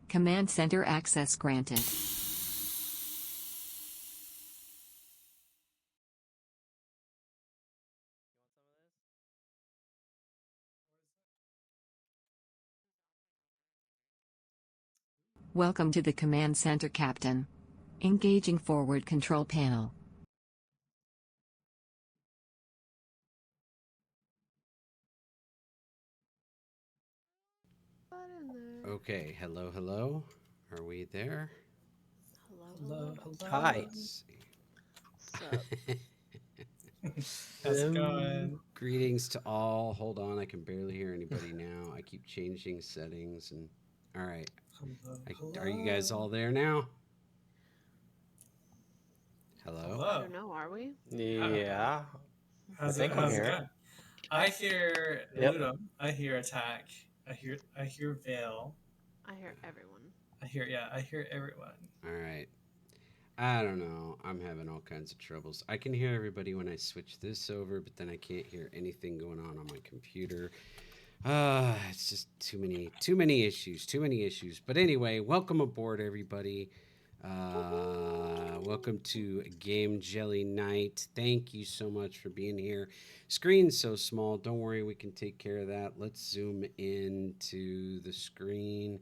Command Center access granted. Welcome to the Command Center, Captain. Engaging forward control panel. Okay, hello. Are we there? Hello. Hi. Let's see. Sup? How's it going? Greetings to all. Hold on, I can barely hear anybody now. I keep changing settings and all right. Are you guys all there now? Hello? I don't know, are we? Yeah. How's think I'm here. going? I hear Yep. Ludum. I hear Attack. I hear Veil. I hear everyone. I hear everyone. All right. I don't know. I'm having all kinds of troubles. I can hear everybody when I switch this over, but then I can't hear anything going on my computer. It's just too many issues. But anyway, welcome aboard, everybody. Welcome to Game Jelly Night. Thank you so much for being here. Screen's so small. Don't worry, we can take care of that. Let's zoom into the screen.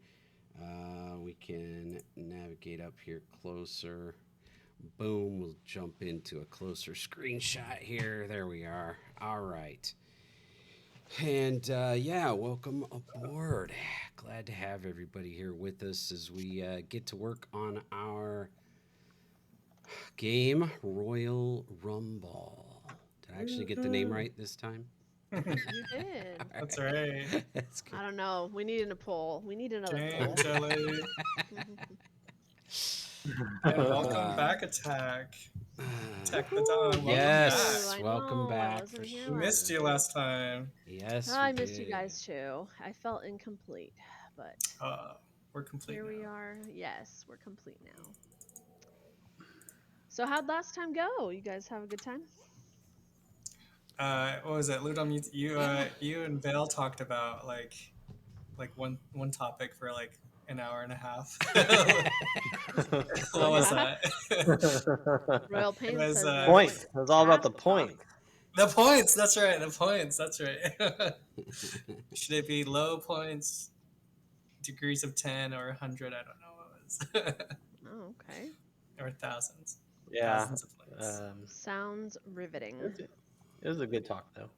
We can navigate up here closer. Boom, we'll jump into a closer screenshot here. There we are. All right. And yeah, welcome aboard. Glad to have everybody here with us as we get to work on our game, Royal RumBALL. Did I actually get the name right this time? You did. That's right. That's good. I don't know. We need a poll. We need another Game poll. Jelly. Welcome back, Attack. Attack the Dawn. Welcome Yes, back. I welcome know, I back. wasn't For here We sure. missed you last time. Yes, I we missed you did. guys too. I felt incomplete, but We're complete here now. we are. Yes, we're complete now. So how'd last time go? You guys have a good time? What was it, Ludum? You and Vale talked about like one topic for like an hour and a half. What was that? Royal Pain was, says Point. It was all about the point. The points. That's right. The points. That's right. Should it be low points, degrees of 10, or 100? I don't know what it was. Oh, okay. Or thousands. Yeah. Thousands of points. Sounds riveting. It was a good talk, though.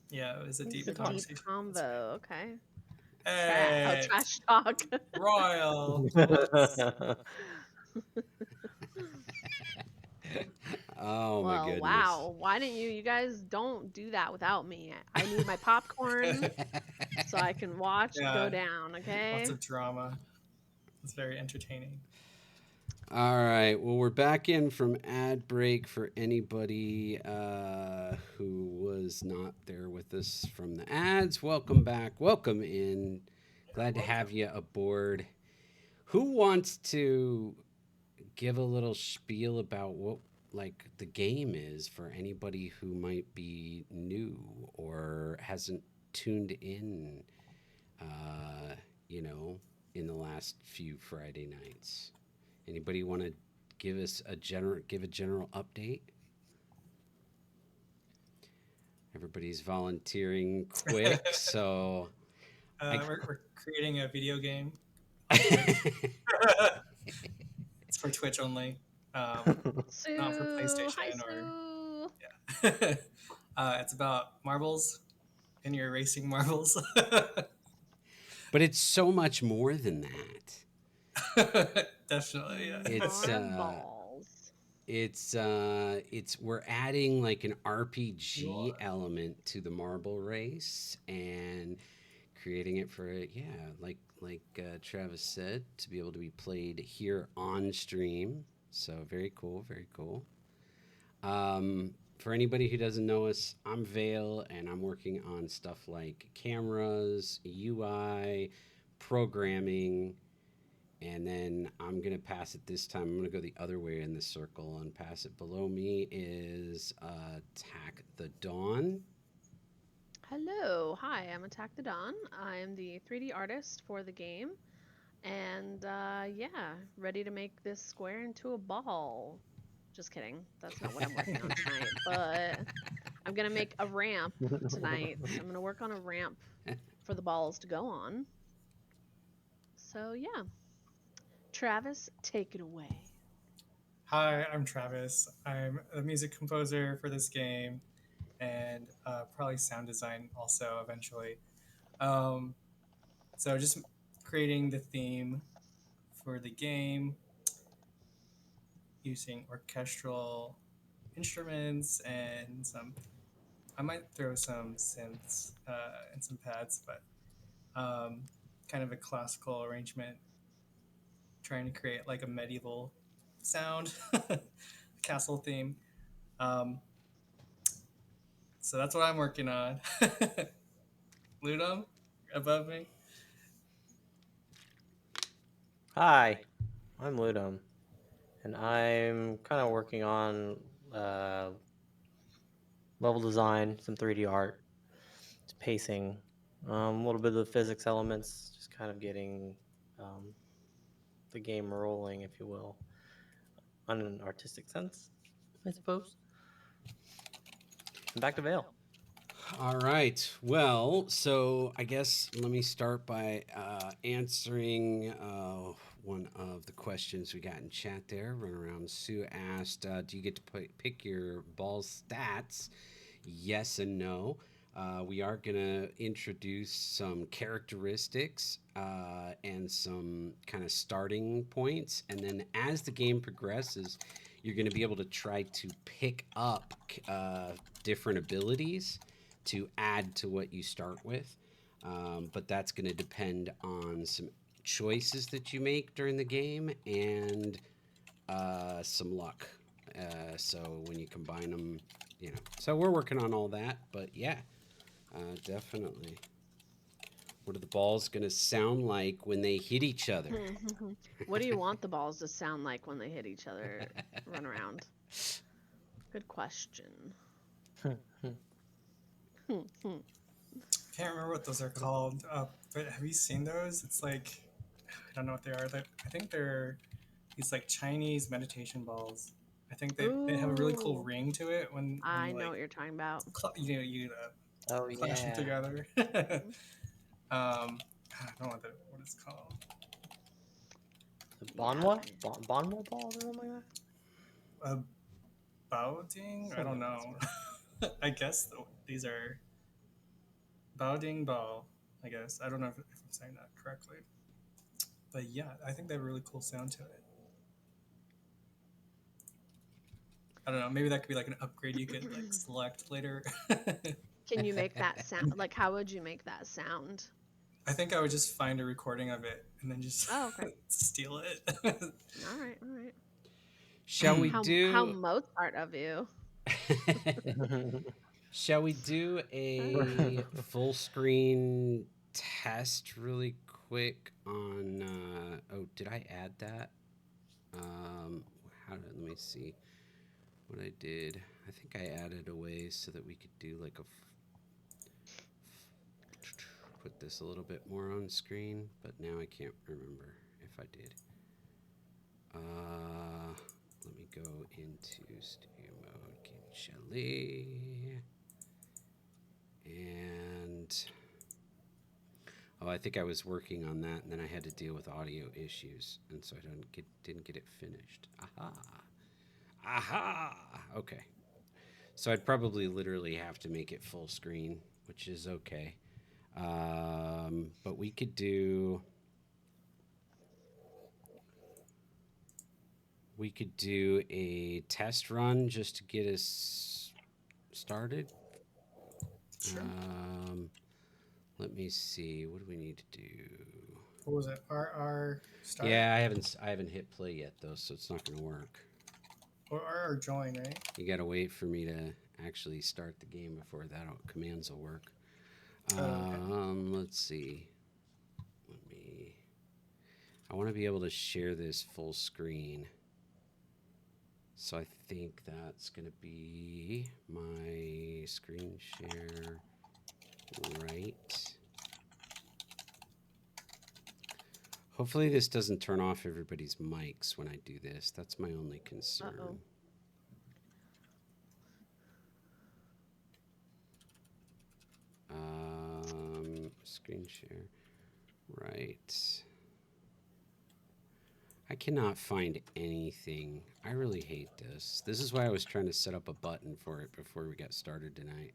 Yeah, it was a deep It's a conversation. deep combo. Okay. Hey, Trash talk. Royal. Oh my goodness. Wow. Why didn't you guys don't do that without me? I need my popcorn so I can watch it go down, okay? Lots of drama. It's very entertaining. All right. Well, we're back in from ad break for anybody who was not there with us from the ads. Welcome back. Welcome in. Glad to have you aboard. Who wants to give a little spiel about what like the game is for anybody who might be new or hasn't tuned in, in the last few Friday nights? Anybody want to give us a general update? Everybody's volunteering quick, so we're creating a video game. It's for Twitch only, not for PlayStation or yeah. It's about marbles, and you're racing marbles. But it's so much more than that. Definitely, yeah. It's we're adding like an RPG element to the marble race and creating it for like Travis said, to be able to be played here on stream. So very cool. For anybody who doesn't know us, I'm Vale, and I'm working on stuff like cameras, UI, programming, and then I'm going to pass it this time. I'm going to go the other way in the circle and pass it. Below me is Attack the Dawn. Hello. Hi, I'm Attack the Dawn. I am the 3D artist for the game. And yeah, ready to make this square into a ball. Just kidding. That's not what I'm working on tonight. But I'm gonna make a ramp tonight. I'm gonna work on a ramp for the balls to go on. So yeah, Travis, take it away. Hi, I'm Travis. I'm a music composer for this game and probably sound design also eventually. Um, so just creating the theme for the game using orchestral instruments and some. I might throw some synths and some pads, but kind of a classical arrangement, trying to create like a medieval sound, castle theme. Um, so that's what I'm working on. Ludum, above me. Hi, I'm Ludum, and I'm kind of working on uh, level design, some 3D art, pacing, a little bit of the physics elements, just kind of getting um, the game rolling, if you will, on an artistic sense, I suppose. And back to Vale. All right. Well, so I guess let me start by answering one of the questions we got in chat there. Run around. Sue asked, "Do you get to pick your ball stats?" Yes and no. We are going to introduce some characteristics and some kind of starting points. And then as the game progresses, you're going to be able to try to pick up different abilities to add to what you start with. But that's going to depend on some choices that you make during the game and some luck. So when you combine them, you know. So we're working on all that, but yeah, definitely. What are the balls going to sound like when they hit each other? What do you want the balls to sound like when they hit each other? Run around. Good question. Can't remember what those are called, but have you seen those? It's like I don't know what they are. I think they're these like Chinese meditation balls. I think they have a really cool Ooh, ring to it when I you know like what you're talking about. you Oh clash them yeah, together. Mhm. I don't know what it's called. the Yeah. Bonwa balls or something like A Baoding? that. I don't Something like know. I guess these are Baoding ball. I guess I don't know if I'm saying that correctly, but yeah, I think they have a really cool sound to it. I don't know. Maybe that could be like an upgrade you could like select later. Can you make that sound? Like, how would you make that sound? I think I would just find a recording of it and then just Oh, okay. steal it. All right, all right. Shall we How do? Mozart of you. Shall we do a full screen test really quick on? Oh, did I add that? Let me see what I did. I think I added a way so that we could do like a put this a little bit more on screen, but now I can't remember if I did. Let me go into studio mode, King Shelly, and oh, I think I was working on that, and then I had to deal with audio issues, and so I didn't get it finished. Aha! Okay, so I'd probably literally have to make it full screen, which is okay. But we could do a test run just to get us started. Sure. Let me see. What do we need to do? What was it? RR start? Yeah, I haven't hit play yet though, so it's not going to work. Or RR join, right? You got to wait for me to actually start the game before that commands will work. Oh, okay. Let's see. I want to be able to share this full screen. So I think that's going to be my screen share right. Hopefully this doesn't turn off everybody's mics when I do this. That's my only concern. Uh-oh. Screen share. Right. I cannot find anything. I really hate this. This is why I was trying to set up a button for it before we got started tonight.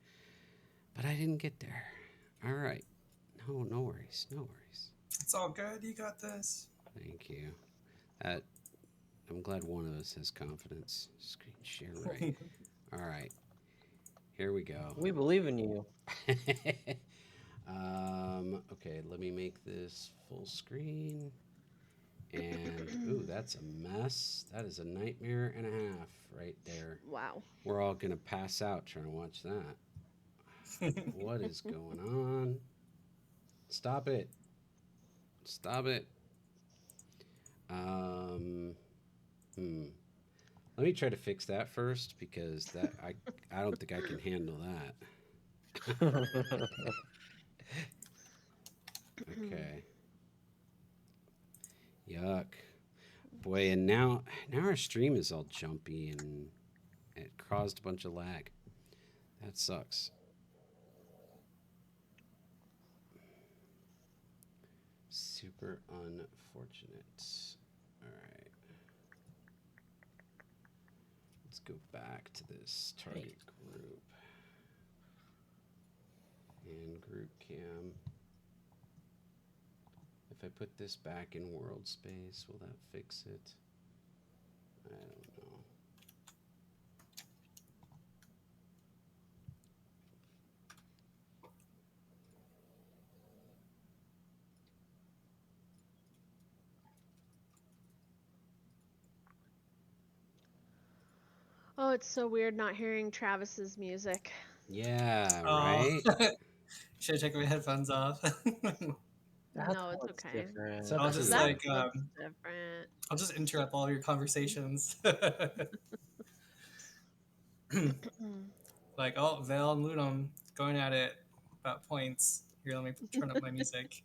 But I didn't get there. All right. No worries. No worries. It's all good. You got this. Thank you. I'm glad one of us has confidence. Screen share right. All right. Here we go. We believe in you. Okay, let me make this full screen. And, ooh, that's a mess. That is a nightmare and a half right there. Wow. We're all going to pass out trying to watch that. What is going on? Stop it. Stop it. Let me try to fix that first because that I don't think I can handle that. Okay. Yuck. Boy, and now our stream is all jumpy and it caused a bunch of lag. That sucks. Super unfortunate. All right. Let's go back to this target group. And group cam. If I put this back in world space, will that fix it? I don't know. Oh, it's so weird not hearing Travis's music. Yeah, Oh. right? Should I take my headphones off? That's No, it's what's okay. different. It's up I'll to just you. like That's different. I'll just interrupt all your conversations. Like, oh, Val and Ludum going at it about points. Here, let me turn up my music.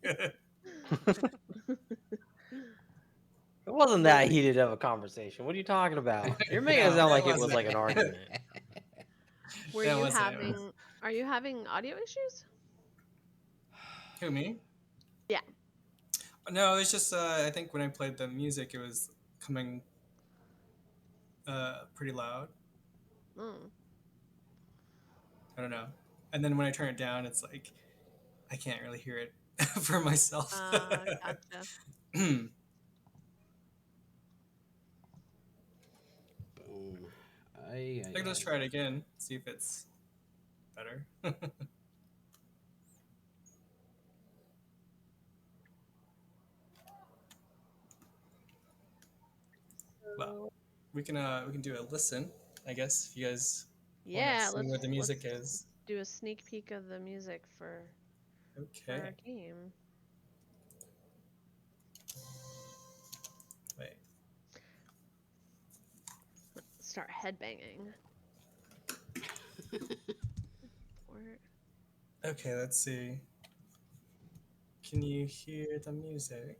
It wasn't that heated of a conversation. What are you talking about? You're making it No, sound it like it was wasn't. like an argument. Were That you wasn't. having? Are you having audio issues? Who, me? Yeah. No, it's just I think when I played the music, it was coming pretty loud. Mm. I don't know. And then when I turn it down, it's like I can't really hear it for myself. Gotcha. Boom. I can just try it again, see if it's better. Well, we can do a listen, I guess, if you guys want to Yeah. see what the music Let's is. do a sneak peek of the music for Okay. our game. Wait. Start headbanging. Okay, let's see. Can you hear the music?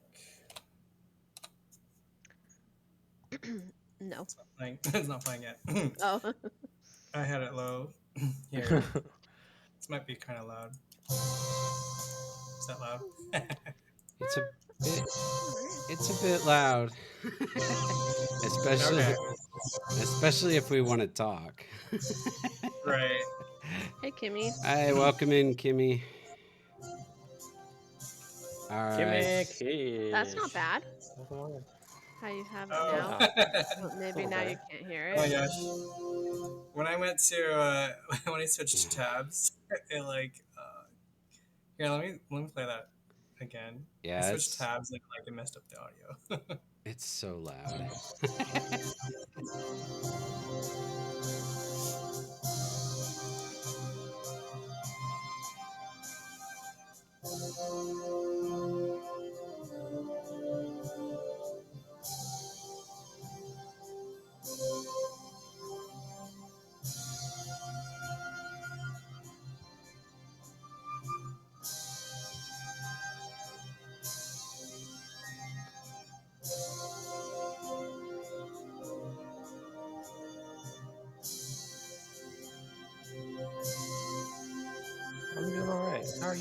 No. It's not playing. It's not playing yet. Oh. I had it low. Here. This might be kind of loud. Is that loud? It's a bit loud. especially if we want to talk. Right. Hey, Kimmy. Hi, welcome in, Kimmy. All right. Kimmy, That's not bad. How you have it now? Well, maybe now you can't hear Oh my it. gosh. When I went to when I switched tabs, it like here let me play that again. Yeah, I switched tabs and like it messed up the audio. It's so loud.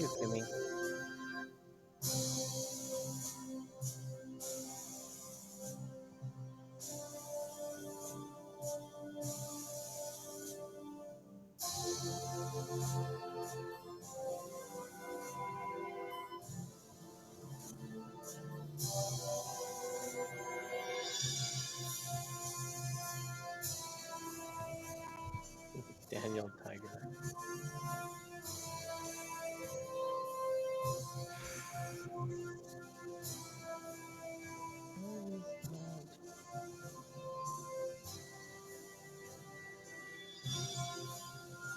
you, Kimmy. Daniel Tiger.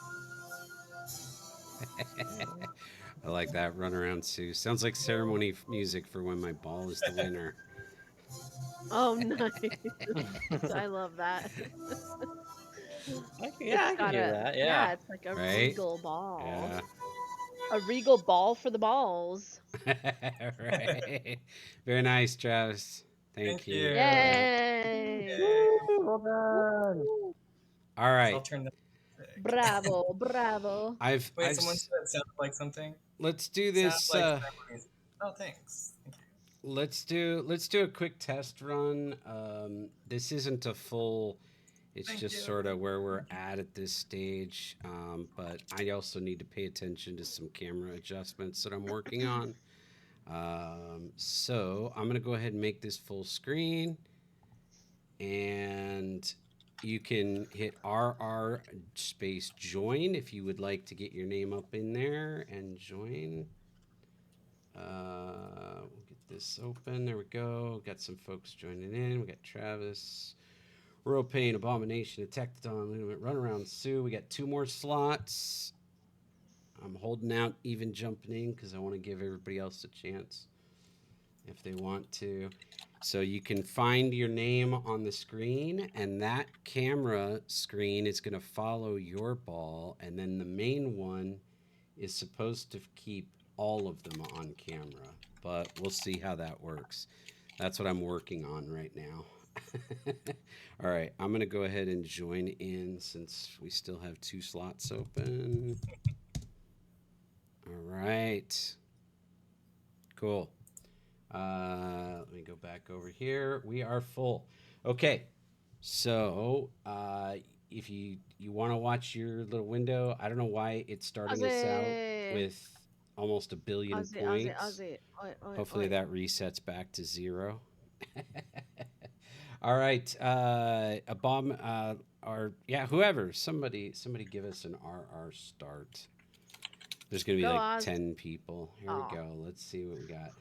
Why is not? I like that run around Sue. Sounds like ceremony music for when my ball is the winner. Oh, nice. I love that. Yeah, I can hear that. Yeah, Yeah. it's like a Right? regal ball. Yeah. A regal ball for the balls. Right. Very nice, Travis. Thank Thank you. you. Yay! Yay. Well done. Woo! All So I'll right. turn the music. Bravo, bravo. Wait, someone said it sounded like something? Let's do Sounds this like ceremonies. Oh, thanks. Thank you. let's do a quick test run. This isn't a full, it's Thank just you. sort of where we're at this stage. But I also need to pay attention to some camera adjustments that I'm working on. So I'm gonna go ahead and make this full screen, and you can hit RR space join if you would like to get your name up in there and join. We'll get this open. There we go. Got some folks joining in. We got Travis, Royal Pain, Abomination, Attack the Dawn, Run Around Sue. We got 2 more slots. I'm holding out, even jumping in, because I want to give everybody else a chance if they want to. So you can find your name on the screen, and that camera screen is going to follow your ball, and then the main one is supposed to keep all of them on camera, but we'll see how that works. That's what I'm working on right now. All right, I'm going to go ahead and join in since we still have 2 slots open. All right. Cool. Let me go back over here. We are full. Okay. So, if you want to watch your little window, I don't know why it's starting us out Ozzy. with almost 1 billion Ozzy, points. Ozzy, Ozzy. Oi, oi, Hopefully oi. that resets back to 0. All right, or yeah, whoever, somebody give us an RR start. There's gonna be Go, like Oz. 10 people. Here Aw. we go. Let's see what we got.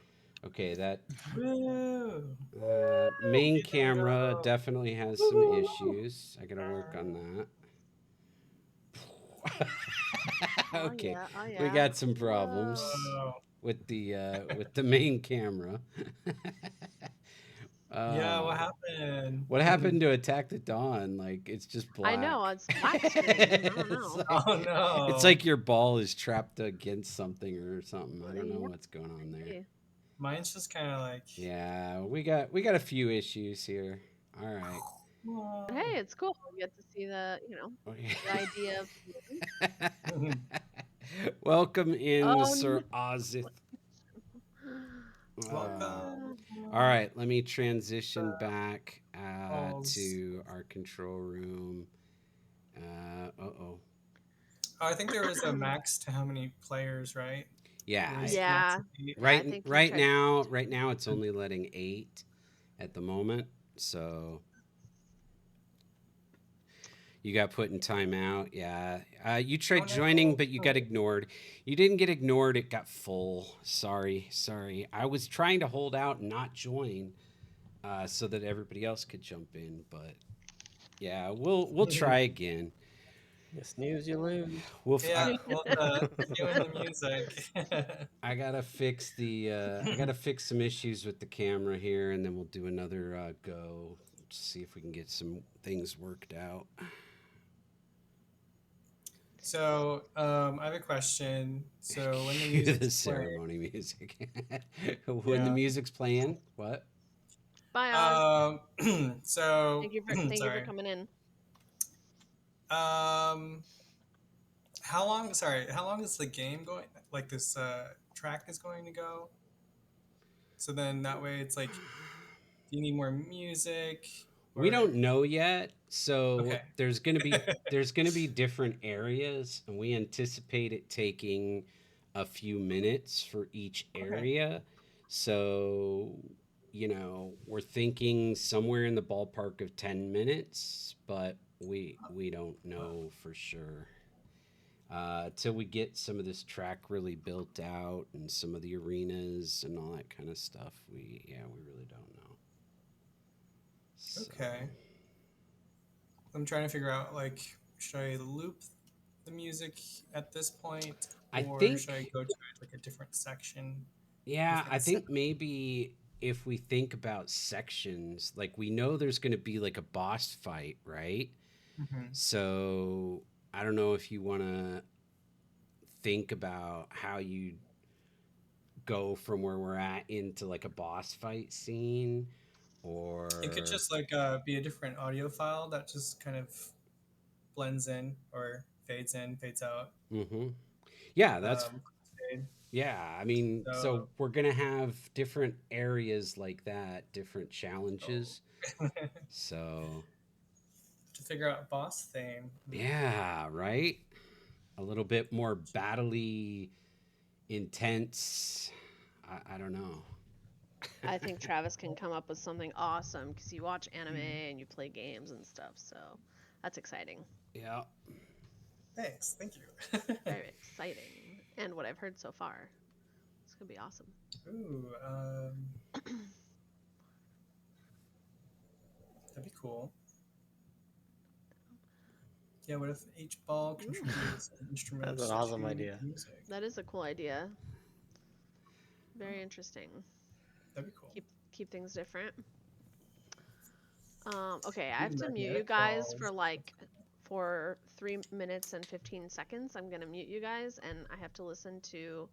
Okay, that Woo. main You can camera go. definitely has some issues. I gotta work on that. Oh, Okay, yeah. Oh, yeah. we got some problems Whoa. with the main camera. Yeah, what happened? What happened to Attack the Dawn? Like, it's just black. I know. It's black screen. I don't It's know. like, Oh no. it's like your ball is trapped against something or something. I don't know Yeah. what's going on there. Mine's just kind of like. Yeah, we got a few issues here. All right. But hey, it's cool. You get to see the, the idea of. Welcome in, Oh, Sir Ozith. Welcome. All right, let me transition back Balls. to our control room. Oh, I think there was a max to how many players, right? Yeah. There was Yeah. max of 8. Right, I think you right tried- now, it's only letting 8 at the moment. So you got put in timeout. Yeah. You tried joining, but you got ignored. You didn't get ignored. It got full. Sorry. I was trying to hold out and not join so that everybody else could jump in. But yeah, we'll try again. You snooze, you lose. Yeah, well, doing the music. I gotta fix some issues with the camera here, and then we'll do another go. See if we can get some things worked out. So, I have a question. So, when the The music's ceremony music. When the music's playing, what? Bye, Oz. So Thank you for coming in. how long? Sorry, how long is the game going? like this track is going to go. So then that way it's like, do you need more music We or don't know yet, so okay? there's gonna be different areas, and we anticipate it taking a few minutes for each Okay. area. So, we're thinking somewhere in the ballpark of 10 minutes, but we don't know for sure. Till we get some of this track really built out and some of the arenas and all that kind of stuff, we really don't know. So. Okay. I'm trying to figure out like, should I loop the music at this point, I or should I think, go to like a different section yeah, within I a think separate? maybe if we think about sections, like we know there's going to be like a boss fight, right? Hmm. So I don't know if you want to think about how you go from where we're at into like a boss fight scene It could or. just like be a different audio file that just kind of blends in, fades out. Hmm. Yeah, Um, Fade. yeah. I mean, so So, we're going to have different areas like that, different oh. challenges. So, To figure out boss theme. yeah, right? A little bit more battly, intense. I don't know. I think Travis can come up with something awesome because you watch anime and you play games and stuff. So that's exciting. Yeah. Thanks, thank you. Very exciting. And what I've heard so far, it's gonna be awesome. Ooh, that'd be cool. Yeah, what if each ball Ooh, contributes an That's instrument an to awesome the idea. music? that is a cool idea. Very Oh, interesting. that'd be cool. Keep things different. Okay, I Ooh, have to mute you magnetic guys for balls. like for 3 minutes and 15 seconds. I'm gonna mute you guys, and I have to listen to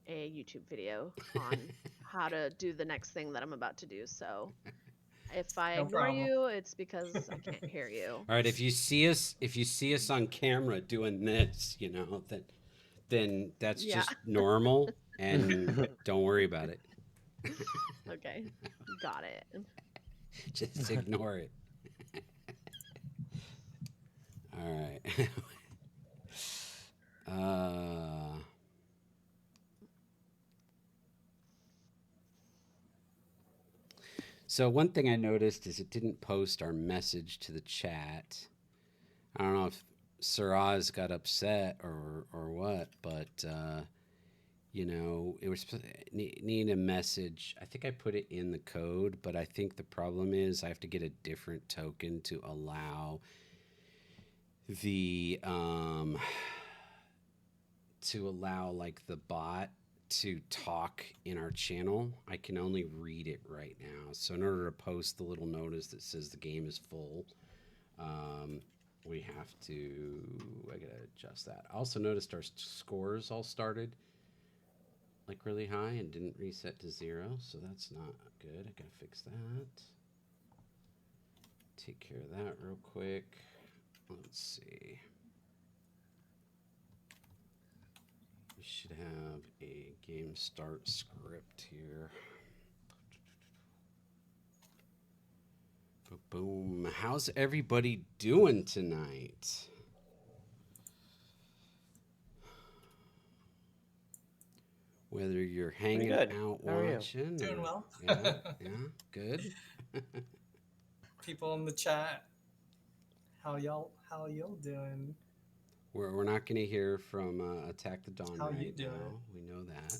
a YouTube video on how to do the next thing that I'm about to do. So if I No ignore problem. you, it's because I can't hear you. All right, if you see us on camera doing this, then that's Yeah. just normal and don't worry about it. Okay. Got it. Just ignore it. All right. uh So one thing I noticed is it didn't post our message to the chat. I don't know if Saraz got upset or what, but it was need a message. I think I put it in the code, but I think the problem is I have to get a different token to allow the like the bot to talk in our channel. I can only read it right now. So in order to post the little notice that says the game is full, um, we have to. I gotta adjust that. I also noticed our scores all started like really high and didn't reset to 0, so that's not good. I gotta fix that. Take care of that real quick. Let's see. We should have a game start script here. Boom. How's everybody doing tonight? Whether you're Pretty hanging good. out How are you? watching Doing or well. yeah, good. People in the chat, how y'all doing? We're not going to hear from Attack the Dawn How you right doing? now. We know that.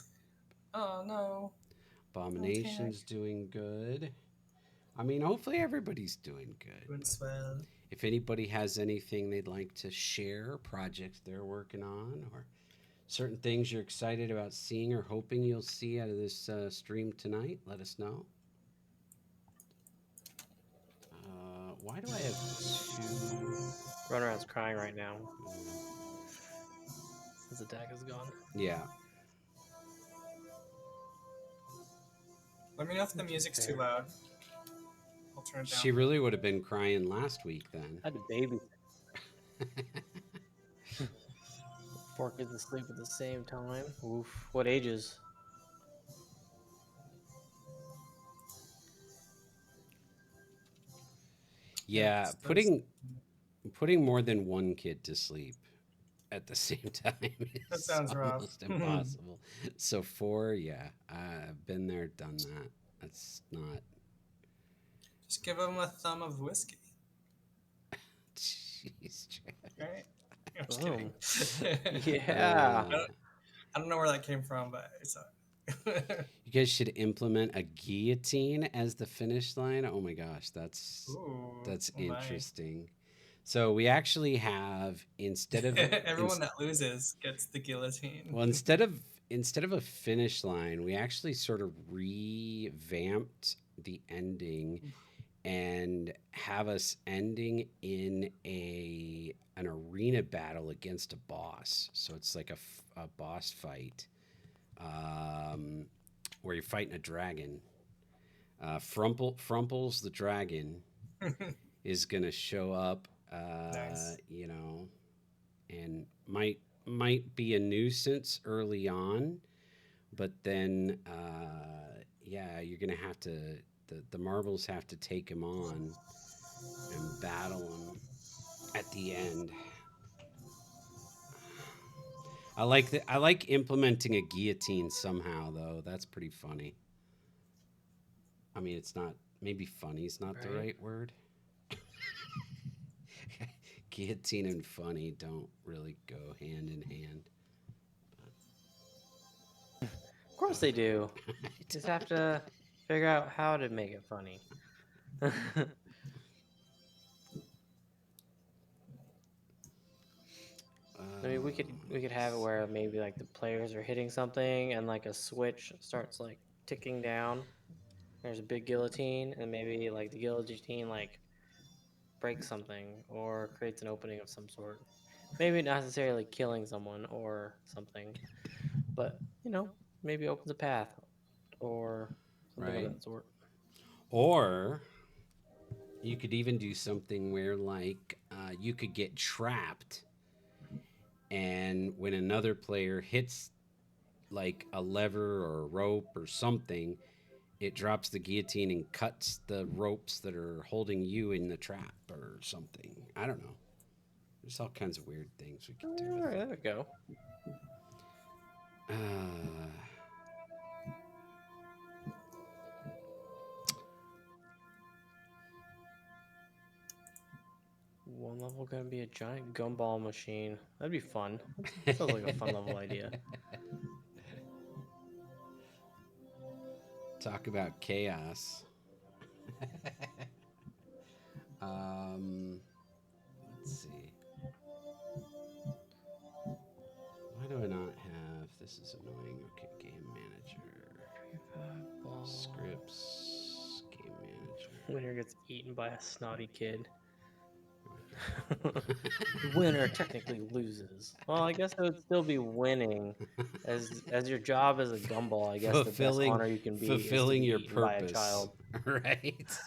Oh no, don't panic. Abomination's doing good. I mean, hopefully everybody's doing good. Doing swell. If anybody has anything they'd like to share, projects they're working on, or certain things you're excited about seeing or hoping you'll see out of this stream tonight, let us know. Why do I have two? Run around's crying right now since the deck is gone. Yeah. Let me know if the Which is music's too fair. loud. I'll turn it down. She really would have been crying last week then. I had to babysit 4 kids asleep at the same time. Oof. What ages? Yeah, it's those- putting more than one kid to sleep at the same time that is sounds rough. almost impossible. So 4, yeah, I've been there, done that. That's not. Just give them a thumb of whiskey, Jeez, Chad. right? I'm just Boom. kidding. Yeah. I don't know where that came from, but it's You guys should implement a guillotine as the finish line. Oh my gosh, that's Ooh, oh my. interesting. So we actually have instead of Everyone that loses gets the guillotine. well, instead of a finish line, we actually sort of revamped the ending and have us ending in an arena battle against a boss. So it's like a boss fight where you're fighting a dragon. Frumples the dragon is gonna show up, Nice. you know, and might be a nuisance early on, but then yeah, you're gonna have to the marbles have to take him on and battle him at the end. I like implementing a guillotine somehow though. That's pretty funny. I mean, it's not maybe funny is not the Right. right word. Guillotine and funny don't really go hand in hand. Of course they do. Just have to figure out how to make it funny. I mean, we could have it where maybe like the players are hitting something and like a switch starts like ticking down. There's a big guillotine, and maybe like the guillotine like breaks something or creates an opening of some sort. Maybe not necessarily killing someone or something, but maybe opens a path or something of Right. that sort. Or you could even do something where, like, you could get trapped, and when another player hits, like, a lever or a rope or something, it drops the guillotine and cuts the ropes that are holding you in the trap or something. I don't know. There's all kinds of weird things we could do All with right, it. there we go. One level gonna be a giant gumball machine. That'd be fun. That sounds like a fun level idea. Talk about chaos. Let's see. Why do I not have? This is annoying. Okay, game manager, Ball. scripts, game manager. Winner gets eaten by a snotty kid. The winner technically loses. Well, I guess it would still be winning, as your job as a gumball. I guess the best honor you can be is to fulfilling be your eaten by a purpose, child. right?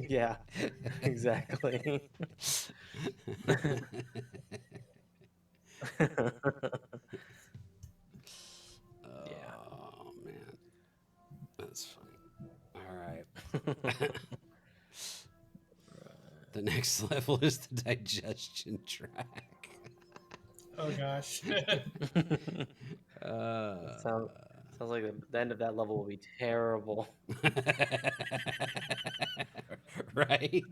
Yeah, exactly. Yeah. Oh man, that's funny. All right. The next level is the digestion track. Oh gosh. Sounds like the end of that level will be terrible. Right?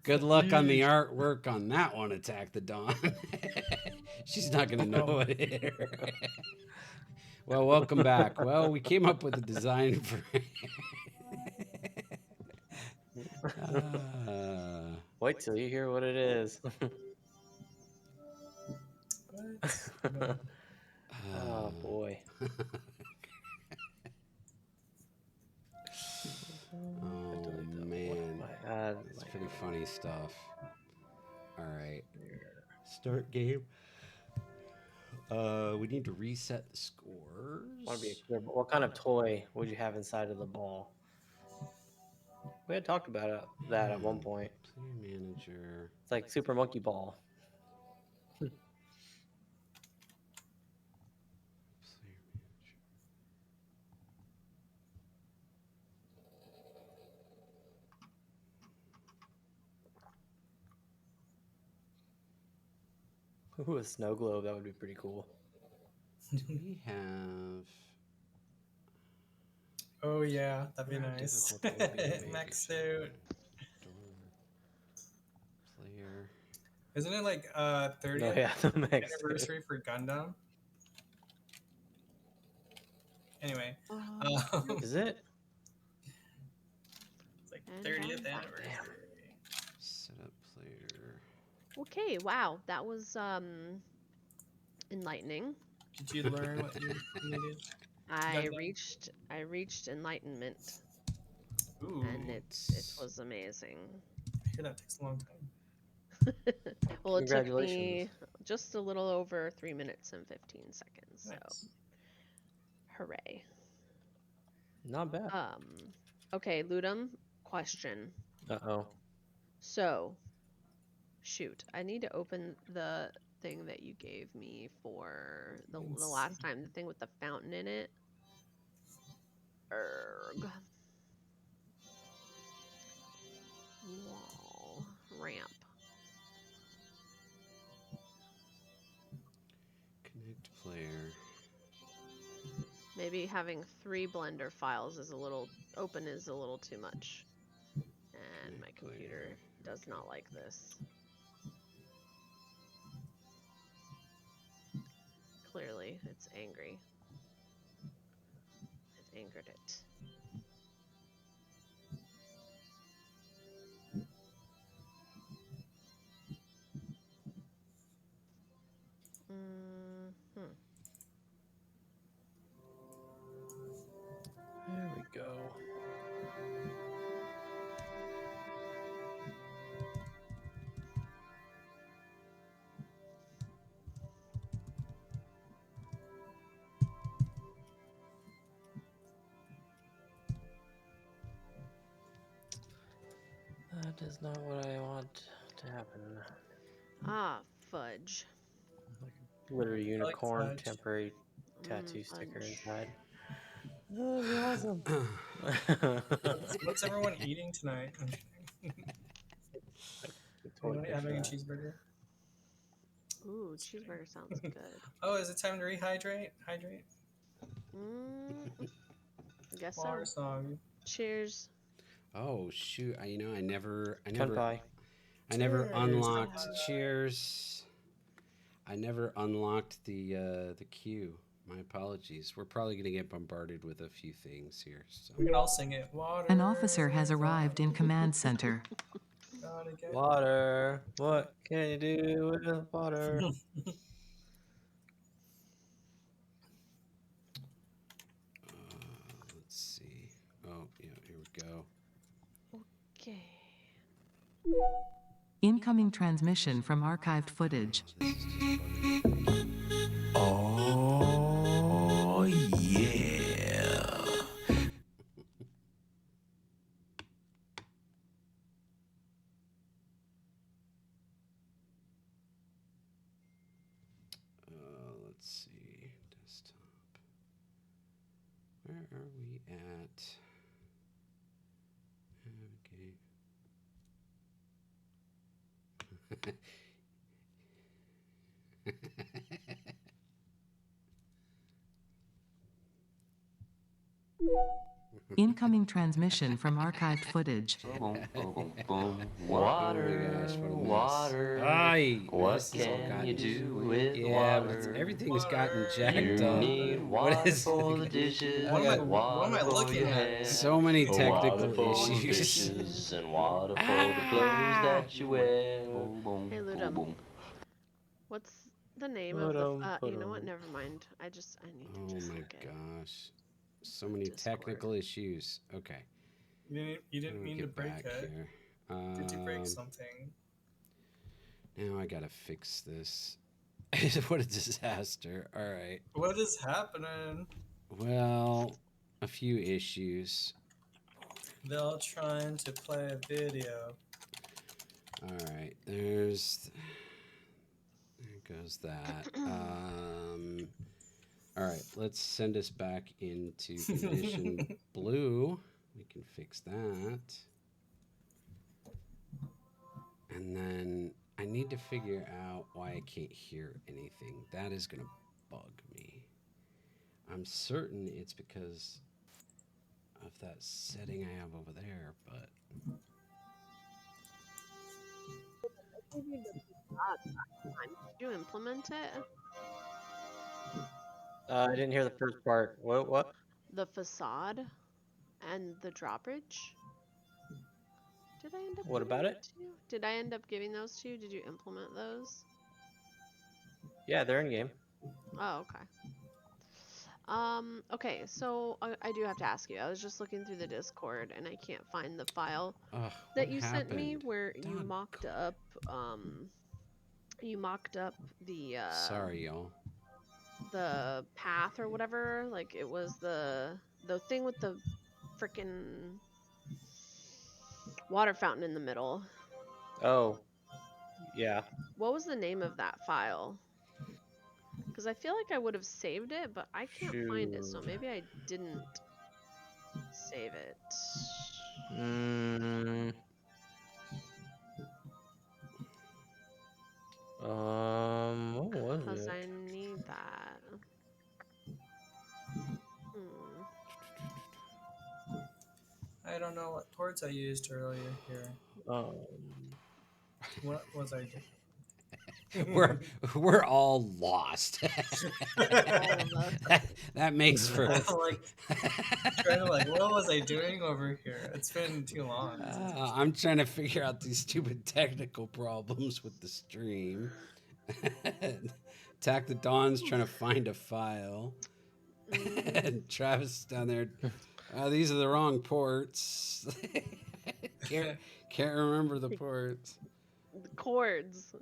Good luck on the artwork on that one, Attack the Dawn. She's not going to know what it is. Well, welcome back. Well, we came up with a design for. Wait till you hear what it is. What? Oh boy. Oh man, that's pretty funny stuff. All right, start game. We need to reset the scores. Want to be a clear, what kind of toy would you have inside of the ball? We had talked about that at one point. Player manager. It's like Super Monkey Ball. Player manager. Ooh, a snow globe. That would be pretty cool. Do we have? Oh yeah, that'd be How nice. difficult will it be to Mech make suit. Player. Isn't it like Oh 30th yeah, the mech suit. anniversary for Gundam? Anyway, Is it? it's like And 30th I'm back. anniversary. Set up player. Okay, wow, that was enlightening. Did you learn what you needed? I Gundam? reached enlightenment, Ooh, and it was amazing. I hear that takes a long time. Well, it took Congratulations. me just a little over 3 minutes and 15 seconds. So, Nice. hooray. Not bad. Okay, Ludum, question. Uh-oh. So, shoot, I need to open the thing that you gave me for the last time, the thing with the fountain in it. Erg. Wall. Ramp. Connect player. Maybe having 3 Blender files is a little too much. And my computer does not like this. Clearly, it's angry. I've angered it. There we go. That is not what I want to happen. Ah, fudge. Like a glitter unicorn fudge. temporary tattoo sticker Fudge. inside. That would be awesome. What's everyone eating tonight? Totally Anyone having a picture cheeseburger? Ooh, cheeseburger sounds good. Oh, is it time to rehydrate? Hydrate? I guess Water so. song. Cheers. Oh shoot! I never Kanpai. Cheers. unlocked. Cheers. I never unlocked the queue. My apologies. We're probably gonna get bombarded with a few things here. So. We can all sing it. Water. An officer has arrived in command center. Gotta get Water. What can you do with water? Let's see. Oh yeah, here we go. Okay. Incoming transmission from archived footage. Oh, yeah. Let's see. Desktop. Where are we at? Navigate. Incoming transmission from archived footage. Boom, boom, boom. Water, Water, what a mess. water. Aye, What this has all can gotten- you do with Yeah, but water? everything's gotten Water. jacked You up. need What water is for the dishes, I got what am I water for looking your at? hair, so many water technical for the issues. dishes, and water for the clothes that you wear. Boom, boom, Hey, boom, Ludum. boom. What's the name of the? You know what? Ba-dum. Never mind. I need to Oh just my look at gosh. So many Discord. technical issues. Okay. You didn't Let me mean to get break back it. here. Did you break something? Now I gotta fix this. What a disaster. All right. What is happening? Well, a few issues. They're trying to play a video. All right, there goes that. All right, let's send us back into condition blue. We can fix that. And then I need to figure out why I can't hear anything. That is going to bug me. I'm certain it's because of that setting I have over there, but Did you implement it? I didn't hear the first part. What? The facade and the drawbridge? Did I end up What giving about that it? to you? Did I end up giving those to you? Did you implement those? Yeah, they're in game. Oh, okay. Okay, so I do have to ask you. I was just looking through the Discord and I can't find the file what that you sent me happened? where you Dog. mocked up the Sorry, y'all. the path or whatever. Like it was the thing with the freaking water fountain in the middle. Oh, yeah. What was the name of that file? Because I feel like I would have saved it, but I can't find it, so Shoot. maybe I didn't save it. Mm, what was Because it? I need that. Hmm. I don't know what chords I used earlier here. What was I doing? We're all lost. All of us. that makes for I'm like trying to what was I doing over here? It's been too long. I'm trying to figure out these stupid technical problems with the stream. Attack the Dawn's trying to find a file. And Travis down there, these are the wrong ports. can't remember the ports. The chords.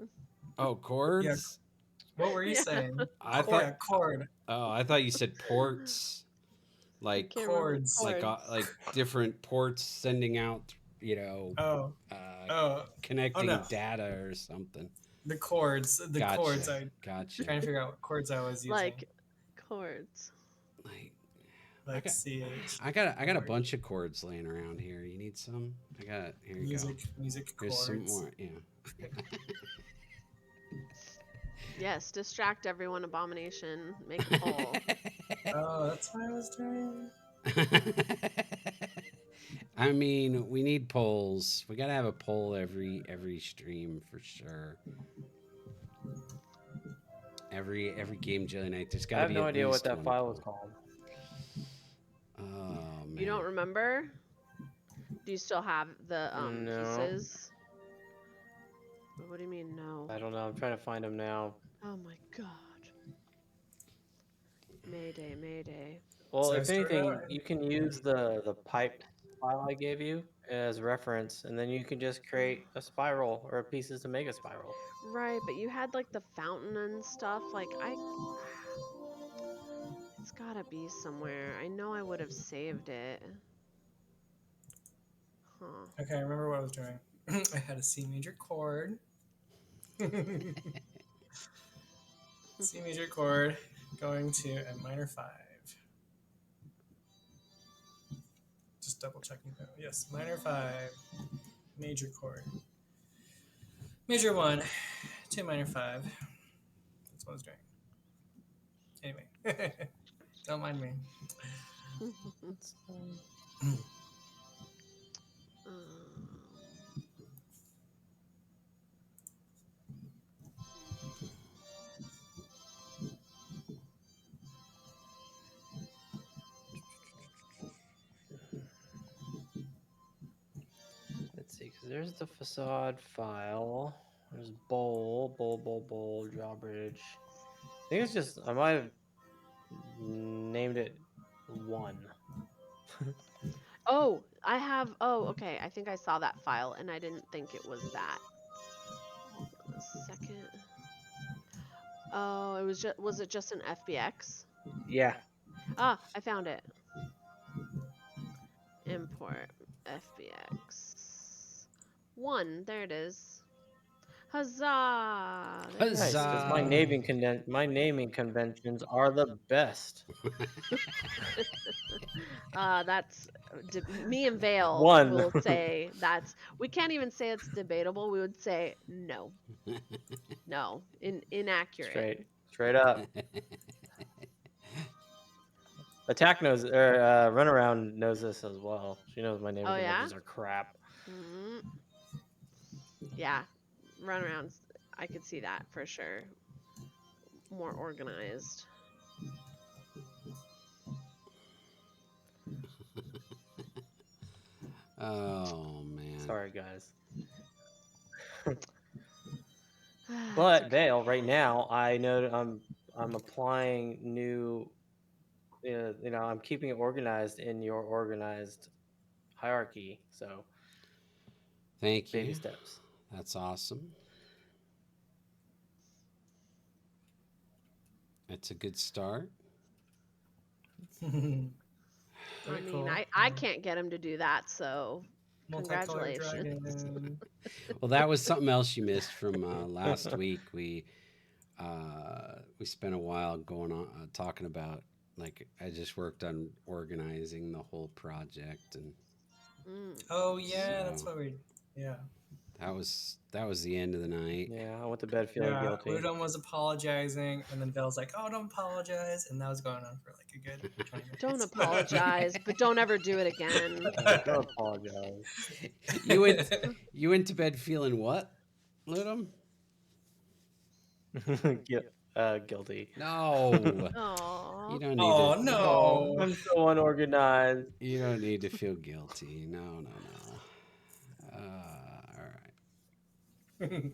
Oh, chords? What were you Yeah. saying? I Oh, yeah, thought. chord. Oh, I thought you said ports, like Can't remember the Chords. like different ports sending out, Oh, oh connecting no. data or something. The chords. The Gotcha. chords. I Gotcha. trying to figure out what chords I was using. Like chords. Like CH. I got a bunch of chords laying around here. You need some? Here you go. Music There's chords. some more. Yeah. Yes, distract everyone, Abomination. Make a poll. Oh, that's what I was doing. I mean, we need polls. We gotta have a poll every stream for sure. Every game jelly night. There's I gotta have be no at idea what least that one file was poll. called. Oh man. You don't remember? Do you still have the No. pieces? What do you mean no? I don't know. I'm trying to find them now. Oh my god. Mayday, mayday. Well, So I if started anything, out- you can use the piped file I gave you as reference, and then you can just create a spiral or pieces to make a spiral. Right, but you had like the fountain and stuff. Like it's gotta be somewhere. I know I would have saved it. Huh. Okay, I remember what I was doing. I had a C major chord. C major chord going to a minor 5. Just double checking that. Yes, minor 5, major chord. Major 1 to minor 5. That's what I was doing. Anyway, don't mind me. Let's see, because there's the facade file. There's bowl, drawbridge. I think it's just, I might have named it 1. Oh, I have. Oh, okay. I think I saw that file and I didn't think it was that. Hold on a second. Oh, it was just. Was it just an FBX? Yeah. Ah, I found it. Import. FBX 1. There it is. Huzzah! There we Nice, because my Huzzah! naming conventions are the best. That's me and Vale One. will say that's. We can't even say it's debatable. We would say no, inaccurate. Straight up. Attack knows, or Runaround knows this as well. She knows my naming Oh yeah. conventions are crap. Mm, yeah, runarounds. I could see that for sure. More organized. Oh man. Sorry, guys. It's But okay. Vale, right now, I know I'm applying new. I'm keeping it organized in your organized hierarchy. So Thank baby you. steps. That's awesome. It's a good start. Very I mean, cool. I can't get him to do that, so Multicolored congratulations. dragon. Well, that was something else you missed from last week. We spent a while going on talking about, like, I just worked on organizing the whole project, and Mm. Oh yeah, that's so what we. Yeah. that was the end of the night. Yeah, I went to bed feeling Yeah, guilty. Ludum was apologizing, and then Bell's like, "Oh, don't apologize," and that was going on for like a good 20 minutes. Don't apologize, but don't ever do it again. Don't apologize. You went to bed feeling what, Ludum? Guilty. No, Aww. you don't need Oh to. no! Oh, I'm so unorganized. You don't need to feel guilty. No, no, no. All right.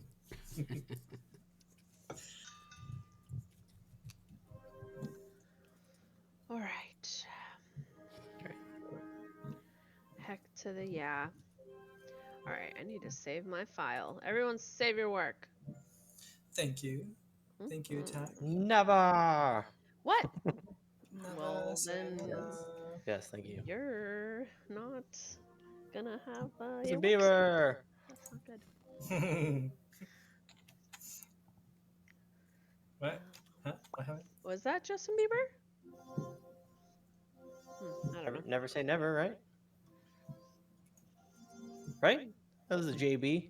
All right. Heck to the yeah. All right, I need to save my file. Everyone save your work. Thank you, Attack. Never. What? Never Well, say then never. Yes, thank you. you're not gonna have It's a your work saved. beaver. That's not good. What? Huh? What happened? Was that Justin Bieber? I don't know. Never say never, right? Right? That was a JB.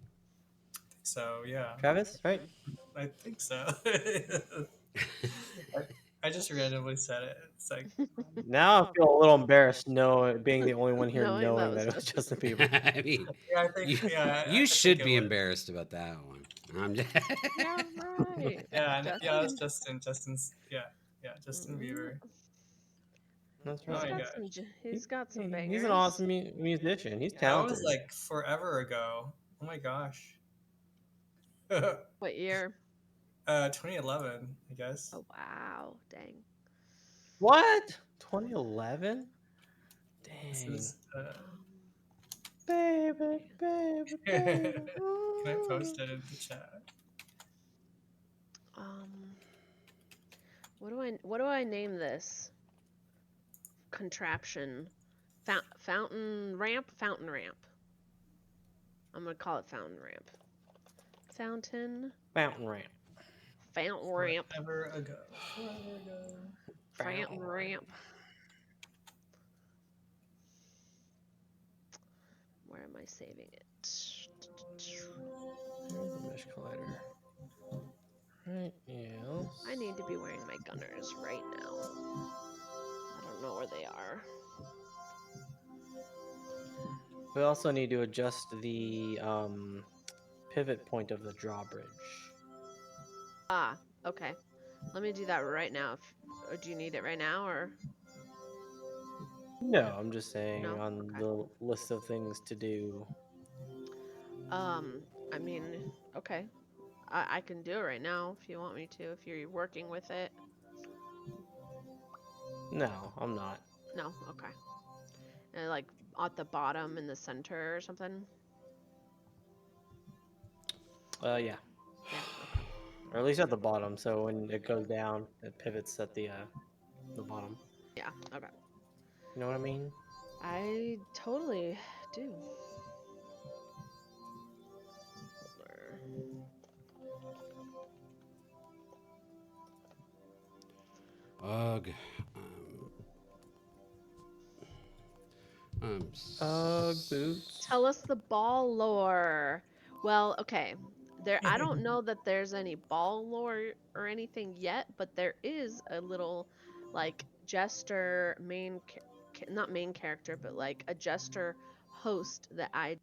So yeah, Travis, right? I think so. I just randomly said it. It's like Now I feel a little embarrassed being the only one here Knowing knowing that that it was was Justin Bieber. I mean, yeah, I think you I should think it be was. embarrassed about that one. I'm just Yeah, right. Yeah, it's Justin. Justin's Justin Bieber. That's Oh my right. gosh, He's got some bangers. He's an awesome musician. He's that talented. was like forever ago. Oh my gosh. What year? 2011, I guess. Oh wow, dang. What? 2011? This Dang. is. Baby, baby, baby. Can I post it in the chat? What do I name this contraption? Fountain ramp. I'm gonna call it fountain ramp. Fountain Ramp. ramp. Forever ago. Fountain ramp. Where am I saving it? There's the mesh collider. Right, yes. I need to be wearing my gunners right now. I don't know where they are. We also need to adjust the pivot point of the drawbridge. Ah, okay. Let me do that right now. Or do you need it right now, or? No, I'm just saying No? on Okay. the list of things to do. I mean, okay. I can do it right now if you want me to, if you're working with it. No, I'm not. No? Okay. And like at the bottom in the center or something? Yeah. Yeah, okay. Or at least at the bottom, so when it goes down, it pivots at the bottom. Yeah, okay. You know what I mean? I totally do. Folder. Ugh. Boots. Tell us the ball lore. Well, okay. I don't know that there's any ball lore or anything yet, but there is a little like jester not main character, but like a jester host that I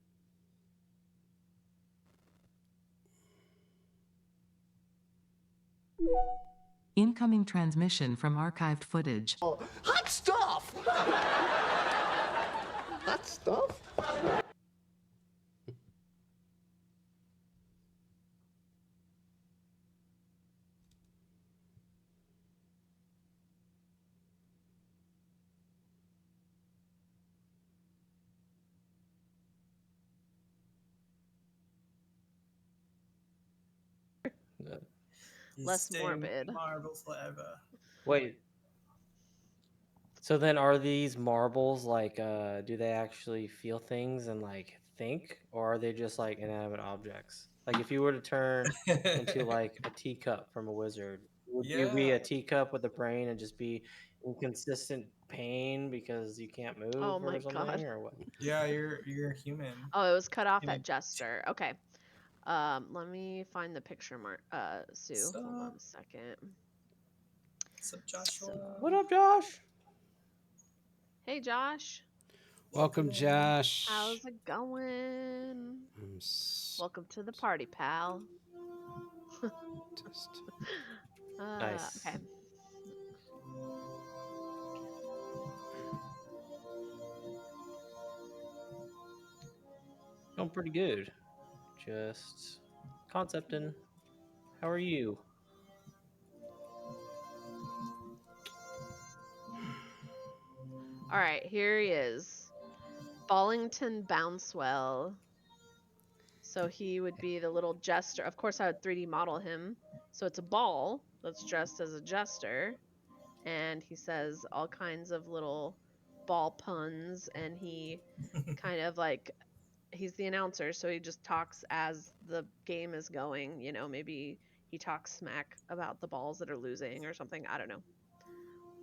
Incoming transmission from archived footage. Hot stuff! Hot stuff? less Stay morbid. marble forever. Wait. So then are these marbles like do they actually feel things and like think, or are they just like inanimate objects? Like if you were to turn into like a teacup from a wizard, would you be Yeah. a teacup with a brain and just be inconsistent pain because you can't move Oh my or something, god. or what? Yeah, you're human. Oh, it was cut off Human. at jester. Okay. Let me find the picture Sue. Hold on a second. What's up, Joshua? What up, Josh? Hey Josh. Welcome, in. Josh. How's it going? I'm Welcome to the party, pal. just... Nice. Okay. Going pretty good. Just concepting. How are you? All right, here he is. Ballington Bouncewell. So he would be the little jester. Of course, I would 3D model him. So it's a ball that's dressed as a jester. And he says all kinds of little ball puns. And he kind of like, he's the announcer. So he just talks as the game is going. You know, maybe he talks smack about the balls that are losing or something. I don't know.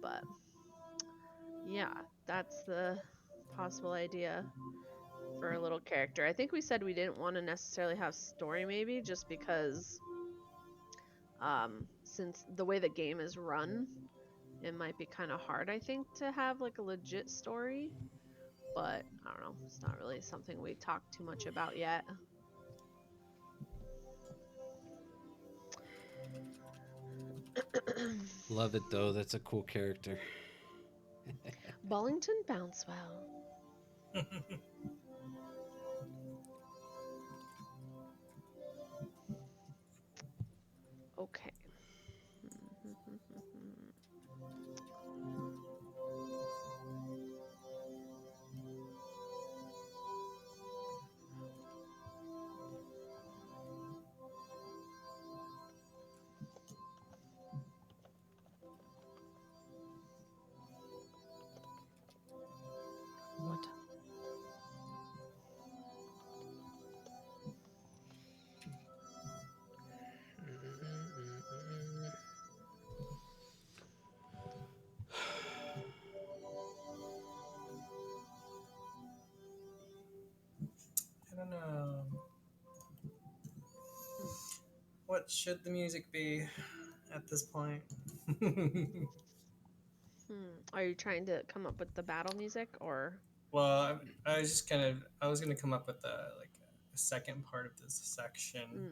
But yeah, that's the possible idea for a little character. I think we said we didn't want to necessarily have story, maybe just because since the way the game is run, it might be kind of hard, I think, to have like a legit story. But I don't know, it's not really something we talked too much about yet. Love it though. That's a cool character. Ballington Bouncewell. Okay. What? I don't know. What should the music be at this point? Are you trying to come up with the battle music or? Well, I was just I was gonna come up with a second part of this section.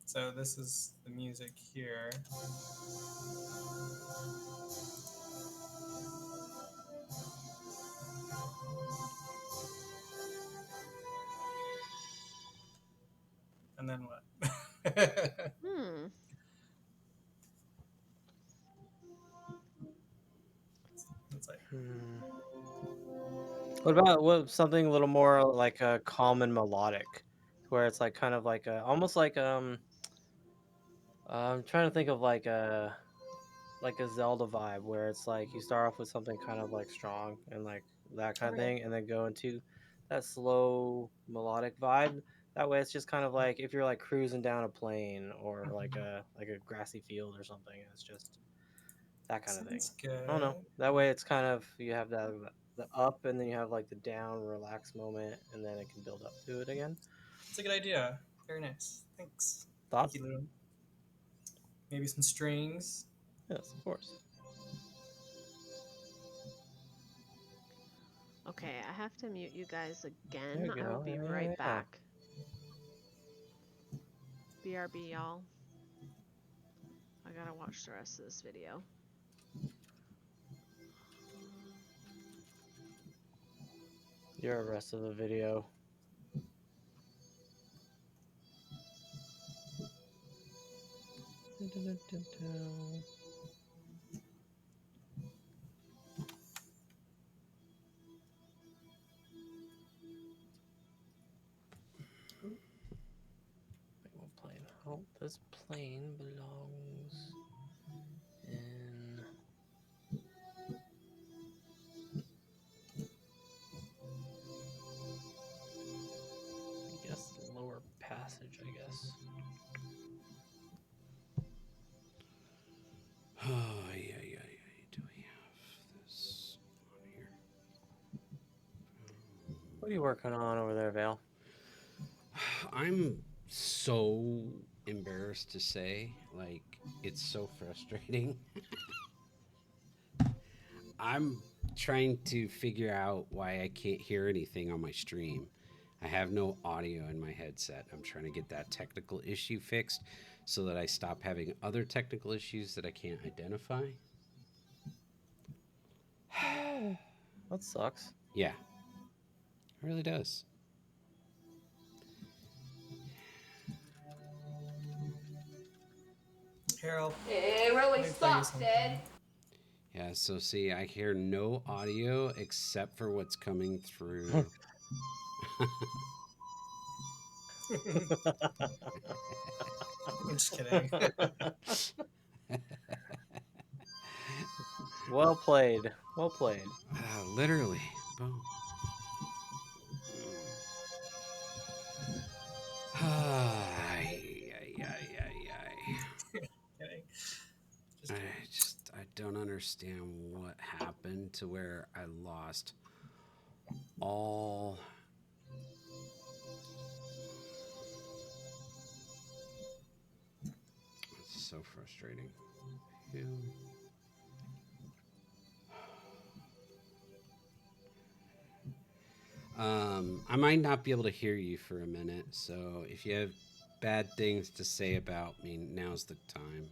So this is the music here. And then what? It's like, What about something a little more like a calm and melodic, where it's like kind of like almost like I'm trying to think of like a Zelda vibe, where it's like you start off with something kind of like strong and like that kind of okay. thing, and then go into that slow melodic vibe. That way, it's just kind of like if you're like cruising down a plane or like a grassy field or something. It's just that kind of thing. Sounds good. I don't know. That way, it's kind of you have the up and then you have like the down relaxed moment, and then it can build up to it again. It's a good idea. Very nice. Thanks. Thoughts? Thank you, Lou. Maybe some strings. Yes, of course. Okay, I have to mute you guys There again. you I will go. be Yeah, right yeah. back. BRB, y'all. I gotta watch the rest of this video. Your rest of the video. Plane. Oh, this plane belongs in. I guess the lower passage. I guess. Oh, yeah. Do we have this on here? What are you working on over there, Vale? I'm so embarrassed to say, like, it's so frustrating. I'm trying to figure out why I can't hear anything on my stream. I have no audio in my headset. I'm trying to get that technical issue fixed so that I stop having other technical issues that I can't identify. Oh, that sucks. Yeah, it really does. Harold. It really sucks, Ed. Yeah, so see, I hear no audio except for what's coming through. I'm just kidding. Well played. Well played. Literally. Boom. Kidding. Just kidding. I don't understand what happened to where I lost all. It's so frustrating. Phew. I might not be able to hear you for a minute, so if you have bad things to say about me, now's the time.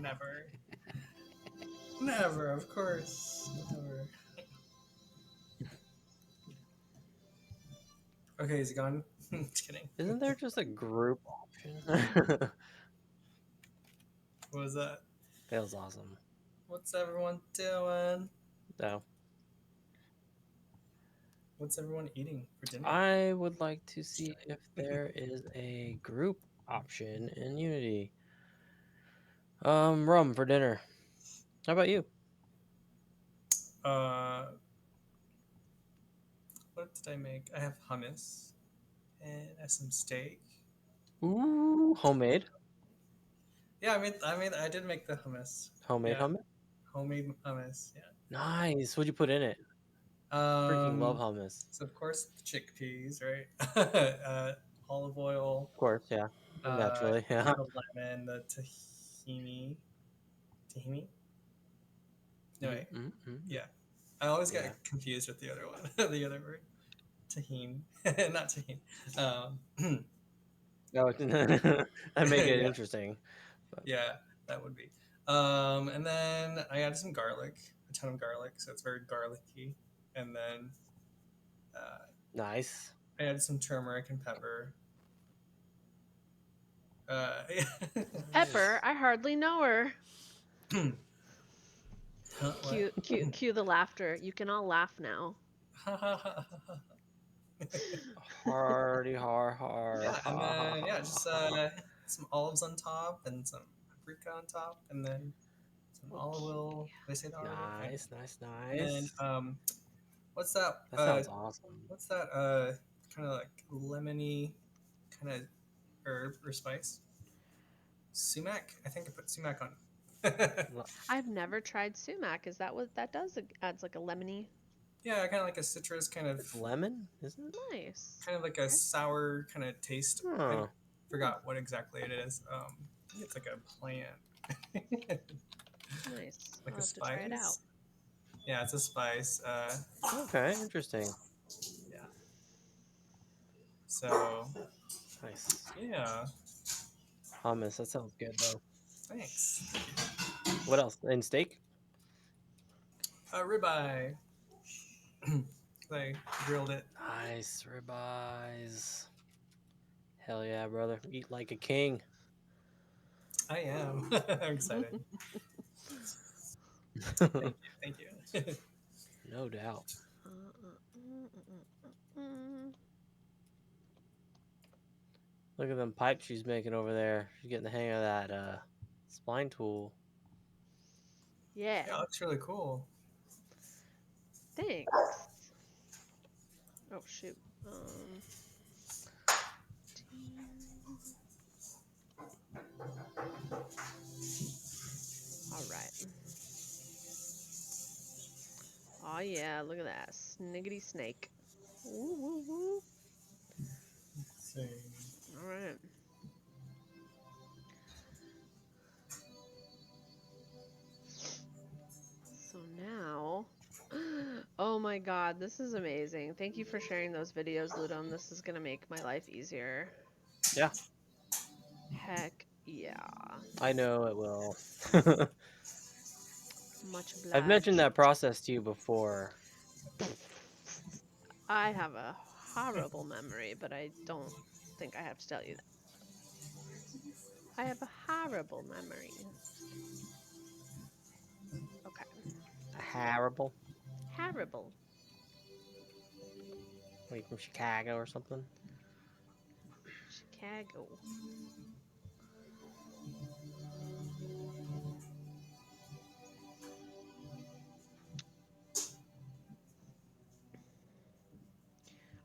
Never. Never, of course. Never. Okay, is he gone? Just kidding. Isn't there just a group option? What was that? That was awesome. What's everyone doing? No. What's everyone eating for dinner? I would like to see if there is a group option in Unity. Rum for dinner. How about you? What did I make? I have hummus and I have some steak. Ooh, homemade. Yeah, I did make the hummus. Homemade Yeah. hummus. Homemade hummus. Yeah. Nice. What'd you put in it? Freaking love hummus. So of course the chickpeas, right? Olive oil. Of course, yeah. Naturally, yeah. The lemon, the tahini. Tahini? No way. Yeah. I always get confused with the other one. The other word. Tahini. Not tahini. Oh, I make it interesting. But. Yeah, that would be. And then I added some garlic, a ton of garlic, so it's very garlicky. And then nice. I added some turmeric and pepper. Pepper? I hardly know her. Cue the laughter. You can all laugh now. Hardy har. Yeah, and then just some olives on top and some paprika on top, and then some olive oil. Did I say that already? Nice. And then What's that? That sounds awesome. What's that? Kind of like lemony, kind of herb or spice. Sumac. I think I put sumac on. I've never tried sumac. Is that what that does? It adds like a lemony. Yeah, kind of like a citrus kind of. It's lemon, isn't it? Nice. Kind of like a sour kind of taste. I Oh. forgot what exactly it is. I think it's like a plant. Nice. Like I'll a have to try it out. spice. Yeah, it's a spice. Okay, interesting. Yeah. So. Nice. Yeah. Hummus. That sounds good though. Thanks. What else? And steak? Ribeye. I grilled it. Nice ribeyes. Hell yeah, brother! Eat like a king. I am. I'm excited. Thank you. No doubt. Look at them pipes she's making over there. She's getting the hang of that spline tool. Yeah. Yeah, that's really cool. Thanks. Oh shoot. All right. Oh yeah, look at that sniggity snake. Woo woo woo. All right. So now, oh my god, this is amazing. Thank you for sharing those videos, Ludum. This is gonna make my life easier. Yeah. Heck yeah. I know it will. Much obliged. I've mentioned that process to you before. I have a horrible memory, but I don't think I have to tell you that. I have a horrible memory. Okay. Horrible. Horrible. Like from Chicago or something. Chicago.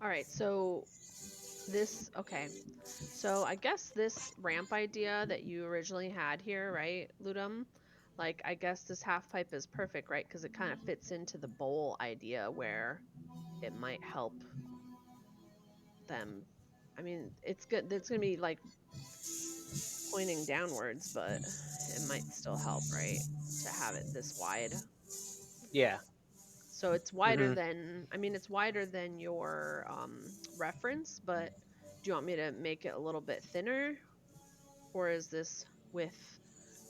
All right, so this, okay. So I guess this ramp idea that you originally had here, right, Ludum? Like, I guess this half pipe is perfect, right? Because it kind of fits into the bowl idea where it might help them. I mean, it's good. It's going to be like pointing downwards, but it might still help, right? To have it this wide. Yeah. So it's wider than, I mean, it's wider than your reference, but do you want me to make it a little bit thinner? Or is this width?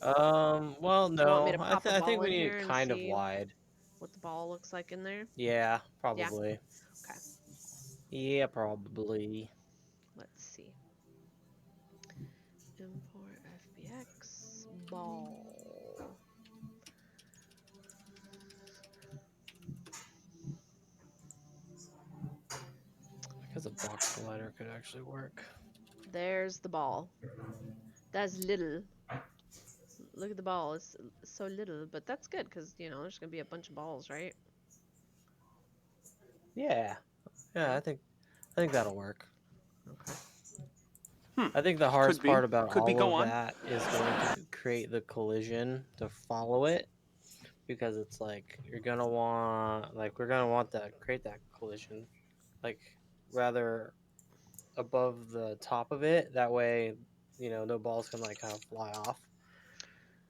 Well, Do you want me no. to pop a I ball think we in need here it and kind of see wide. what the ball looks like in there? Yeah, probably. Okay. Yeah, probably. Let's see. Import FBX ball. Because a box collider could actually work. There's the ball. That's little. Look at the ball. It's so little, but that's good because, you know, there's going to be a bunch of balls, right? Yeah. Yeah, I think that'll work. Okay. I think the hardest part about all of that is going to create the collision to follow it, because it's like we're gonna want to create that collision, like rather above the top of it. That way, you know, no balls can like kind of fly off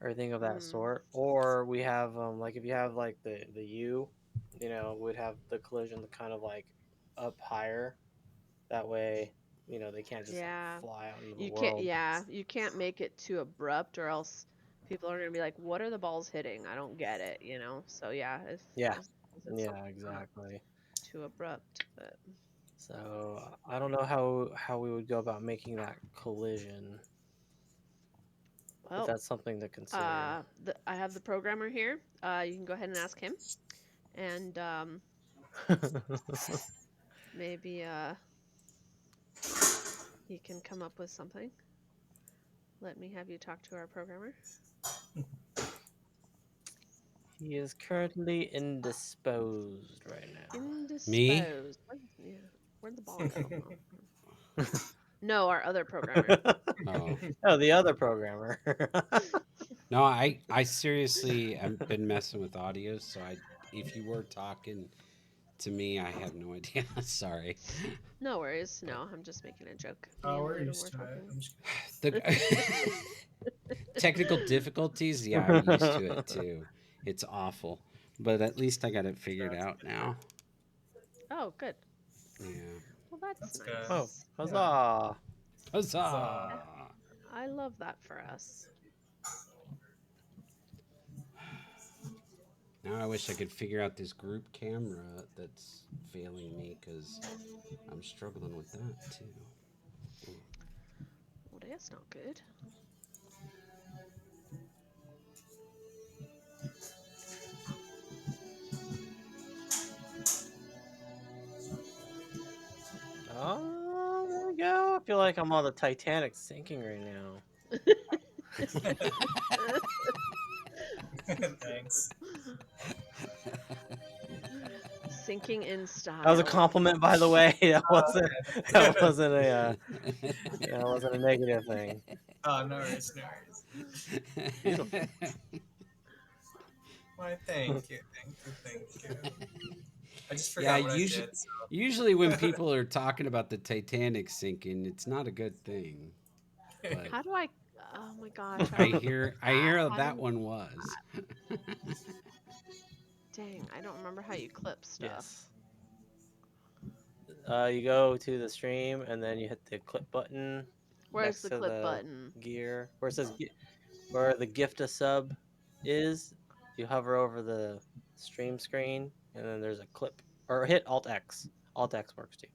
or anything of that sort. Or we have like if you have like the U, you know, would have the collision kind of like up higher. That way, you know, they can't just like fly out into the world. You can't make it too abrupt or else people are going to be like, what are the balls hitting? I don't get it, you know? So yeah, if it's exactly. too abrupt, but So I don't know how we would go about making that collision. But that's something to consider. I have the programmer here. You can go ahead and ask him, and maybe he can come up with something. Let me have you talk to our programmer. He is currently indisposed right now. Me? dispose? Yeah, where'd the ball go? Oh. No, our other programmer. Oh. Oh, the other programmer. No, I seriously I've been messing with audio, so if you were talking to me, I have no idea. Sorry. No worries. No, I'm just making a joke. Me Oh, and we're Ludo used were to it. talking. I'm just The technical difficulties, yeah, I'm used to it too. It's awful, but at least I got it figured out now. Oh, good. Yeah. Well, that's That's good. Oh, nice. huzzah! Huzzah! I love that for us. Now I wish I could figure out this group camera that's failing me because I'm struggling with that too. Well, that's not good. Oh, there we go. I feel like I'm on the Titanic sinking right now. Thanks. Sinking in style. That was a compliment, by the way. That wasn't. That wasn't a. That wasn't a negative thing. Oh, no worries, no worries. Beautiful. Why, thank you, thank you. I just Yeah, forgot what I did. So. usually when people are talking about the Titanic sinking, it's not a good thing. But How do I? Oh my gosh! I hear how How that do, one was. dang, I don't remember how you clip stuff. Yes. You go to the stream and then you hit the clip button Where's next the to clip the button? gear where it says where the gift a sub is. You hover over the stream screen and then there's a clip or hit Alt X. Alt X works too.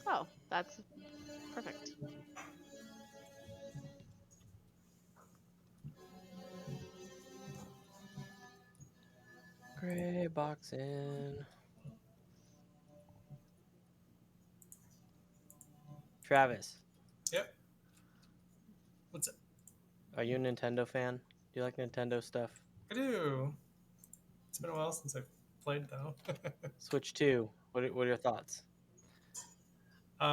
Oh, that's perfect. Gray box in. Travis, Yep. What's up? are you a Nintendo fan? Do you like Nintendo stuff? I do. It's been a while since I've played though. Switch 2. What are your thoughts? Oh,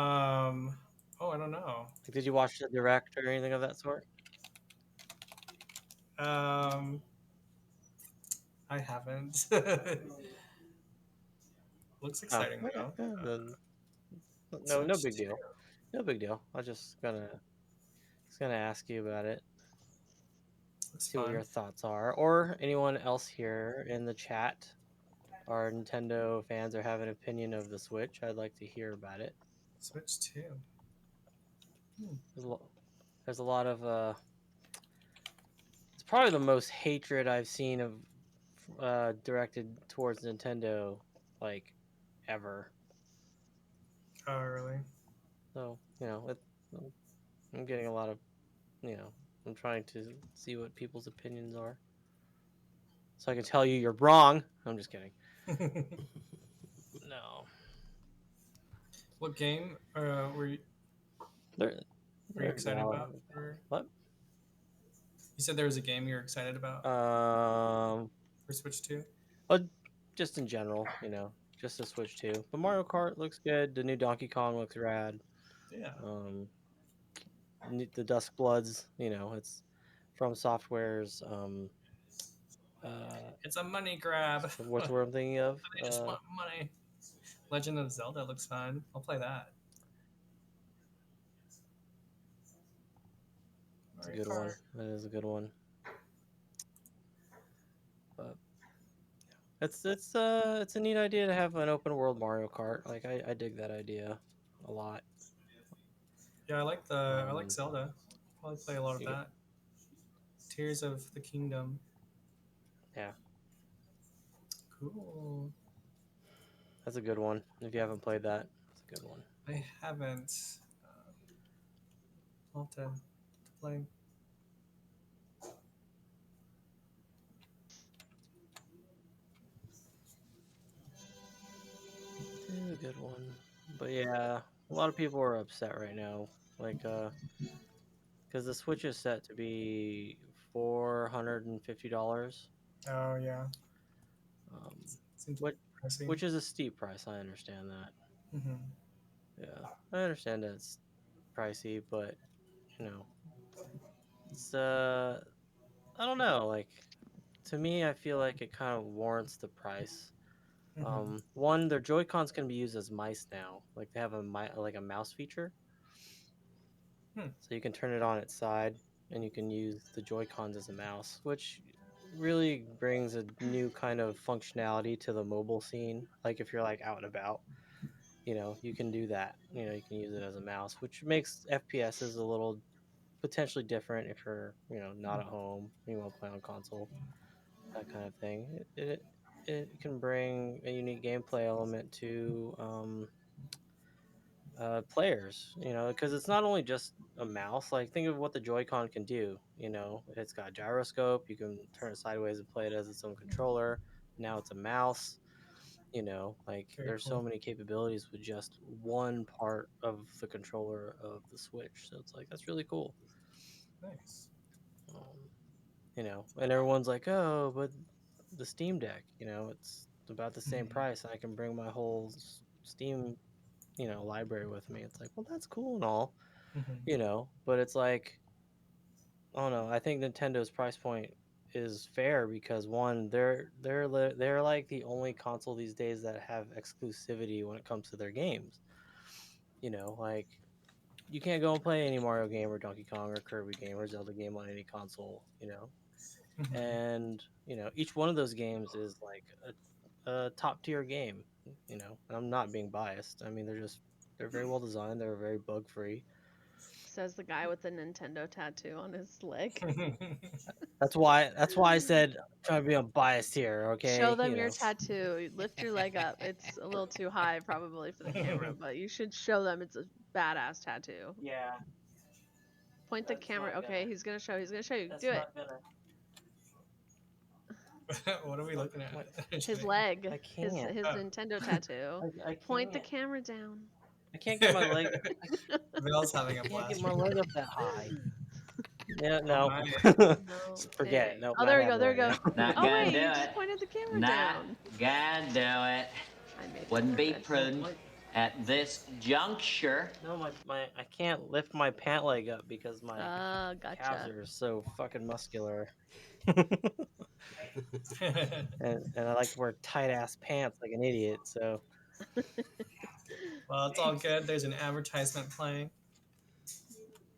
I don't know. Like, did you watch the direct or anything of that sort? I haven't. Looks Oh, exciting okay. though. Yeah, then no Switch big 2. deal. No big deal. I just gonna ask you about it. Looks See what fun. your thoughts are, or anyone else here in the chat are Nintendo fans or have an opinion of the Switch. I'd like to hear about it. Switch 2. There's a lot of it's probably the most hatred I've seen of directed towards Nintendo like ever. Oh, really? So I'm getting a lot of I'm trying to see what people's opinions are, so I can tell you you're wrong. I'm just kidding. No, What game they're were you excited valid. about? What? You said there was a game you were excited about for Switch 2? But just in general, just to Switch 2. But Mario Kart looks good. The new Donkey Kong looks rad. Yeah. The Dusk Bloods, it's from Software's. It's a money grab. What's the word I'm thinking of? They just want money. Legend of Zelda looks fun. I'll play that. It's a good one. That is a good one. But it's a neat idea to have an open world Mario Kart. Like I dig that idea a lot. Yeah, I like Zelda. Probably play a lot of that. Tears of the Kingdom. Yeah. Cool. That's a good one. If you haven't played that, it's a good one. I haven't. I'll have to play. It's a good one. But yeah, a lot of people are upset right now. Like because the Switch is set to be $450. Oh yeah. Seems What pricey. which is a steep price. I understand that. Mm-hmm. Yeah, I understand that it's pricey, but you know, it's I don't know. Like to me, I feel like it kind of warrants the price. Mm-hmm. One, their Joy Cons can be used as mice now. Like they have like a mouse feature, Hmm. so you can turn it on its side, and you can use the Joy Cons as a mouse, which really brings a new kind of functionality to the mobile scene. Like if you're like out and about, you can do that. You can use it as a mouse, which makes FPSs a little potentially different if you're not at home, you want to play on console, that kind of thing. It can bring a unique gameplay element to players, because it's not only just a mouse. Like think of what the Joy-Con can do. It's got a gyroscope, you can turn it sideways and play it as its own controller. Now it's a mouse. Like Very there's so cool. many capabilities with just one part of the controller of the Switch, so it's like that's really cool. Nice. And everyone's like, oh, but the Steam Deck, it's about the same Mm-hmm. price. I can bring my whole Steam, library with me. It's like, well, that's cool and all, Mm-hmm. but it's like, I don't know. I think Nintendo's price point is fair because one, they're like the only console these days that have exclusivity when it comes to their games. Like you can't go and play any Mario game or Donkey Kong or Kirby game or Zelda game on any console. Mm-hmm. And each one of those games is like a top tier game. And I'm not being biased. I mean, they're very well designed. They're very bug free. Says the guy with the Nintendo tattoo on his leg. That's why I said I'm trying to be unbiased here. Show Okay, them your tattoo. Lift your leg up. It's a little too high probably for the camera, but you should show them it's a badass tattoo. Yeah, Point the that's camera. not Okay, gonna. he's gonna show. He's gonna show you. That's Do it. not gonna. What are we looking at? His leg. I His can't. his Nintendo tattoo. I Point the can't. camera down. I can't get my leg. Bill's having a I can't get blast my right leg now. up that high. Yeah, Oh no. my. No. Forget it. Nope, Oh, not there we go. happening There we right go. now. Not Oh gonna wait, do you it. just pointed the camera Not down. gonna do it. I made Wouldn't be purpose. prudent at this juncture. No, my I can't lift my pant leg up because my calves Gotcha. are so fucking muscular. and I like to wear tight ass pants like an idiot. So Well, it's all good. There's an advertisement playing,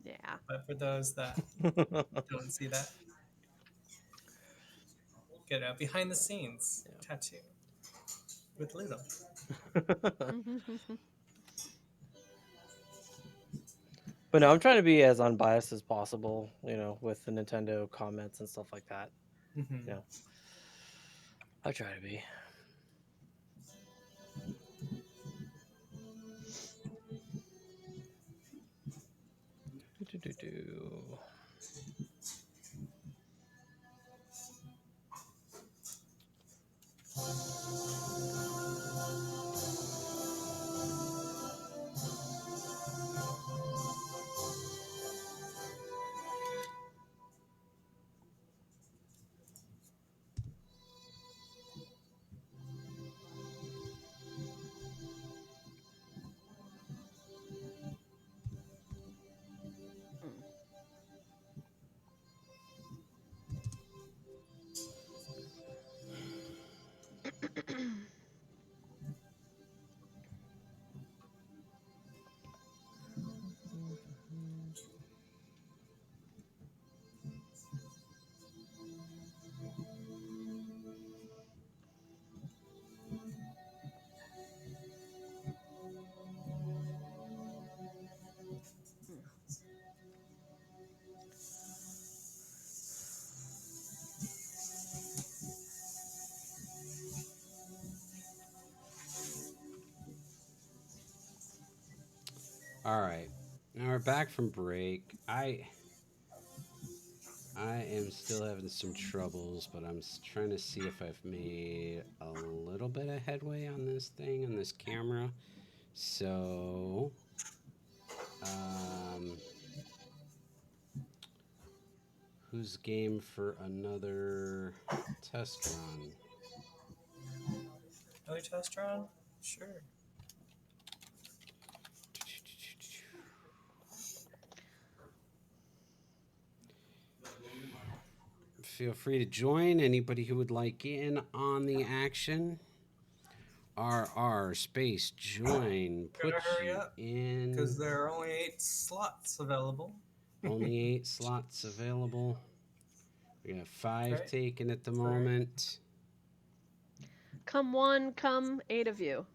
Yeah. but for those that don't see that, get a behind the scenes tattoo with Ludo. But no, I'm trying to be as unbiased as possible. With the Nintendo comments and stuff like that. Mm-hmm. I try to be. Do. All right. Now we're back from break. I am still having some troubles, but I'm trying to see if I've made a little bit of headway on this thing, on this camera. So, who's game for another test run? Another test run? Sure. Feel free to join. Anybody who would like in on the action. RR space join. Put Gotta hurry you up, in. because there are only 8 slots available. Only 8 slots available. We got 5 Right. taken at the Right. moment. Come 1, come 8 of you.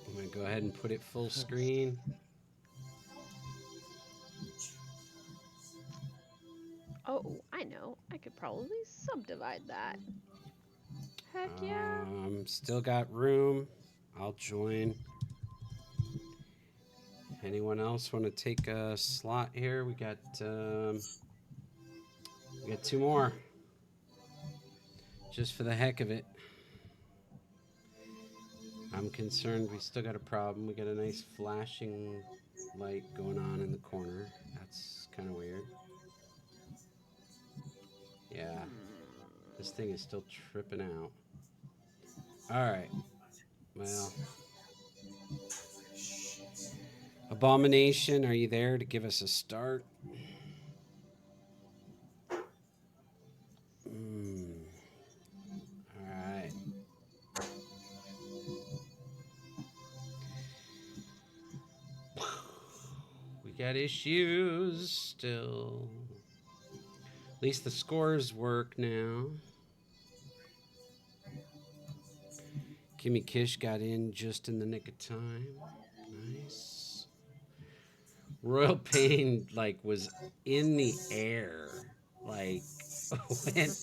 I'm going to go ahead and put it full screen. Oh, I know. I could probably subdivide that. Heck yeah. Still got room. I'll join. Anyone else want to take a slot here? We got 2 more. Just for the heck of it. I'm concerned we still got a problem. We got a nice flashing light going on in the corner. That's kind of weird. Yeah. This thing is still tripping out. All right. Well. Abomination, are you there to give us a start? All right. We got issues still. At least the scores work now. Kimmy Kish got in just in the nick of time. Nice. Royal Pain was in the air, went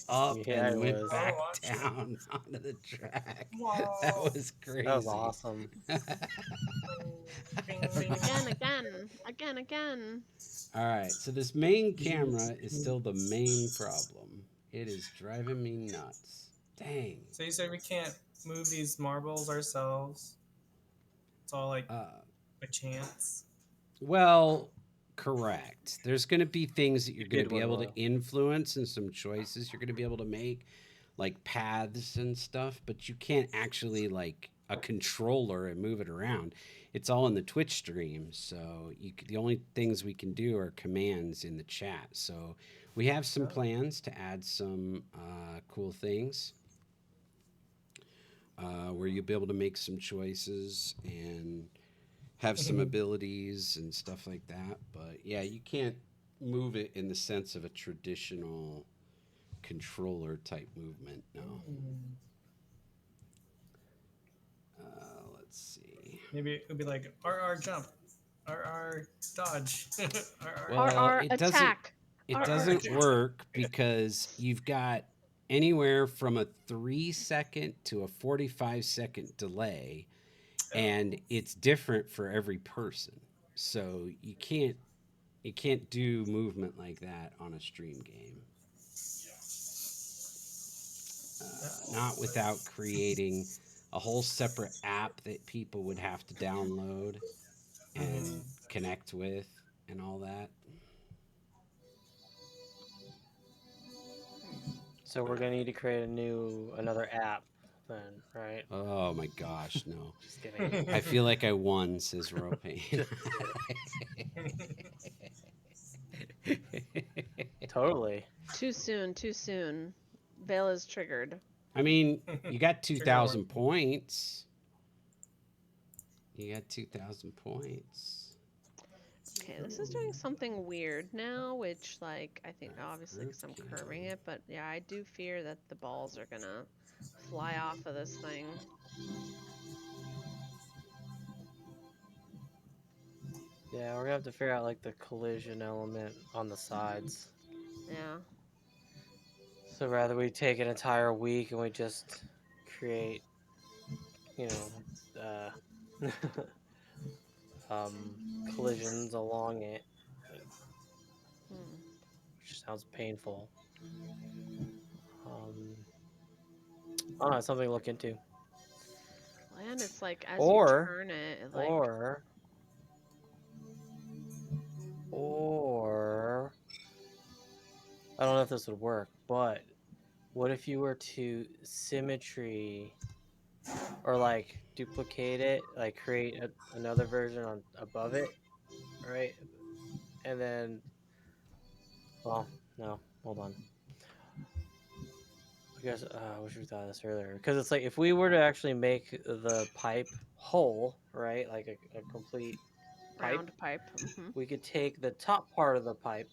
up Yeah, and it went was. back down onto the track. Whoa. That was crazy. That was awesome. Again. All right, so this main camera is still the main problem. It is driving me nuts. Dang. So you said we can't move these marbles ourselves? It's all by chance? Well, correct. There's going to be things that you're going to did be win, able to Royal. influence and some choices you're going to be able to make, like paths and stuff, but you can't actually a controller and move it around. It's all in the Twitch stream, so the only things we can do are commands in the chat. So we have some plans to add some cool things where you'll be able to make some choices and have some abilities and stuff like that. But yeah, you can't move it in the sense of a traditional controller type movement. No. Let's see. Maybe it would be like RR jump, RR dodge, RR. Well, RR it doesn't. attack. It RR doesn't attack. work because you've got anywhere from a 3-second to a 45-second delay, and it's different for every person. So you can't do movement like that on a stream game. Not without creating a whole separate app that people would have to download and connect with and all that. So we're gonna need to create another app then, right? Oh my gosh, no. Just kidding. I feel like I won, says Ropain. Totally. Too soon. Veil is triggered. I mean, you got 2,000 points. You got 2,000 points. Okay, this is doing something weird now, which, I think, obviously, because I'm curving it, but yeah, I do fear that the balls are gonna fly off of this thing. Yeah, we're gonna have to figure out the collision element on the sides. Yeah. So rather we take an entire week and we just create, collisions along it, which sounds painful. I don't know, something to look into. And it's as you turn it, or I don't know if this would work, but what if you were to symmetry or like duplicate it, like create another version on above it, right? And then, well, no, hold on. I guess I wish we thought of this earlier, because it's like if we were to actually make the pipe whole, right, like a complete pipe, Round pipe. we could take the top part of the pipe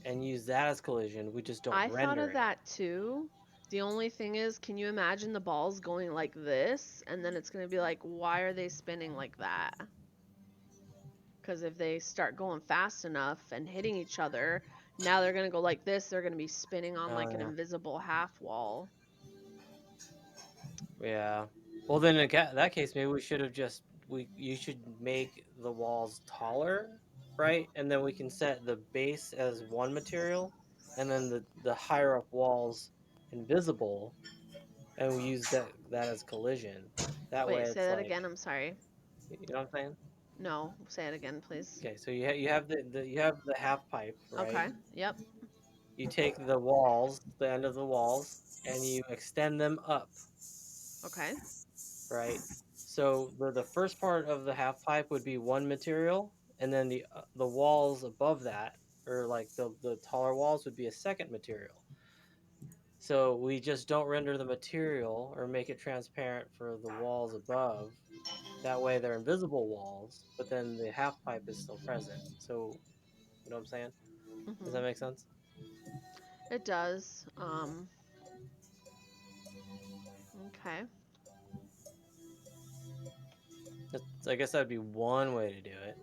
and use that as collision. We just don't I thought render of it. that too. The only thing is, can you imagine the balls going like this? And then it's going to be like, why are they spinning like that? Because if they start going fast enough and hitting each other, now they're going to go like this. They're going to be spinning on like an Yeah. invisible half wall. Yeah. Well, then in that case, maybe we should have just you should make the walls taller, right? And then we can set the base as one material, and then the higher up walls invisible, and we use that as collision. That way, Wait, say it's that like, again. I'm sorry. you know what I'm saying? No, say it again, please. Okay, so you have you have the half pipe, right? Okay. Yep. You take the walls, the end of the walls, and you extend them up, Okay. right? So the first part of the half pipe would be one material, and then the walls above that, or like the taller walls, would be a second material. So we just don't render the material or make it transparent for the walls above. That way they're invisible walls, but then the half pipe is still present. So you know what I'm saying? Does that Mhm. make sense? It does. Okay. I guess that'd be one way to do it.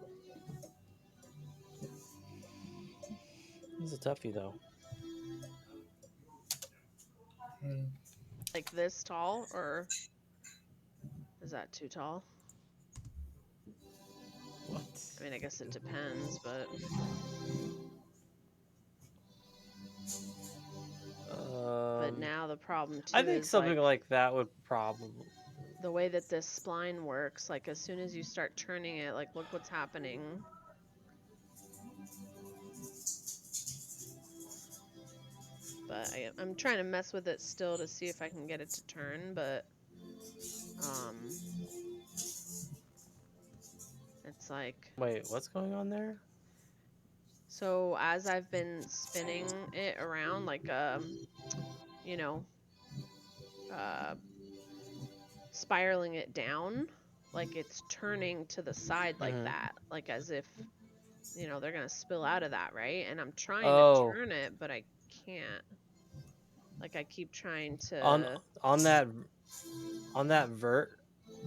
He's a toughie though. Like this tall, or is that too tall? What? I mean, I guess it depends, but now the problem I too think is something like like that would probably. the way that this spline works. Like as soon as you start turning it, like look what's happening. But I'm trying to mess with it still to see if I can get it to turn, but it's like, Wait, what's going on there? so as I've been spinning it around, like you know, uh spiraling it down, like it's turning to the side like Mm-hmm. that, like as if, they're gonna spill out of that, right? And I'm trying to Oh, turn it, but I can't. Like I keep trying on to. on that on that vert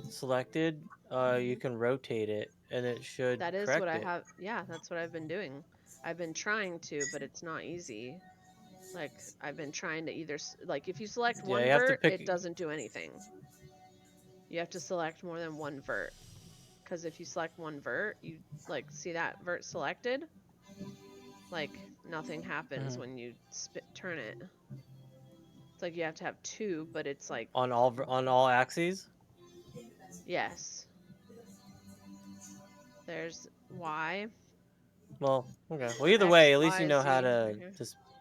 selected, you can rotate it, and it should That is what correct I it. have. Yeah, that's what I've been doing. I've been trying to, but it's not easy. Like I've been trying to either like if you select Yeah, one you have to vert, pick. it doesn't do anything. You have to select more than one vert. Because if you select one vert, you like see that vert selected, like nothing happens Mhm. when you turn it. It's like you have to have two, but it's like On all axes. yes. There's Y. Well, okay. Well, either X, way, at least you Y, know how Z right to here.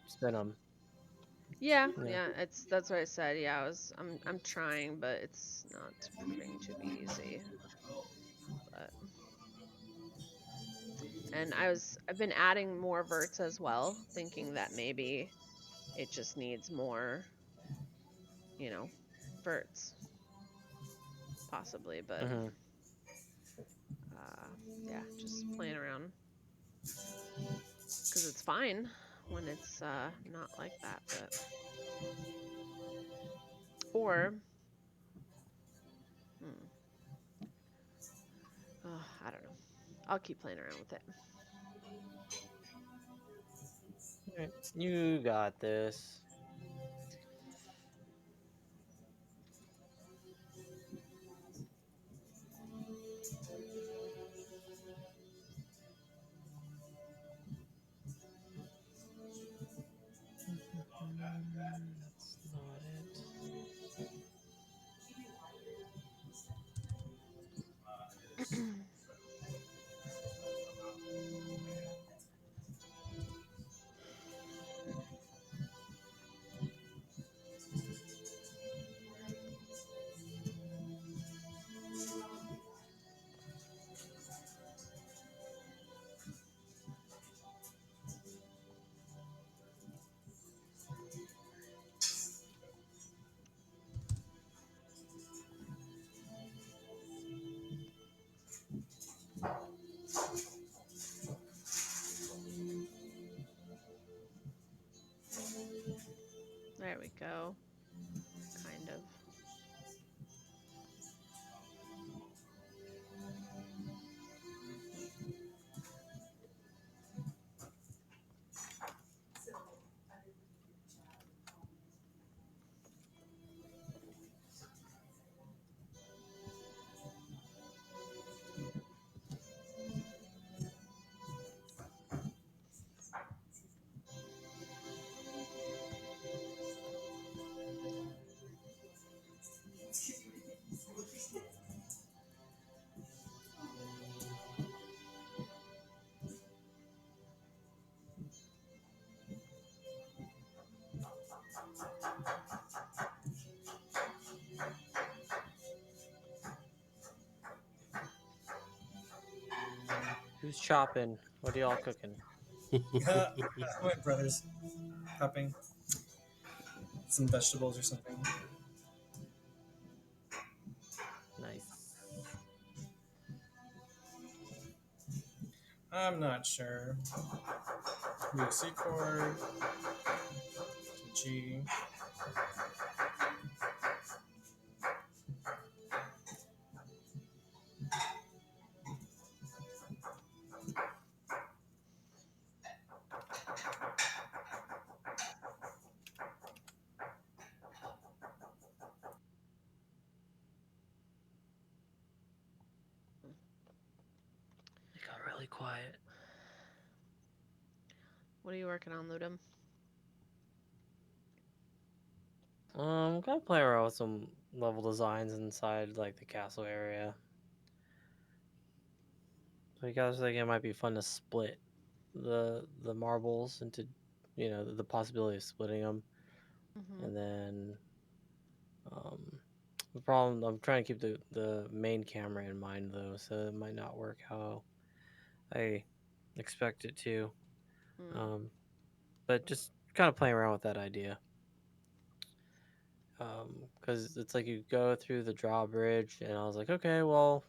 spin them. Yeah, Yeah. yeah, that's what I said. Yeah, I'm trying, but it's not proving to be easy. But and I've been adding more verts as well, thinking that maybe it just needs more, you know, verts possibly, but Mm-hmm. yeah, just playing around because it's fine when it's not like that, but or hmm, I don't know. I'll keep playing around with it. Right. You got this. That's not it. go. Kind of. Who's chopping? What are y'all cooking? My brother's prepping some vegetables or something. Nice. I'm not sure. Maybe a C chord, G. It got really quiet. What are you working on, Ludum? Kind of playing around with some level designs inside like the castle area. So you guys think it might be fun to split the marbles into, the possibility of splitting them, Mm-hmm. and then the problem, I'm trying to keep the main camera in mind though, so it might not work how I expect it to. But just kind of playing around with that idea. Because it's like you go through the drawbridge, and I was like, okay, well,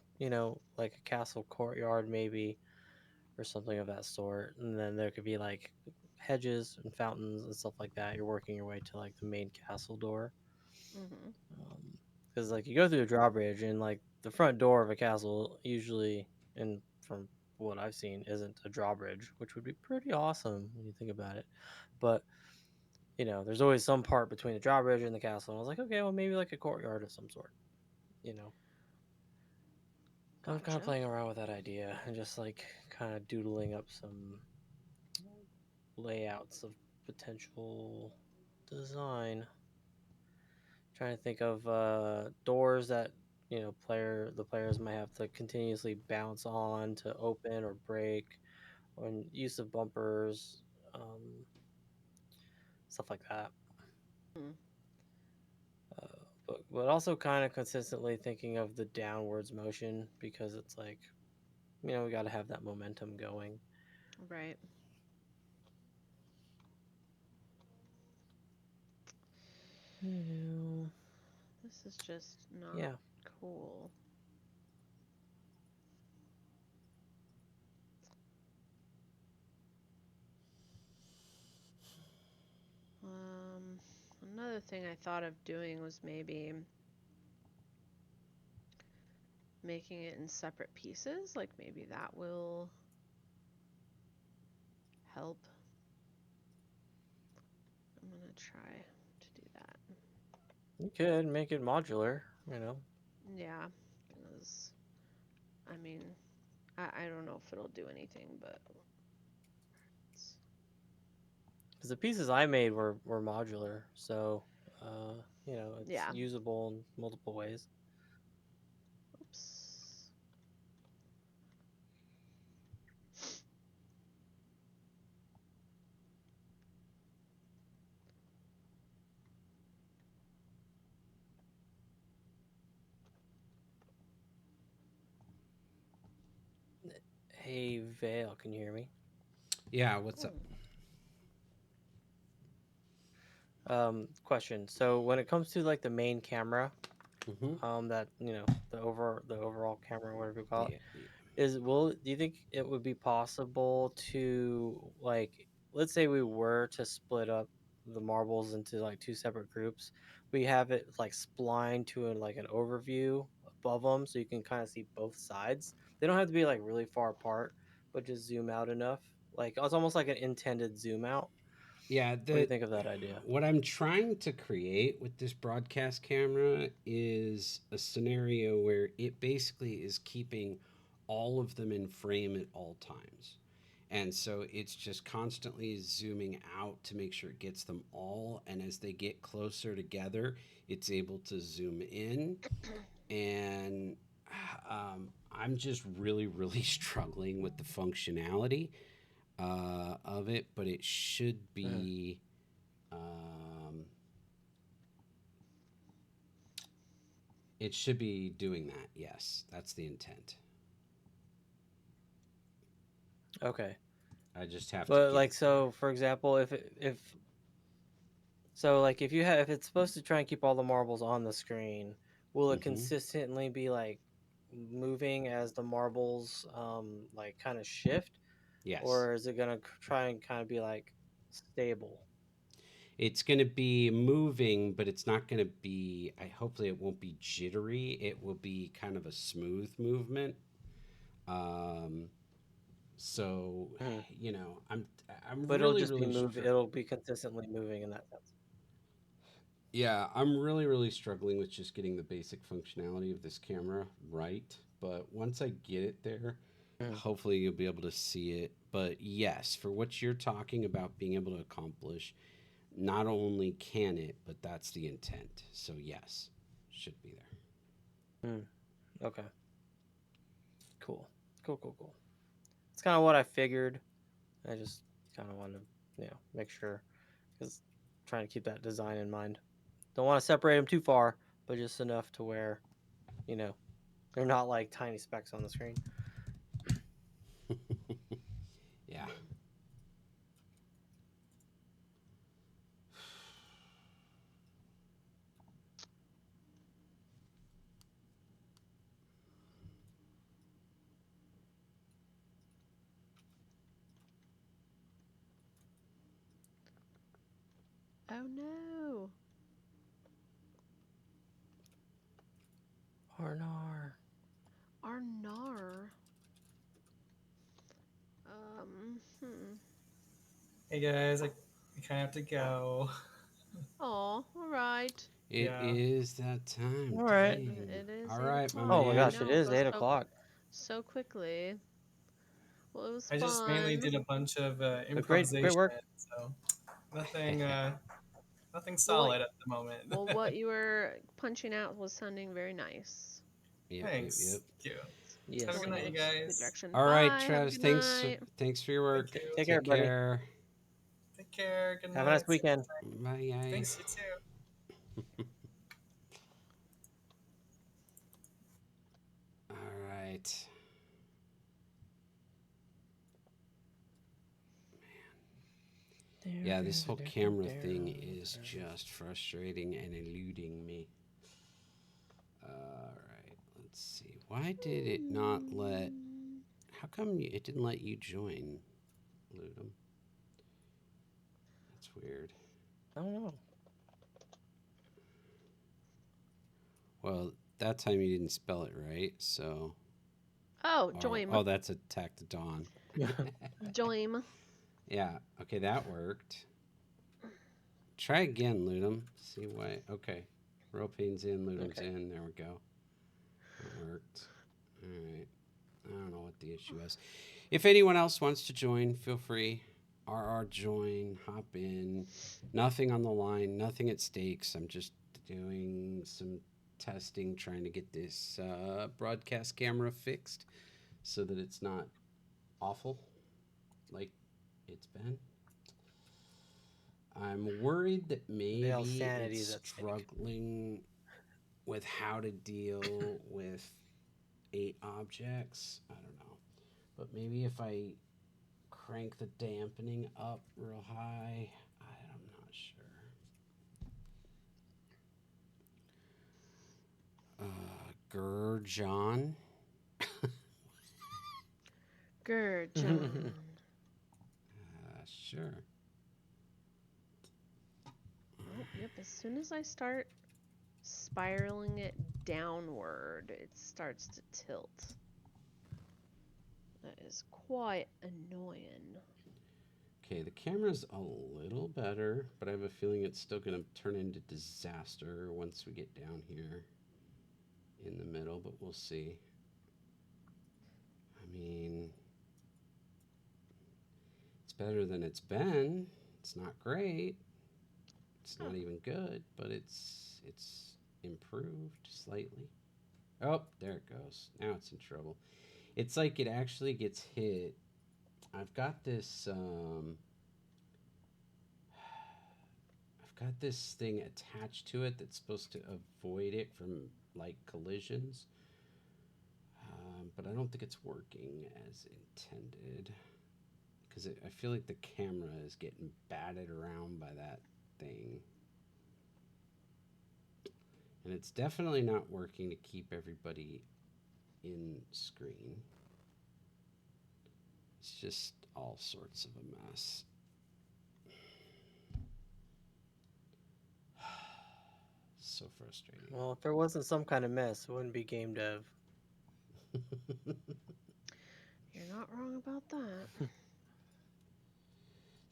like a castle courtyard maybe, or something of that sort, and then there could be like hedges and fountains and stuff like that. You're working your way to like the main castle door. Mm-hmm. Because like you go through a drawbridge, and like the front door of a castle usually, and from what I've seen, isn't a drawbridge, which would be pretty awesome when you think about it. But there's always some part between the drawbridge and the castle, and I was like, okay, well, maybe like a courtyard of some sort. I'm kind of Gotcha. playing around with that idea and just like kind of doodling up some layouts of potential design. Trying to think of doors that the players might have to continuously bounce on to open or break, or use of bumpers, stuff like that. Mm. But also kind of consistently thinking of the downwards motion, because it's like, we got to have that momentum going. Right. This is just not cool. Another thing I thought of doing was maybe making it in separate pieces. Like maybe that will help. I'm gonna try to do that. You could make it modular, Yeah, because I mean, I don't know if it'll do anything, but because the pieces I made were modular, so it's yeah. usable in multiple ways. Oops. Hey Vale, can you hear me? Yeah, what's up? Question. So when it comes to like the main camera, that the overall camera, whatever you call it, do you think it would be possible to, like, let's say we were to split up the marbles into like two separate groups. We have it like splined to like an overview above them, so you can kind of see both sides. They don't have to be like really far apart, but just zoom out enough. Like it's almost like an intended zoom out. Yeah, What do you think of that idea? what I'm trying to create with this broadcast camera is a scenario where it basically is keeping all of them in frame at all times. And so it's just constantly zooming out to make sure it gets them all. And as they get closer together, it's able to zoom in. And I'm just really, really struggling with the functionality of it, but it should Mhm. be. Um, it should be doing that. Yes, that's the intent. Okay, I just have to but get like it there. so, for example, if so, like if it's supposed to try and keep all the marbles on the screen, will it Hmm. consistently be like moving as the marbles like kind of shift, Yes. or is it gonna try and kind of be like stable? It's going to be moving, but it's not going to be. I hopefully it won't be jittery. It will be kind of a smooth movement. Um, so, Mhm. I'm But it'll really just be really move. It'll be consistently moving in that sense. yeah, I'm really really struggling with just getting the basic functionality of this camera right. But once I get it there, Mhm. hopefully you'll be able to see it. But yes, for what you're talking about being able to accomplish, not only can it, but that's the intent. So yes, should be there. Mm. Okay. Cool. Cool. It's kind of what I figured. I just kind of wanted to, make sure because trying to keep that design in mind. Don't want to separate them too far, but just enough to where you know they're not like tiny specks on the screen. Yeah. Oh no. Arnar. Arnar. Hmm. Hey guys, I kind of have to go. Oh, all right. It Yeah. is that time. All right. Dang. It is All 8 right, my Oh o'clock. my I man. gosh, it know it is goes 8 o'clock. so quickly. Well, it was I just mainly fun. did a bunch of But great improvisation, work. so nothing nothing Well, solid at the moment. what you were punching out was sounding very nice. Thanks. Yep. Thank you. Have a Yes, good it Going night, in you was. good guys. direction. All right, Bye. Have a Travis. good Thanks. night. Thanks for your Thank work. you. Take care, Take buddy. care. Take care. Good Have a nice night. See you weekend. next time. Bye, Thanks, guys. you too. All right. Yeah, this whole camera thing is just frustrating and eluding me. All right. Let's see. Why did it not let? How come it didn't let you join, Ludum? That's weird. I don't know. Well, that time you didn't spell it right, so. Oh, Oh, join. oh, that's Attack the Dawn. Join. Yeah. Okay, that worked. Try again, Ludum. See why. Okay. Ropane's in, Ludum's Okay. in. There we go. That worked. All right. I don't know what the issue is. If anyone else wants to join, feel free. RR join, hop in. Nothing on the line, nothing at stakes. I'm just doing some testing, trying to get this broadcast camera fixed so that it's not awful like it's been. I'm worried that Vale's maybe sanity it's is at stake. struggling with how to deal with 8 objects. I don't know. But maybe if I crank the dampening up real high, I'm not sure. John. Gurjon. Sure. Yep, as soon as I start spiraling it downward, it starts to tilt. That is quite annoying. Okay, the camera's a little better, but I have a feeling it's still going to turn into disaster once we get down here in the middle, but we'll see. I mean, it's better than it's been. It's not great. It's not even good, but it's improved slightly. Oh, there it goes. Now it's in trouble. It's like it actually gets hit. I've got this I've got this thing attached to it that's supposed to avoid it from like collisions. But I don't think it's working as intended because I feel like the camera is getting batted around by that thing. And it's definitely not working to keep everybody in screen. It's just all sorts of a mess. So frustrating. Well, if there wasn't some kind of mess, it wouldn't be game dev. You're not wrong about that.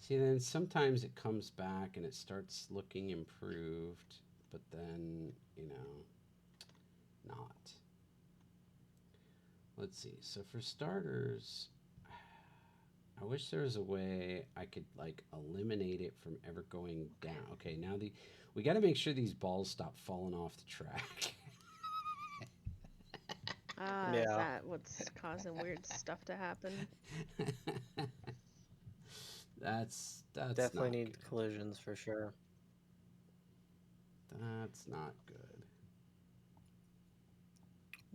See, then sometimes it comes back and it starts looking improved, but then, not. Let's see. So for starters, I wish there was a way I could like eliminate it from ever going down. Okay, now we got to make sure these balls stop falling off the track. Is that what's causing weird stuff to happen? That's Definitely not need good. collisions for sure. That's not good.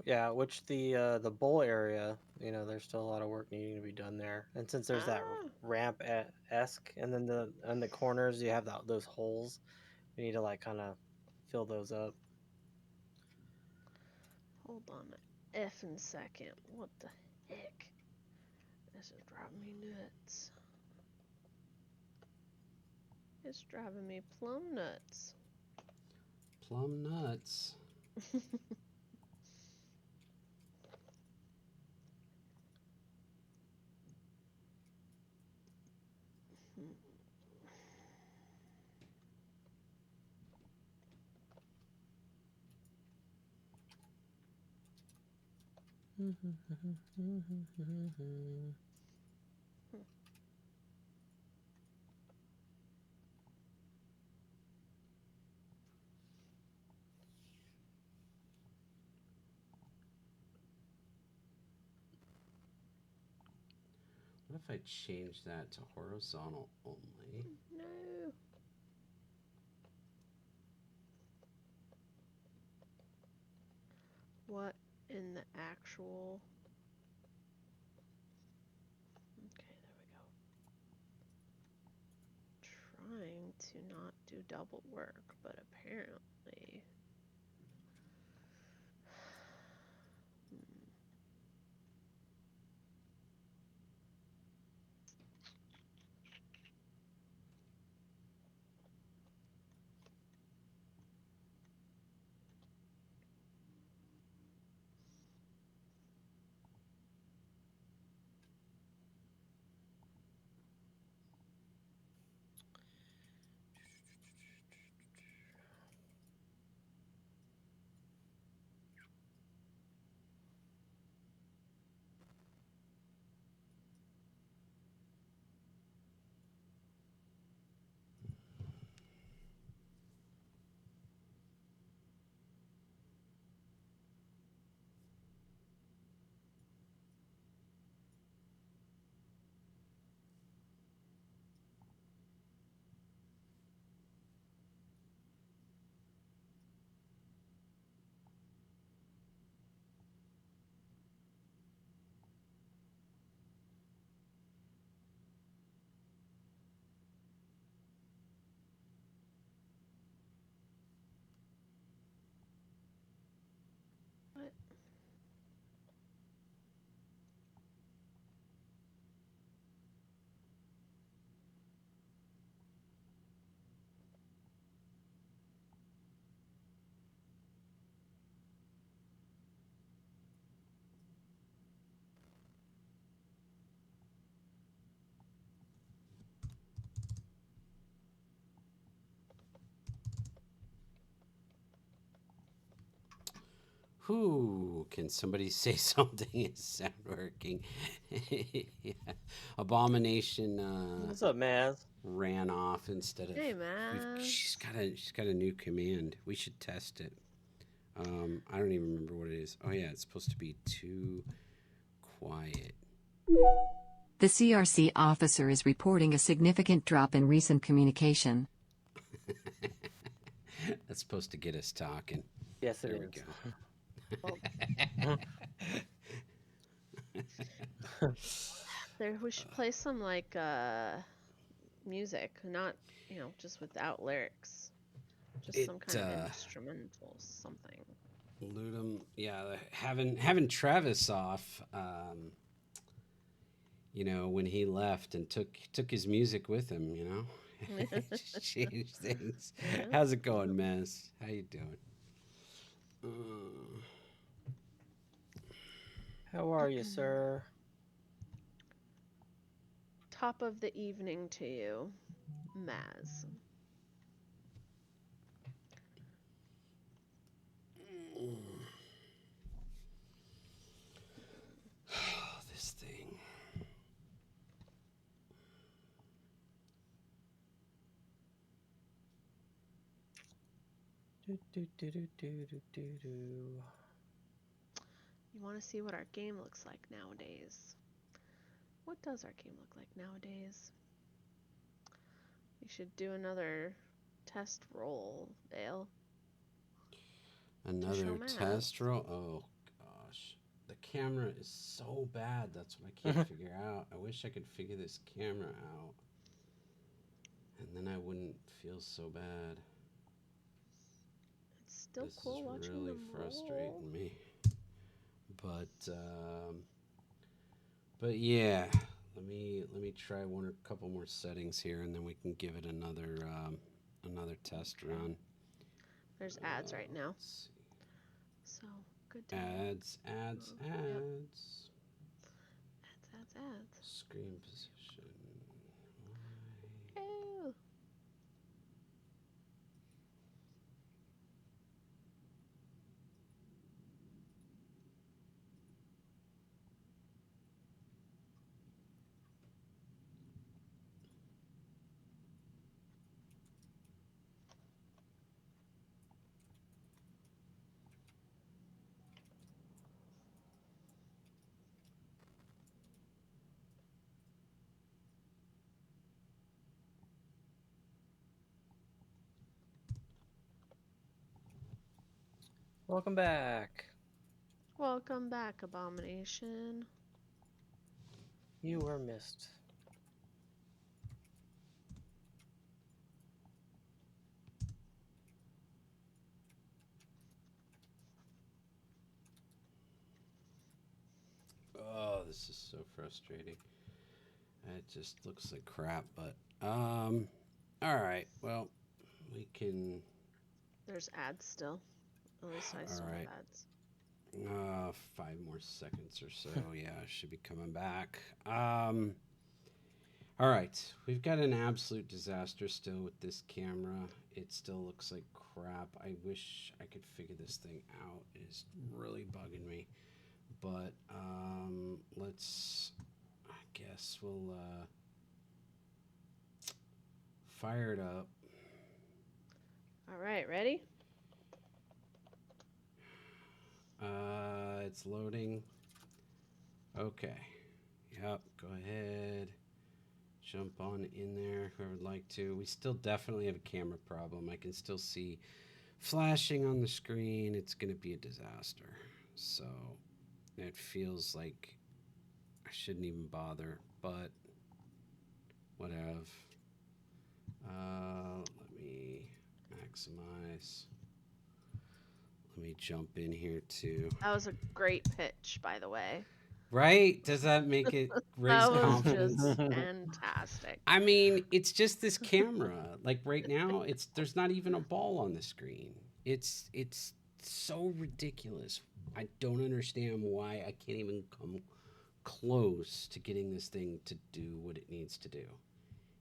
Yeah, which the bowl area, there's still a lot of work needing to be done there. And since there's that ramp esque, and then on the corners you have those holes, we need to like kind of fill those up. Hold on a effing second. What the heck? This is driving me nuts. It's driving me plumb nuts. Plum nuts. What if I change that to horizontal only? No. What in the actual... Okay, there we go. Trying to not do double work, but apparently... Who can somebody say something? Is not working? Yeah. Abomination What's up, Maz? ran off instead of. Hey, man. She's got a new command. We should test it. I don't even remember what it is. Oh yeah, it's supposed to be too quiet. The CRC officer is reporting a significant drop in recent communication. That's supposed to get us talking. Yes, it There we is. Well, we should play some like music, not just without lyrics, just some kind of instrumental something. Ludum, yeah, having Travis off. When he left and took his music with him, changed things. Yeah. How's it going, Maz? How you doing? How are you, sir? Top of the evening to you, Maz. This thing. You want to see what our game looks like nowadays? What does our game look like nowadays? We should do another test roll, Dale. Another test roll? Oh, gosh. The camera is so bad. That's what I can't figure out. I wish I could figure this camera out. And then I wouldn't feel so bad. It's still this cool is watching really them frustrating roll. me. But yeah, let me try a couple more settings here, and then we can give it another test run. There's ads right now. So good to ads. Yep. Ads. Screen position. Ew. Welcome back. Welcome back, Abomination. You were missed. Oh, this is so frustrating. It just looks like crap, but all right. Well, we can. There's ads still. At least I still have ads. 5 more seconds or so. Yeah, I should be coming back. All right, we've got an absolute disaster still with this camera. It still looks like crap. I wish I could figure this thing out. It is really bugging me. But I guess we'll fire it up. All right, ready? It's loading. Okay. Yep, go ahead. Jump on in there, whoever would like to. We still definitely have a camera problem. I can still see flashing on the screen. It's going to be a disaster. So it feels like I shouldn't even bother, but whatever. Let me maximize. Let me jump in here too. That was a great pitch, by the way. Right? Does that make it raise confidence? Just fantastic. I mean, it's just this camera. Like right now, there's not even a ball on the screen. It's so ridiculous. I don't understand why I can't even come close to getting this thing to do what it needs to do.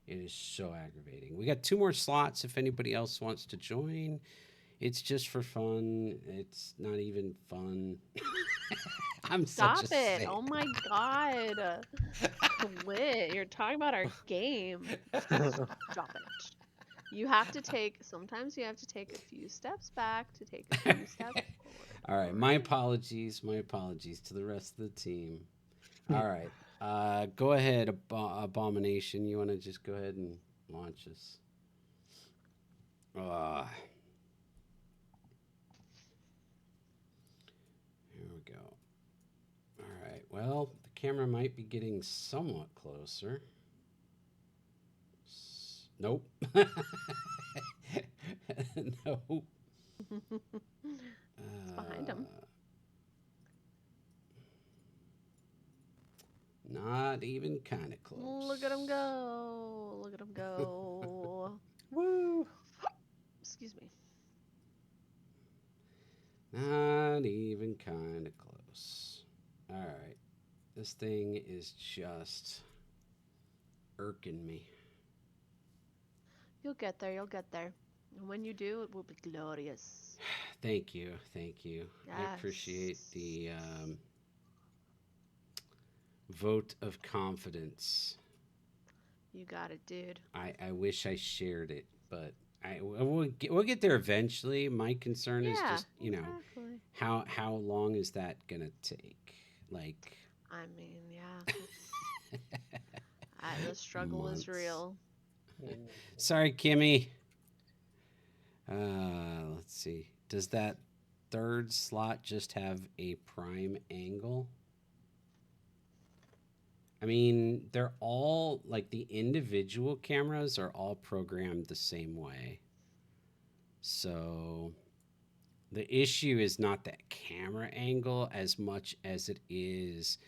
It is so aggravating. We got 2 more slots if anybody else wants to join. It's just for fun. It's not even fun. I'm Stop such a it. saint. Oh my god. Lit. You're talking about our game. Stop it. You have to take, sometimes you have to take a few steps back to take a few steps forward. All right, my apologies. My apologies to the rest of the team. All right, go ahead, Abomination. You want to just go ahead and launch us? Here we go. All right. Well, the camera might be getting somewhat closer. Nope. Nope. It's behind him. Not even kind of close. Look at him go. Look at him go. Woo! Excuse me. Not even kind of close. All right. This thing is just irking me. You'll get there. You'll get there. And when you do, it will be glorious. Thank you. Thank you. Yes. I appreciate the vote of confidence. You got it, dude. I wish I shared it, but we'll get there eventually. My concern is just, exactly. how long is that gonna take? Like, I mean, yeah. The struggle is real. Sorry, Kimmy. Let's see. Does that third slot just have a prime angle? I mean, they're all, like, the individual cameras are all programmed the same way. So the issue is not that camera angle as much as it is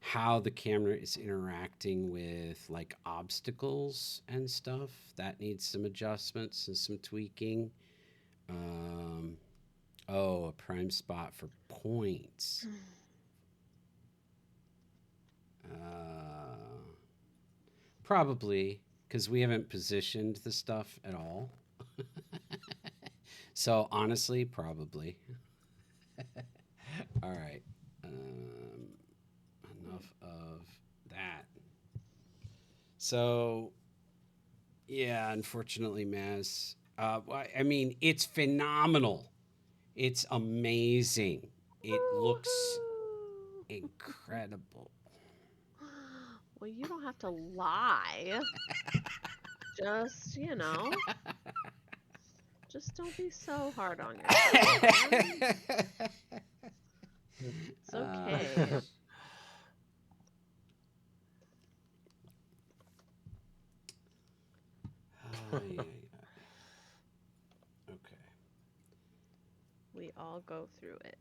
how the camera is interacting with, like, obstacles and stuff. That needs some adjustments and some tweaking. A prime spot for points. Probably, because we haven't positioned the stuff at all. So, honestly, probably. All right. Enough of that. So, yeah, unfortunately, Maz. I mean, it's phenomenal. It's amazing. It looks incredible. Well, you don't have to lie. Just, just don't be so hard on yourself. It's okay. Okay. We all go through it.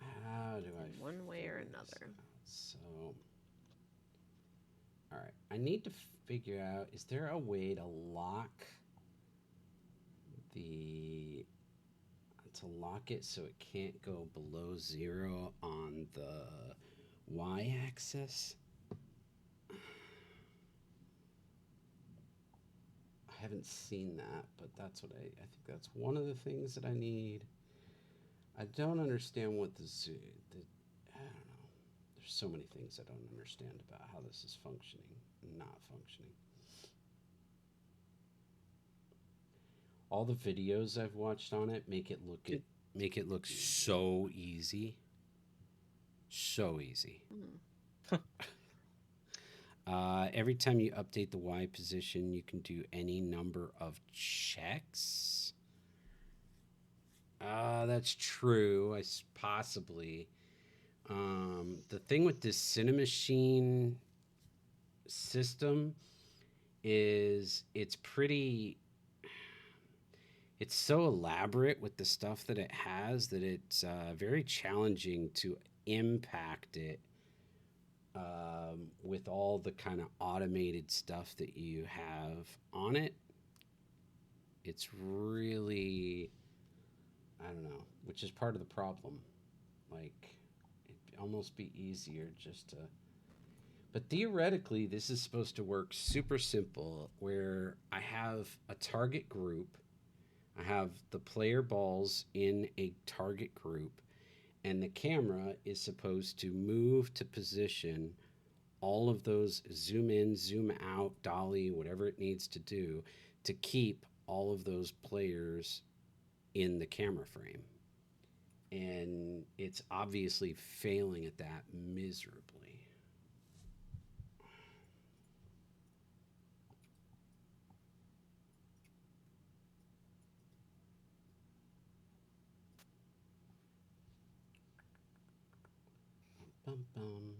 How do I one way or another? So, all right. I need to figure out, is there a way to lock it so it can't go below 0 on the y-axis? I haven't seen that, but that's what I think that's one of the things that I need. I don't understand what I don't know. There's so many things I don't understand about how this is functioning and not functioning. All the videos I've watched on it make it look so easy. So easy. Every time you update the Y position, you can do any number of checks. That's true. Possibly. The thing with this Cinemachine system is it's so elaborate with the stuff that it has that it's very challenging to impact it with all the kind of automated stuff that you have on it. It's really, I don't know, which is part of the problem. Like, it'd almost be easier just to... But theoretically, this is supposed to work super simple, where I have a target group. I have the player balls in a target group, and the camera is supposed to move to position all of those zoom in, zoom out, dolly, whatever it needs to do to keep all of those players in the camera frame. And it's obviously failing at that miserably. Bum, bum.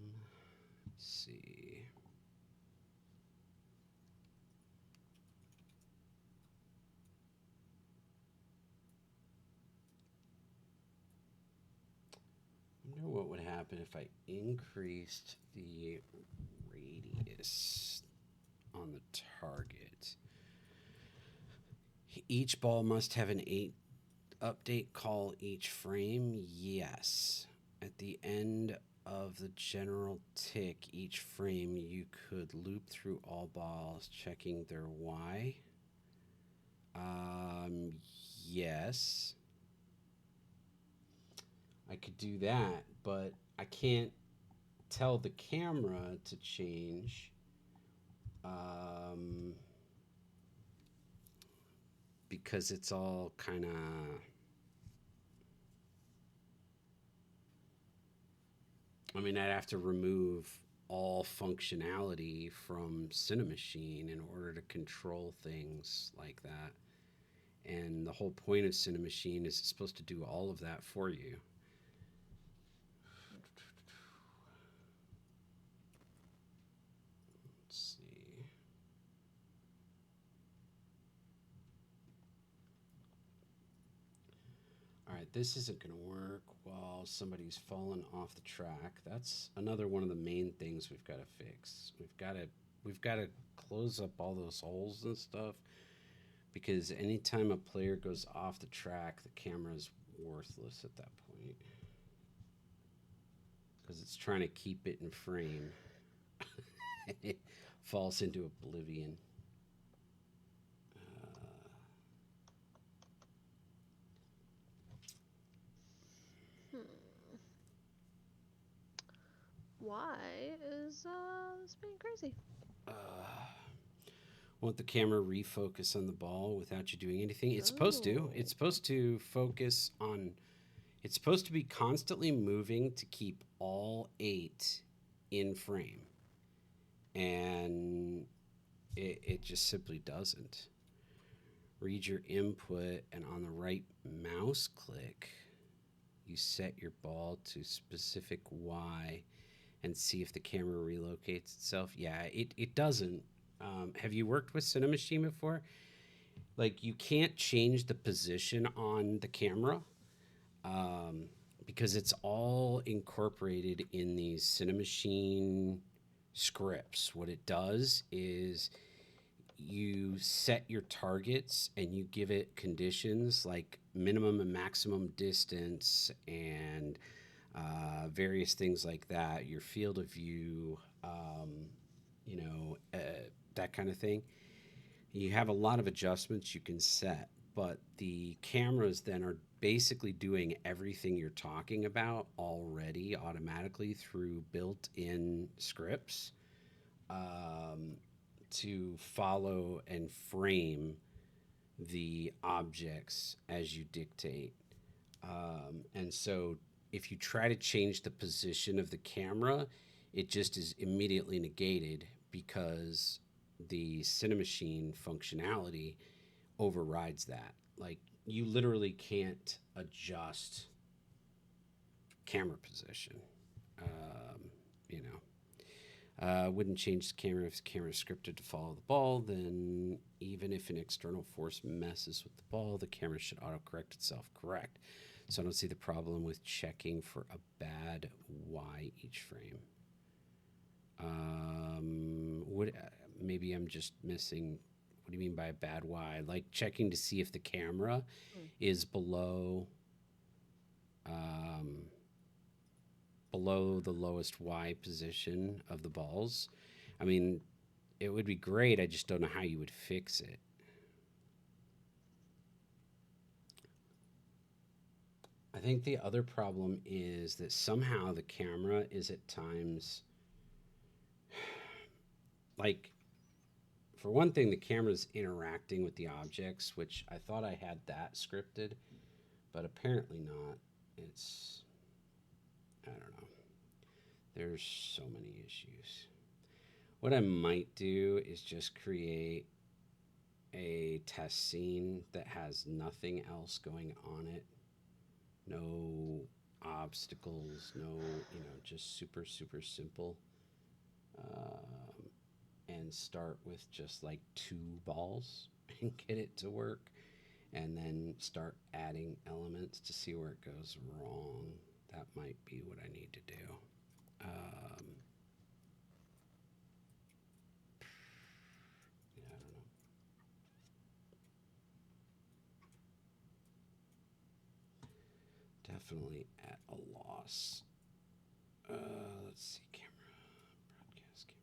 Let's see. I wonder what would happen if I increased the radius on the target. Each ball must have an 8 update call each frame. Yes. At the end of the general tick each frame, you could loop through all balls, checking their Y. Yes. I could do that, but I can't tell the camera to change. Because it's all kind of... I mean, I'd have to remove all functionality from Cinemachine in order to control things like that. And the whole point of Cinemachine is it's supposed to do all of that for you. Let's see. All right, this isn't going to work while somebody's fallen off the track. That's another one of the main things we've got to fix. We've got to close up all those holes and stuff, because anytime a player goes off the track, the camera's worthless at that point, because it's trying to keep it in frame. It falls into oblivion. Why is this being crazy? Won't the camera refocus on the ball without you doing anything? It's supposed to. It's supposed to focus on... It's supposed to be constantly moving to keep all 8 in frame. And it just simply doesn't. Read your input, and on the right mouse click, you set your ball to specific Y and see if the camera relocates itself. Yeah, it doesn't. Have you worked with Cinemachine before? Like, you can't change the position on the camera because it's all incorporated in these Cinemachine scripts. What it does is you set your targets and you give it conditions like minimum and maximum distance and various things like that, your field of view, that kind of thing. You have a lot of adjustments you can set, but the cameras then are basically doing everything you're talking about already automatically through built-in scripts to follow and frame the objects as you dictate. And so if you try to change the position of the camera, it just is immediately negated because the Cinemachine functionality overrides that. Like, you literally can't adjust camera position. Wouldn't change the camera if the camera is scripted to follow the ball. Then even if an external force messes with the ball, the camera should autocorrect itself. Correct. So I don't see the problem with checking for a bad Y each frame. Maybe I'm just missing. What do you mean by a bad Y? Like checking to see if the camera is below the lowest Y position of the balls. I mean, it would be great. I just don't know how you would fix it. think the other problem is that somehow the camera is at times like, for one thing, the camera's interacting with the objects, which I thought I had that scripted, but apparently not. It's, I don't know. There's so many issues. What I might do is just create a test scene that has nothing else going on it. No obstacles, no, just super, super simple. And start with just like 2 balls and get it to work. And then start adding elements to see where it goes wrong. That might be what I need to do. Yeah, I don't know. Definitely at a loss. Let's see, camera, broadcast camera.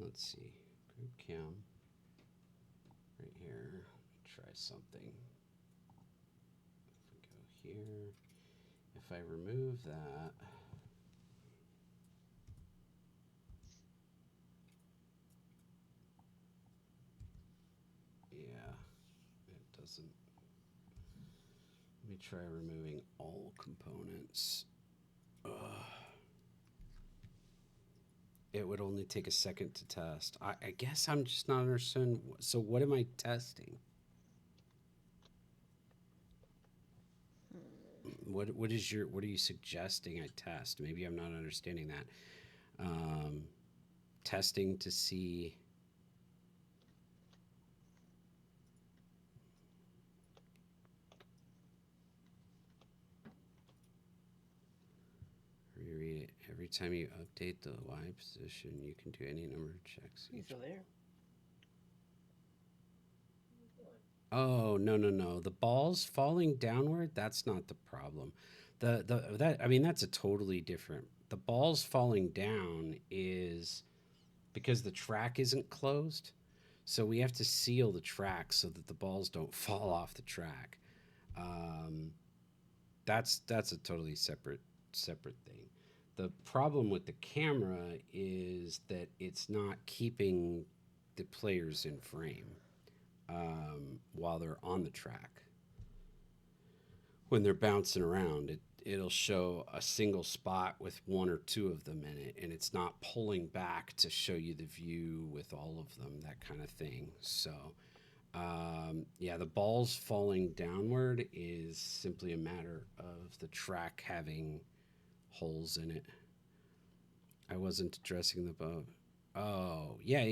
Let's see, group cam, right here. Try something. If we go here, if I remove that, yeah, it doesn't. Let me try removing all components. Ugh. It would only take a second to test. I guess I'm just not understanding. So what am I testing? What are you suggesting I test? Maybe I'm not understanding that. Testing to see. Reread it. Every time you update the Y position, you can do any number of checks. He's still there. Oh, no. The balls falling downward, that's not the problem. That's a totally different. The balls falling down is because the track isn't closed. So we have to seal the track so that the balls don't fall off the track. That's a totally separate thing. The problem with the camera is that it's not keeping the players in frame while they're on the track. When they're bouncing around, it'll show a single spot with 1 or 2 of them in it, and it's not pulling back to show you the view with all of them, that kind of thing. So, yeah, the balls falling downward is simply a matter of the track having holes in it. I wasn't addressing the boat. Oh, yeah.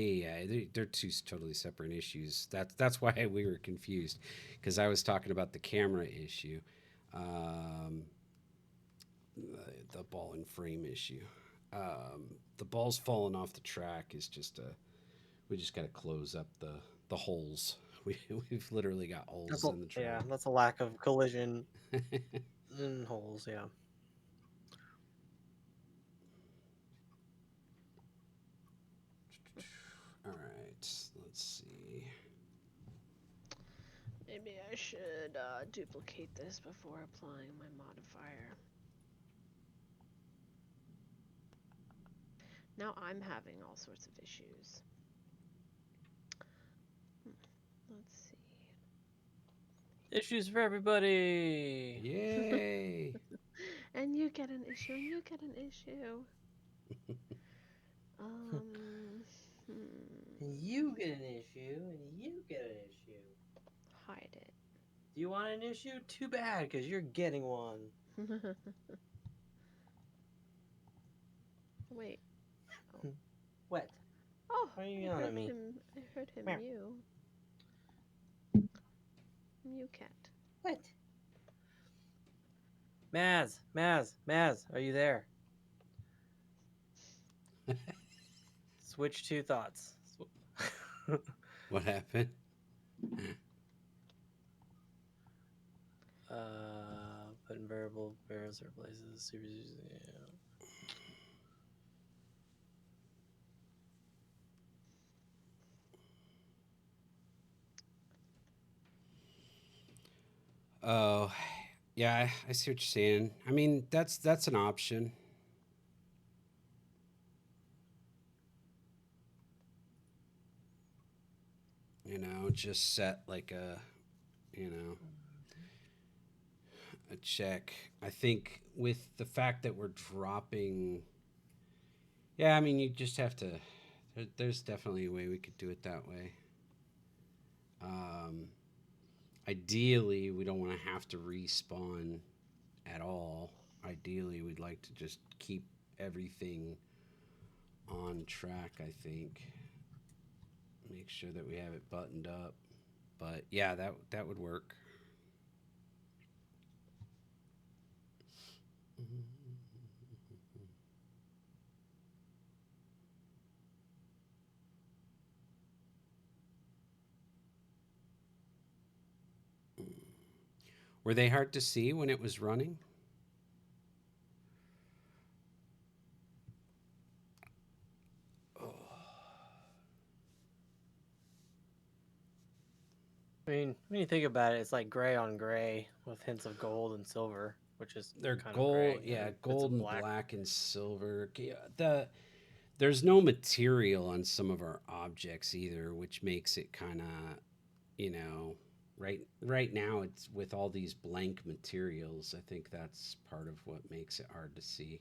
They're 2 totally separate issues. That's why we were confused, because I was talking about the camera issue, the ball and frame issue. The balls falling off the track is just we just got to close up the holes. We've literally got holes in the track. Yeah, that's a lack of collision in holes. Yeah. All right, let's see. Maybe I should duplicate this before applying my modifier. Now I'm having all sorts of issues. Let's see. Issues for everybody. Yay! And you get an issue, and you get an issue. You get an issue, and you get an issue. Hide it. Do you want an issue? Too bad, because you're getting one. Wait. Oh. What? Oh, Why are you yelling at me? I heard him Meow. mew. Mew cat. What? Maz, are you there? Switch 2 thoughts. What happened? Put in variable variables or places. Yeah. Oh, yeah, I see what you're saying. I mean, that's an option. Just set like a check. I think with the fact that we're dropping, yeah, I mean, you just have to. There's definitely a way we could do it that way. Um, Ideally, we don't want to have to respawn at all. Ideally, we'd like to just keep everything on track, I think. Make sure that we have it buttoned up. But yeah, that would work. Were they hard to see when it was running? I mean, when you think about it, it's like gray on gray with hints of gold and silver, which is They're kind of gold, gray. yeah, And bits gold of and black. black and silver. There's no material on some of our objects either, which makes it kind of, you know, right now it's with all these blank materials. I think that's part of what makes it hard to see.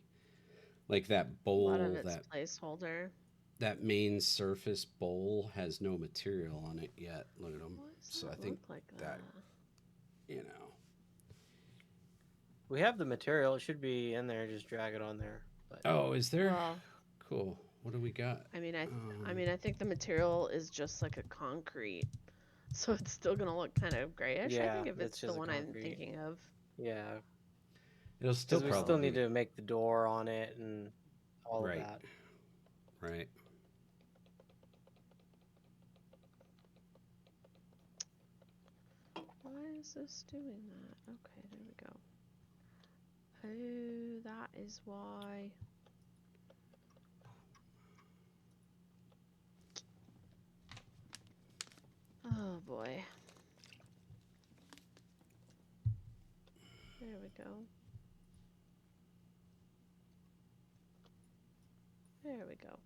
Like that A lot of bowl, it's placeholder. that main surface bowl has no material on it yet. Look at them. Why does So I that think look like that, that? you know. We have the material; it should be in there. Just drag it on there. But Oh, is there? Well, Cool. What do we got? I mean, I think the material is just like a concrete, so it's still gonna look kind of grayish. I yeah, think if it's it's the just a one I'm concrete. thinking of. Yeah, It'll still because we still need probably to make the door on it and all of right, that. right. Why is this doing that? Okay, there we go. Oh, that is why. Oh boy. There we go. There we go.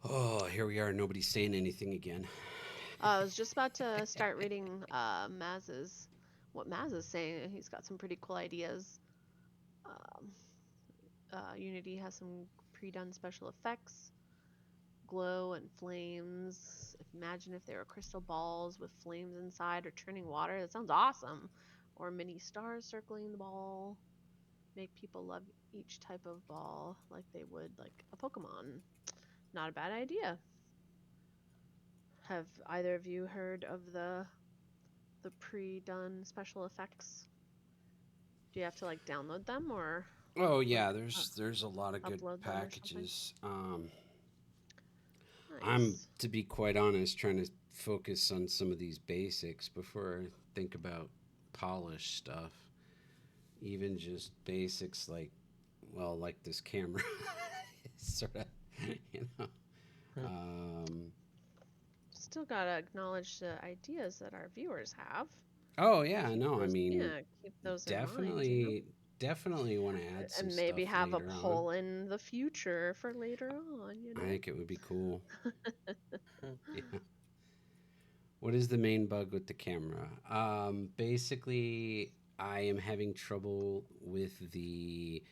Oh, here we are. Nobody's saying anything again. I was just about to start reading what Maz is saying. He's got some pretty cool ideas. Um, Unity has some pre-done special effects, glow and flames. Imagine if there were crystal balls with flames inside or turning water. That sounds awesome. Or mini stars circling the ball. Make people love each type of ball like they would like a Pokemon. Not a bad idea. Have either of you heard of the pre-done special effects? Do you have to like download them or Oh like yeah, there's a lot of good upload them or something? packages. I'm, Nice. to be quite honest, trying to focus on some of these basics before I think about polished stuff. Even just basics like, well, like this camera, sort of, you know. Hmm. Still gotta acknowledge the ideas that our viewers have. Oh yeah, Keep no, I those, mean, yeah, keep those in mind, definitely want to add some and stuff maybe have a later on. poll in the future for later on. I think it would be cool. Hmm. Yeah. What is the main bug with the camera? Basically, I am having trouble with the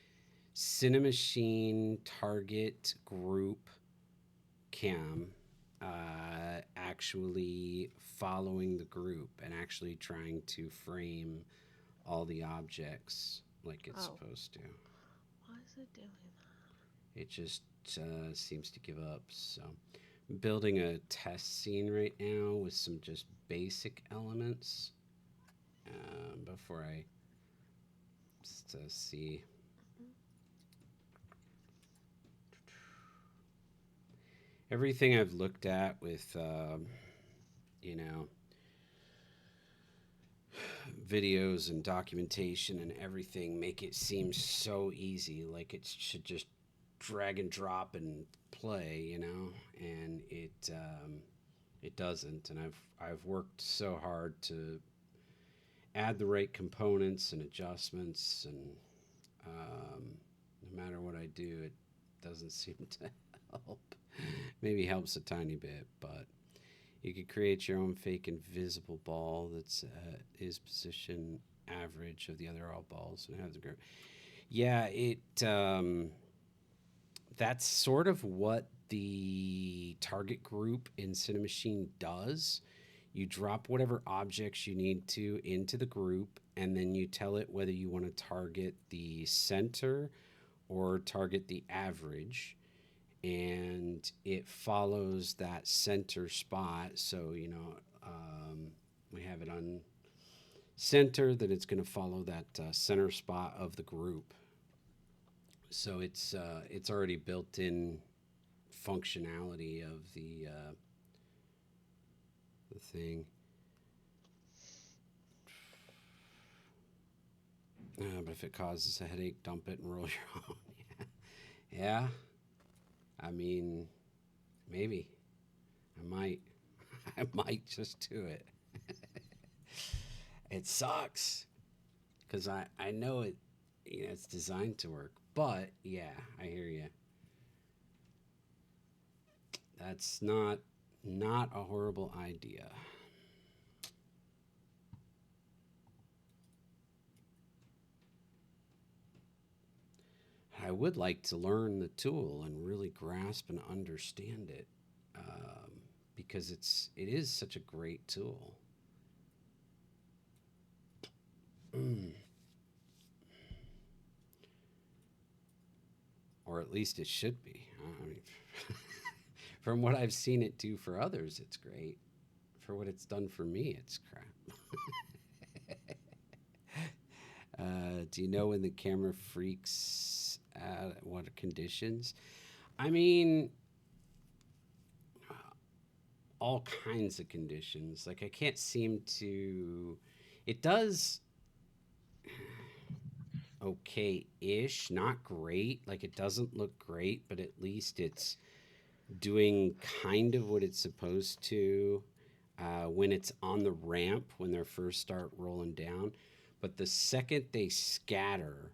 Cinemachine target group cam actually following the group and actually trying to frame all the objects like it's Oh, supposed to. why is it doing It just seems to give up. So building a test scene right now with some just basic elements before I just see. Everything I've looked at with, you know, videos and documentation and everything make it seem so easy, like it should just drag and drop and play, you know, and it doesn't. And I've worked so hard to add the right components and adjustments, and no matter what I do, it doesn't seem to help. Maybe helps a tiny bit, but you could create your own fake invisible ball that's is position average of the other all balls and have the group. Yeah, that's sort of what the target group in Cinemachine does. You drop whatever objects you need to into the group, and then you tell it whether you want to target the center or target the average, and it follows that center spot. So, you know, we have it on center, that it's going to follow that center spot of the group. So it's already built in functionality of the thing. But if it causes a headache, dump it and roll your own. Yeah. I mean, maybe. I might. I might just do it. It sucks. Because I know it, you know, it's designed to work. But, yeah, I hear you. That's not a horrible idea. I would like to learn the tool and really grasp and understand it, because it is such a great tool. Or at least it should be. I mean, from what I've seen it do for others, it's great. For what it's done for me, it's crap. Do you know when the camera freaks out? What conditions? I mean, all kinds of conditions. Like, I can't seem to. It does okay-ish, not great. Like, it doesn't look great, but at least it's doing kind of what it's supposed to when it's on the ramp, when they first start rolling down. But the second they scatter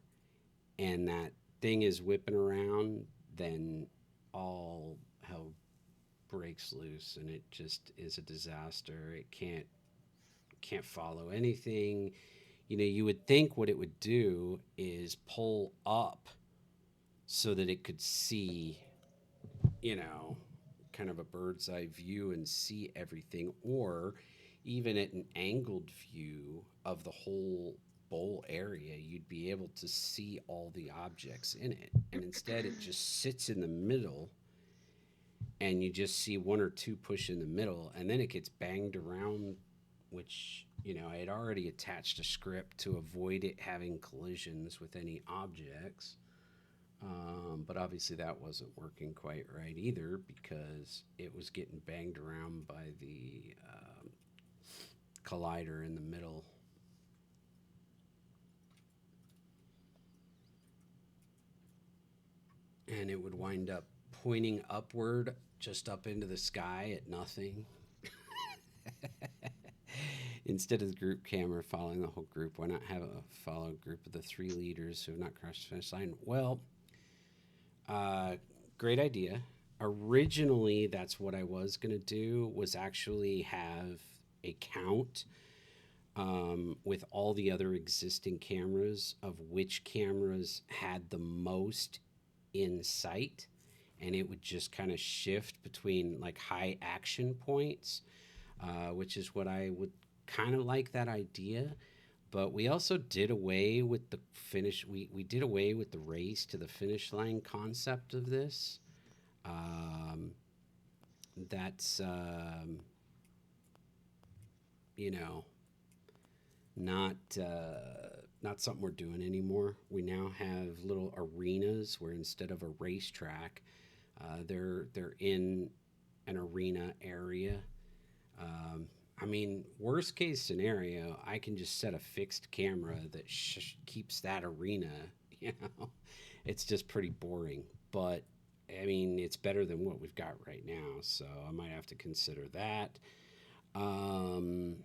and that thing is whipping around, then all hell breaks loose, and it just is a disaster. It can't follow anything. You know, you would think what it would do is pull up so that it could see, you know, kind of a bird's eye view and see everything, or even at an angled view of the whole bowl area, you'd be able to see all the objects in it. And instead, it just sits in the middle, and you just see one or two push in the middle, and then it gets banged around, which, you know, I had already attached a script to avoid it having collisions with any objects. But obviously that wasn't working quite right either, because it was getting banged around by the collider in the middle. And it would wind up pointing upward, just up into the sky at nothing. Instead of the group camera following the whole group, why not have a follow group of the 3 leaders who have not crossed the finish line? Well, great idea. Originally, that's what I was going to do, was actually have a count with all the other existing cameras of which cameras had the most in sight, and it would just kind of shift between like high action points, which is what I would kind of like that idea. But we also did away with the finish. We did away with the race to the finish line concept of this. that's you know, not not something we're doing anymore. We now have little arenas where instead of a racetrack, they're in an arena area. I mean, worst case scenario, I can just set a fixed camera that keeps that arena. You know, it's just pretty boring, but I mean, it's better than what we've got right now, so I might have to consider that. Um,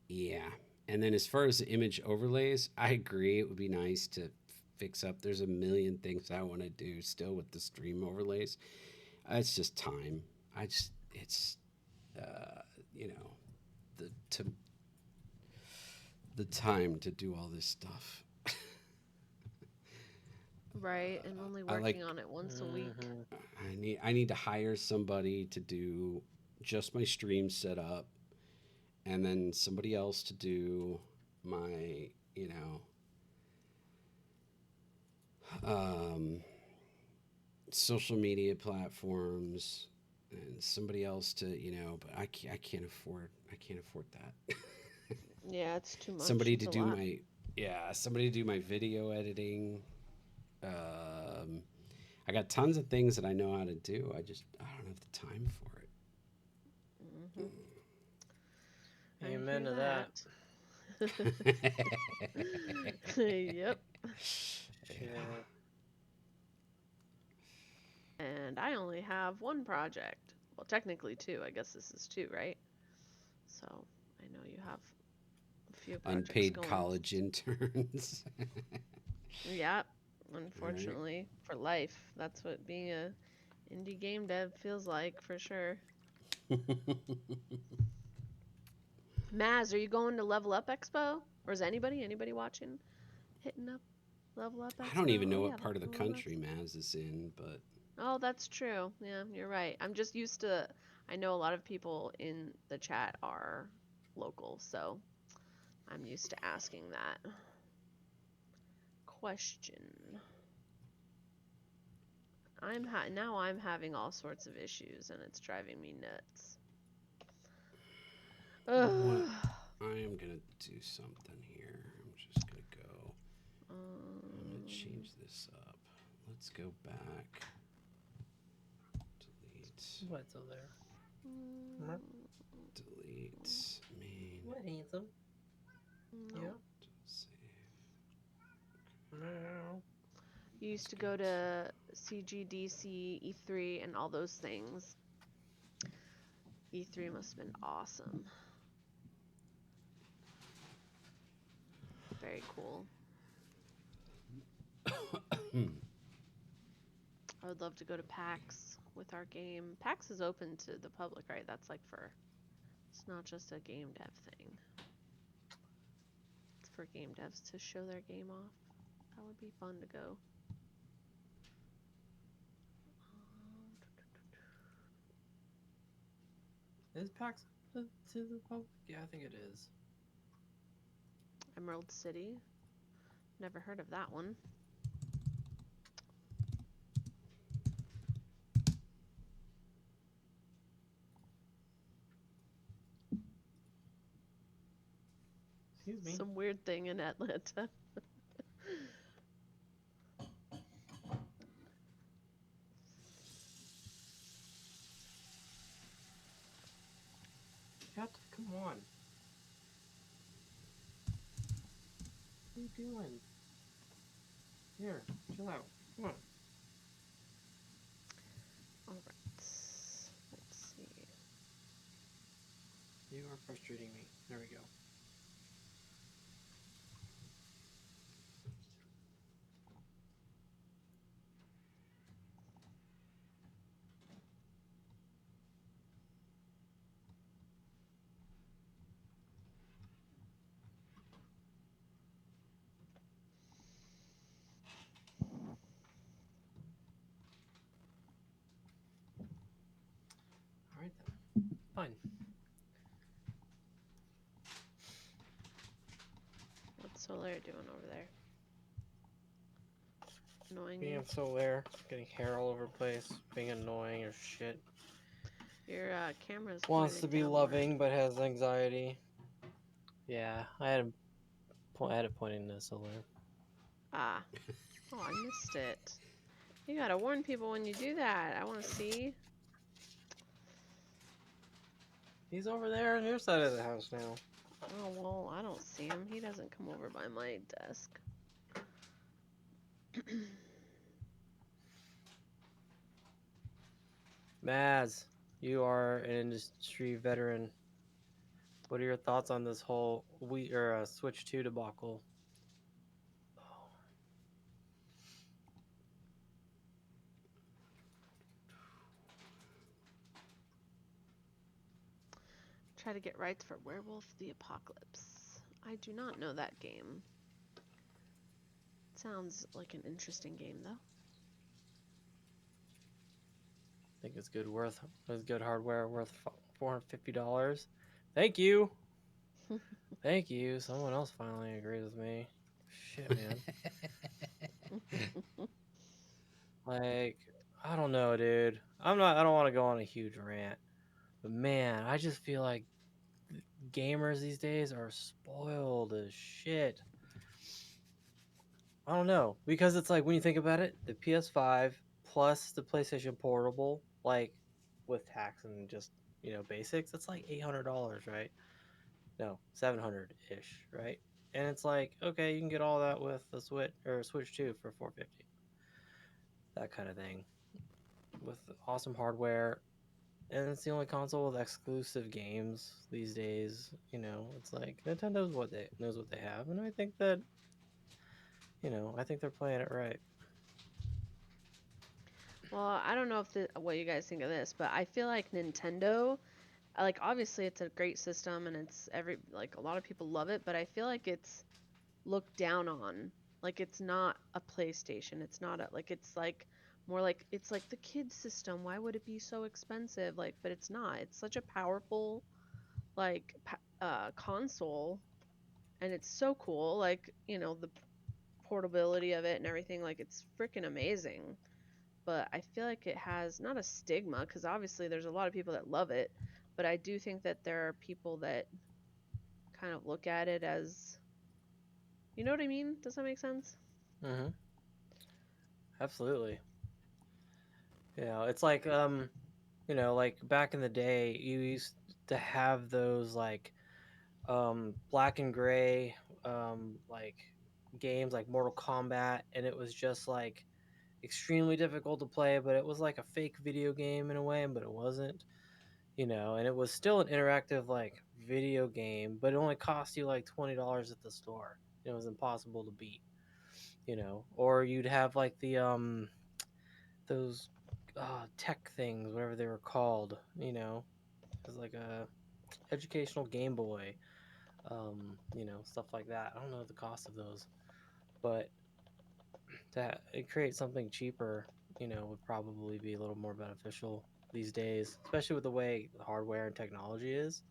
yeah. And then as far as the image overlays, I agree it would be nice to fix up. There's a million things I want to do still with the stream overlays. It's just time. It's uh, you know the to the time to do all this stuff. Right, and only I working like on it once a week. I need to hire somebody to do just my stream setup, and then somebody else to do my um, social media platforms, and somebody else to but I can't afford that. Yeah, it's too much. Somebody It's to a do lot. somebody to do my video editing. Um, I got tons of things that I know how to do. I don't have the time for it. Hmm. I Amen hear to that. Yep. Yeah. And I only have one project. Well, technically two. I guess this is two, right? So I know you have a few projects Unpaid going. college interns. Yeah, Right. unfortunately, for life. That's what being a indie game dev feels like for sure. Maz, are you going to Level Up Expo? Or is anybody watching hitting up Level Up I don't Expo? even know Oh what yeah, part of the Level Up country Expo. Maz is in, but Oh, that's true. Yeah, you're right. I'm just used to, I know a lot of people in the chat are local, so I'm used to asking that question. Now I'm having all sorts of issues and it's driving me nuts. what Ugh. I am gonna do something here. I'm just gonna go. I'm gonna change this up. Let's go back. Delete. What's over there? Delete main. What, handsome? No. Yeah. Save. No. You used to go to CGDC, E3, and all those things. E3 must have been awesome. Very cool. I would love to go to PAX with our game. PAX is open to the public, right? That's like it's not just a game dev thing. It's for game devs to show their game off. That would be fun to go. Is PAX to the public? Yeah, I think it is. Emerald City. Never heard of that one. Excuse me. Some weird thing in Atlanta. Come on. What are you doing? Here, chill out. Come on. Alright. Let's see. You are frustrating me. There we go. Alright then. Fine. What's Solar doing over there? Annoying Being you? so there, getting hair all over the place, being annoying as shit. Your camera's Wants pointed to be downward. loving but has anxiety. Yeah, I had it pointing to solar. Ah. Oh, I missed it. You gotta warn people when you do that. I want to see. He's over there on your side of the house now. Oh, well, I don't see him. He doesn't come over by my desk. Maz, you are an industry veteran. What are your thoughts on this whole Switch 2 debacle? Try to get rights for Werewolf the Apocalypse. I do not know that game. Sounds like an interesting game, though. I think it's good hardware worth $450. Thank you. Thank you. Someone else finally agrees with me. Shit, man. Like, I don't know, dude. I don't want to go on a huge rant. But man, I just feel like gamers these days are spoiled as shit. I don't know, because it's like when you think about it, the PS5 plus the PlayStation Portable, like with tax and just basics, it's like $800, right? No, 700-ish, right? And it's like, okay, you can get all that with the Switch 2 for 450. That kind of thing with awesome hardware, and it's the only console with exclusive games these days. It's like Nintendo's knows what they have, and I think that I think they're playing it right. Well, I don't know what you guys think of this, but I feel like Nintendo, like obviously it's a great system and it's a lot of people love it, but I feel like it's looked down on. Like it's not a PlayStation. It's not it's like more like it's like the kids system. Why would it be so expensive? Like, but it's not. It's such a powerful console, and it's so cool. Like, the portability of it and everything, like it's freaking amazing. But I feel like it has not a stigma because obviously there's a lot of people that love it, but I do think that there are people that kind of look at it as, you know what I mean? Does that make sense? Mm-hmm. Absolutely. It's like like back in the day, you used to have those like black and gray like games like Mortal Kombat, and it was just like extremely difficult to play, but it was like a fake video game in a way, but it wasn't. And it was still an interactive like video game, but it only cost you like $20 at the store. It was impossible to beat. Or you'd have like the those tech things, whatever they were called. It was like a educational Game Boy, stuff like that. I don't know the cost of those, but that it creates something cheaper, would probably be a little more beneficial these days, especially with the way the hardware and technology is.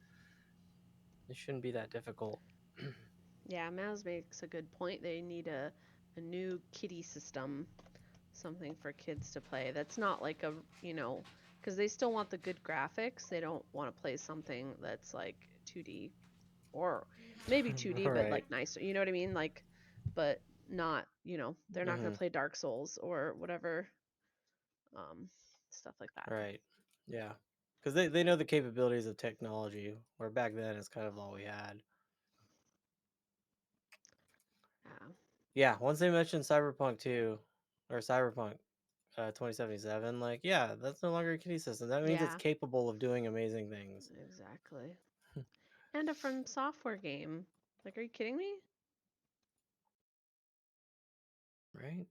It shouldn't be that difficult. Yeah, Maz makes a good point. They need a new kiddie system, something for kids to play. That's not like because they still want the good graphics. They don't want to play something that's like 2D or maybe 2D, but Right. like nicer. You know what I mean? Like, but not, they're not going Mm-hmm. to play Dark Souls or whatever, um, stuff like that. Right. Yeah. Because they know the capabilities of technology, where back then it's kind of all we had. Yeah. Yeah. Once they mentioned Cyberpunk 2 or Cyberpunk 2077, like, yeah, that's no longer a kiddie system. That means it's Yeah, capable of doing amazing things. exactly. And a From Software game. Like, are you kidding me? Right.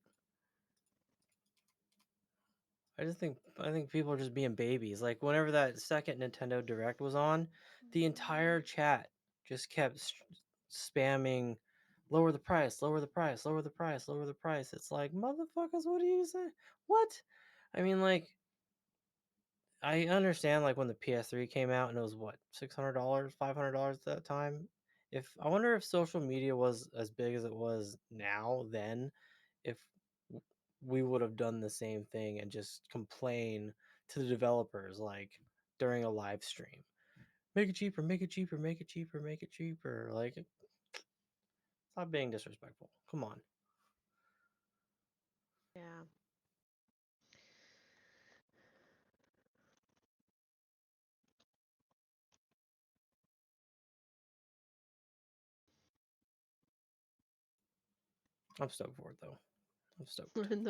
I think people are just being babies. Like whenever that second Nintendo Direct was on, the entire chat just kept spamming, lower the price, lower the price, lower the price, lower the price. It's like, motherfuckers, what do you say? What? I mean, like, I understand like when the PS3 came out and it was what, $600, $500 at that time. If I wonder if social media was as big as it was now then, if we would have done the same thing and just complain to the developers like, during a live stream. Make it cheaper, make it cheaper, make it cheaper, make it cheaper. Like, stop being disrespectful. Come on. Yeah. I'm stoked for it though. I'm stoked. And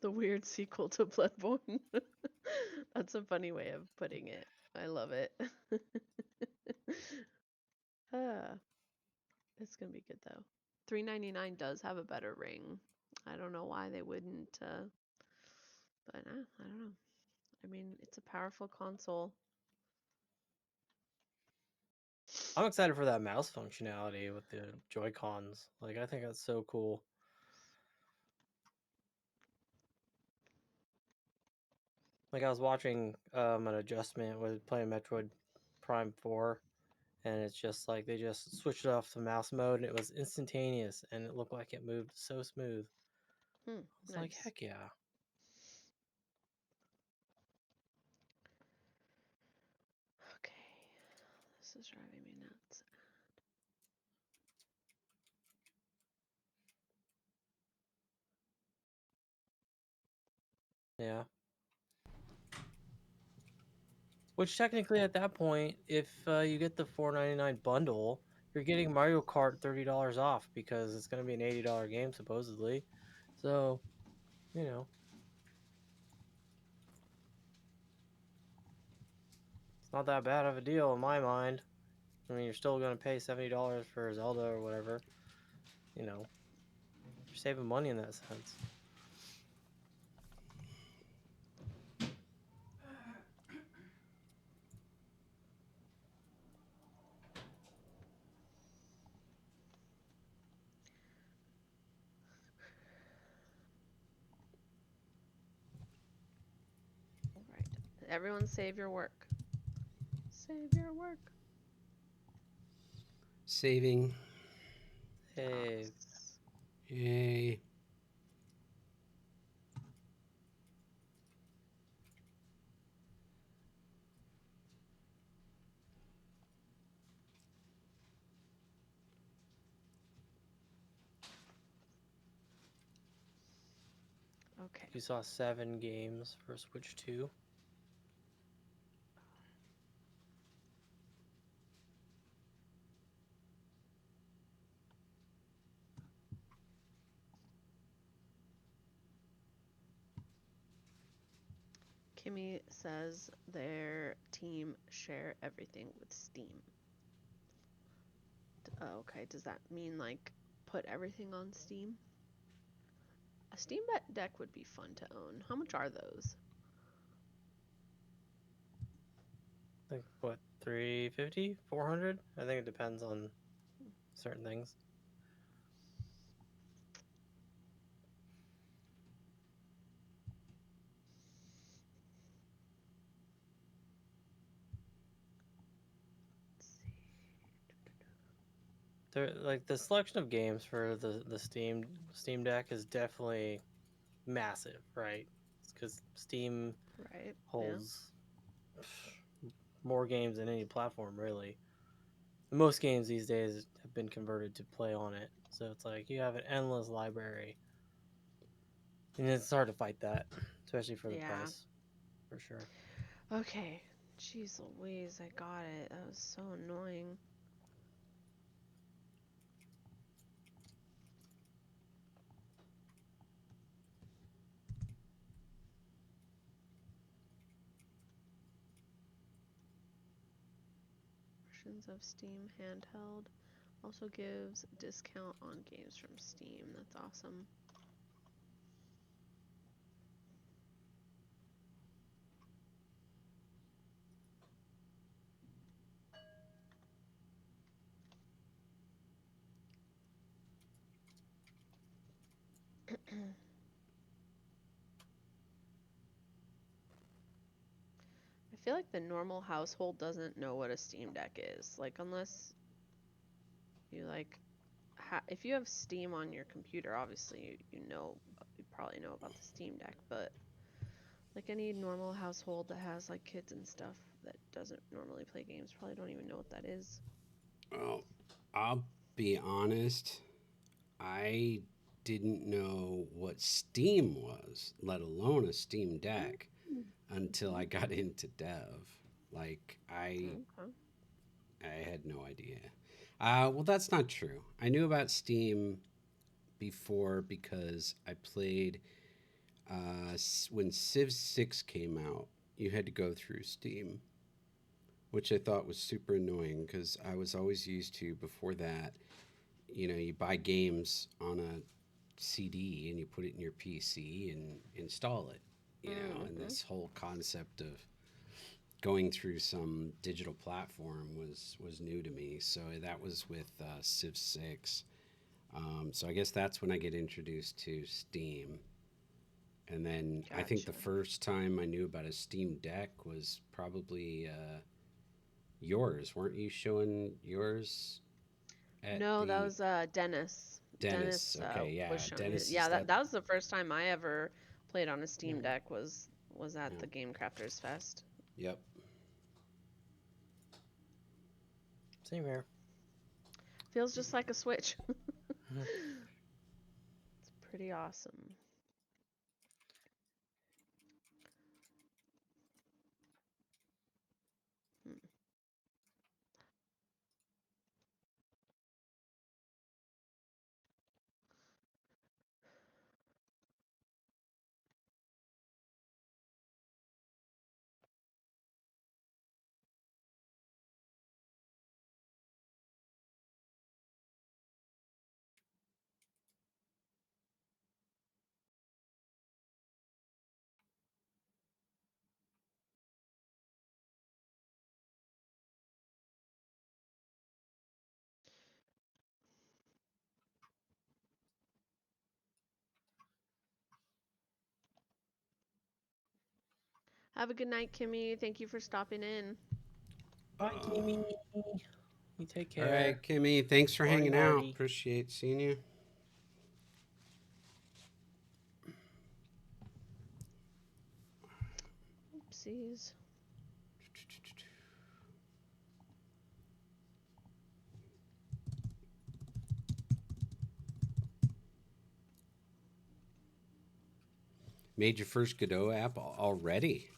the weird sequel to Bloodborne. That's a funny way of putting it. I love it. It's gonna be good though. $3.99 does have a better ring. I don't know why they wouldn't, but I don't know. I mean, it's a powerful console. I'm excited for that mouse functionality with the Joy-Cons. Like, I think that's so cool. Like, I was watching an adjustment with playing Metroid Prime 4, and it's just like they just switched it off to mouse mode, and it was instantaneous, and it looked like it moved so smooth. I was like, Nice. heck yeah. Okay, this is driving me nuts. Yeah. Which technically, at that point, if you get the $4.99 bundle, you're getting Mario Kart $30 off because it's going to be an $80 game supposedly. So, you know, it's not that bad of a deal in my mind. I mean, you're still going to pay $70 for Zelda or whatever. You know, you're saving money in that sense. All right, everyone, save your work. Save your work. Saving. Hey, Yes. Yay. Okay. you saw 7 games for Switch 2. Kimmy says their team share everything with Steam. Okay, does that mean like put everything on Steam? A Steam Deck would be fun to own. How much are those? Like, what, 350, 400? I think it depends on certain things. There, like, the selection of games for the Steam Deck is definitely massive, right? Because Steam Right. holds more games than any platform, really. Most games these days have been converted to play on it, so it's like you have an endless library, and it's hard to fight that, especially for the Yeah. price, for sure. Okay. Jeez Louise, I got it. That was so annoying. Versions of Steam handheld also gives discount on games from Steam. That's awesome. I feel like the normal household doesn't know what a Steam Deck is. Like, unless you like, if you have Steam on your computer, obviously you probably know about the Steam Deck. But like any normal household that has like kids and stuff, that doesn't normally play games probably don't even know what that is. Well, I'll be honest. I didn't know what Steam was, let alone a Steam Deck, until I got into dev. Like Okay. I had no idea. Well, that's not true. I knew about Steam before because I played when Civ 6 came out. You had to go through Steam, which I thought was super annoying because I was always used to before that. You know, you buy games on a CD and you put it in your PC and install it. You know, and this whole concept of going through some digital platform was new to me. So that was with Civ 6. So I guess that's when I get introduced to Steam. And then I think the Gotcha. first time I knew about a Steam Deck was probably yours. Weren't you showing yours at No, that the was Dennis. Dennis? Okay, yeah, Was showing his. Dennis Yeah, is that that. that was the first time I ever played on a Steam Yeah, Deck was at yeah, the Game Crafters Fest. yep. Same here. Feels just like a Switch. Mhm. It's pretty awesome. Hmm. Have a good night, Kimmy. Thank you for stopping in. Bye, Kimmy. You take All care. right, Kimmy. Thanks for Morty, hanging out. Morty. Appreciate seeing you. Oopsies. Made your first Godot app already?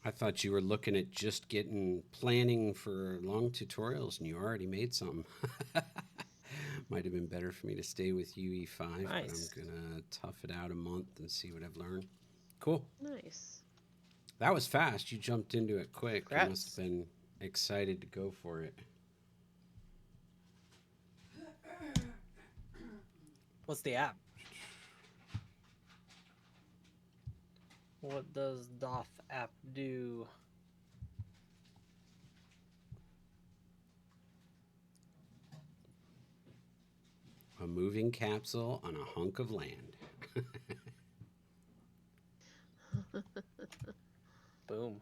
I thought you were looking at just getting planning for long tutorials and you already made some. Might have been better for me to stay with UE5, but I'm Nice. gonna tough it out a month and see what I've learned. Cool. Nice. That was fast. You jumped into it quick. You must have Congrats. been excited to go for it. What's the app? What does DOF app do? A moving capsule on a hunk of land. Boom.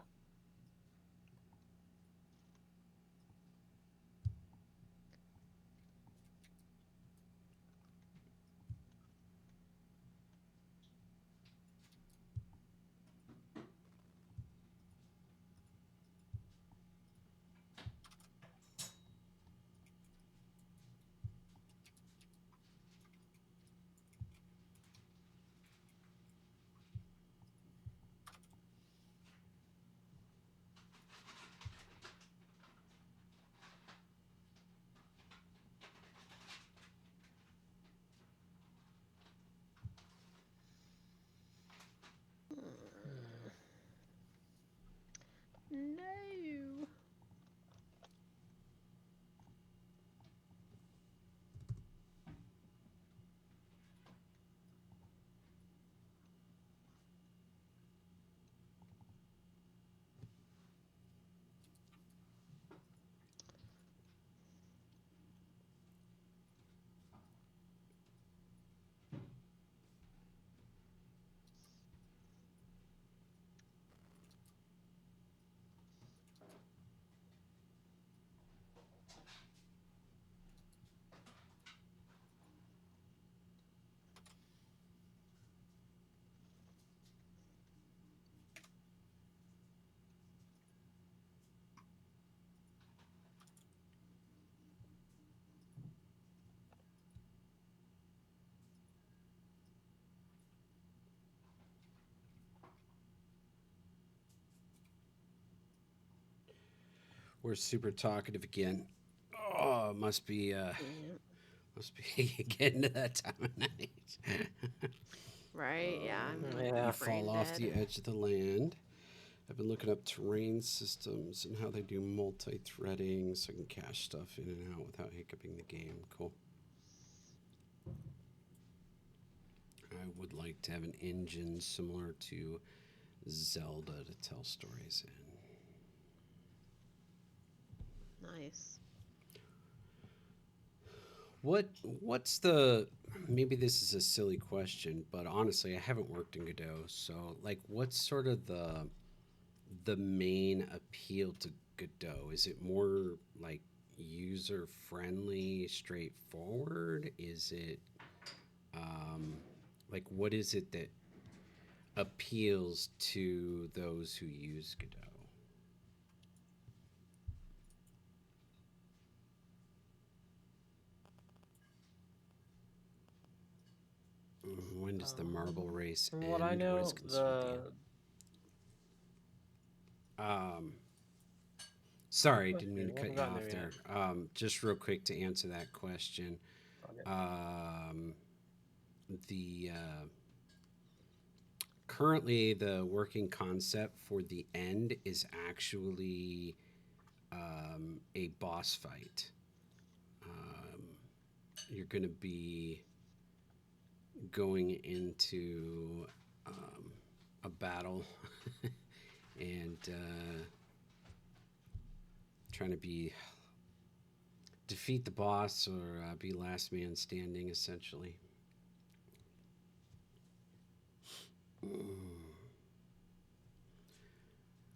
We're super talkative again. Oh, must be Yeah. getting to that time of night. Right? Yeah, I'm Yeah. You brain fall off the dead. edge of the land. I've been looking up terrain systems and how they do multi-threading so I can cache stuff in and out without hiccuping the game. Cool. I would like to have an engine similar to Zelda to tell stories in. Nice. What's the maybe this is a silly question, but honestly, I haven't worked in Godot, so like what's sort of the main appeal to Godot? Is it more like user friendly, straightforward? Is it um, like what is it that appeals to those who use Godot? When does the marble race From end? what I What is know, considered the end? Sorry, didn't mean to cut you off there. Just real quick to answer that question. The currently the working concept for the end is actually a boss fight. You're going to be going into a battle and trying to defeat the boss or be last man standing, essentially.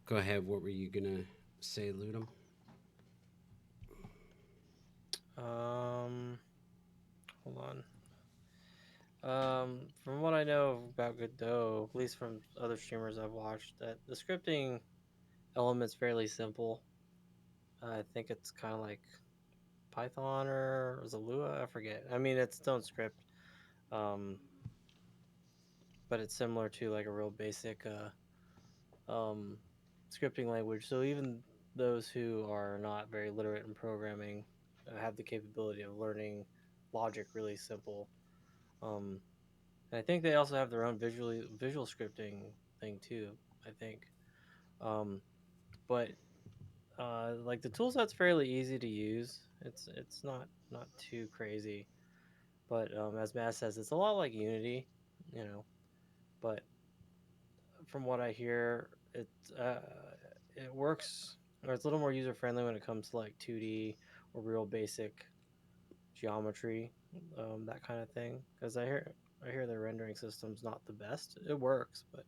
Go ahead. What were you gonna say, Ludum? Hold on. From what I know about Godot, at least from other streamers I've watched, that the scripting element's fairly simple. I think it's kind of like Python or Zalua, I forget. I mean, it's its own script, but it's similar to like a real basic scripting language. So even those who are not very literate in programming have the capability of learning logic really simple. And I think they also have their own visual scripting thing too. I think, but like the tool set's fairly easy to use. It's not too crazy, but as Matt says, it's a lot like Unity, you know. But from what I hear, it works, or it's a little more user friendly when it comes to like 2D or real basic geometry, that kind of thing. Because I hear the rendering system's not the best. It works, but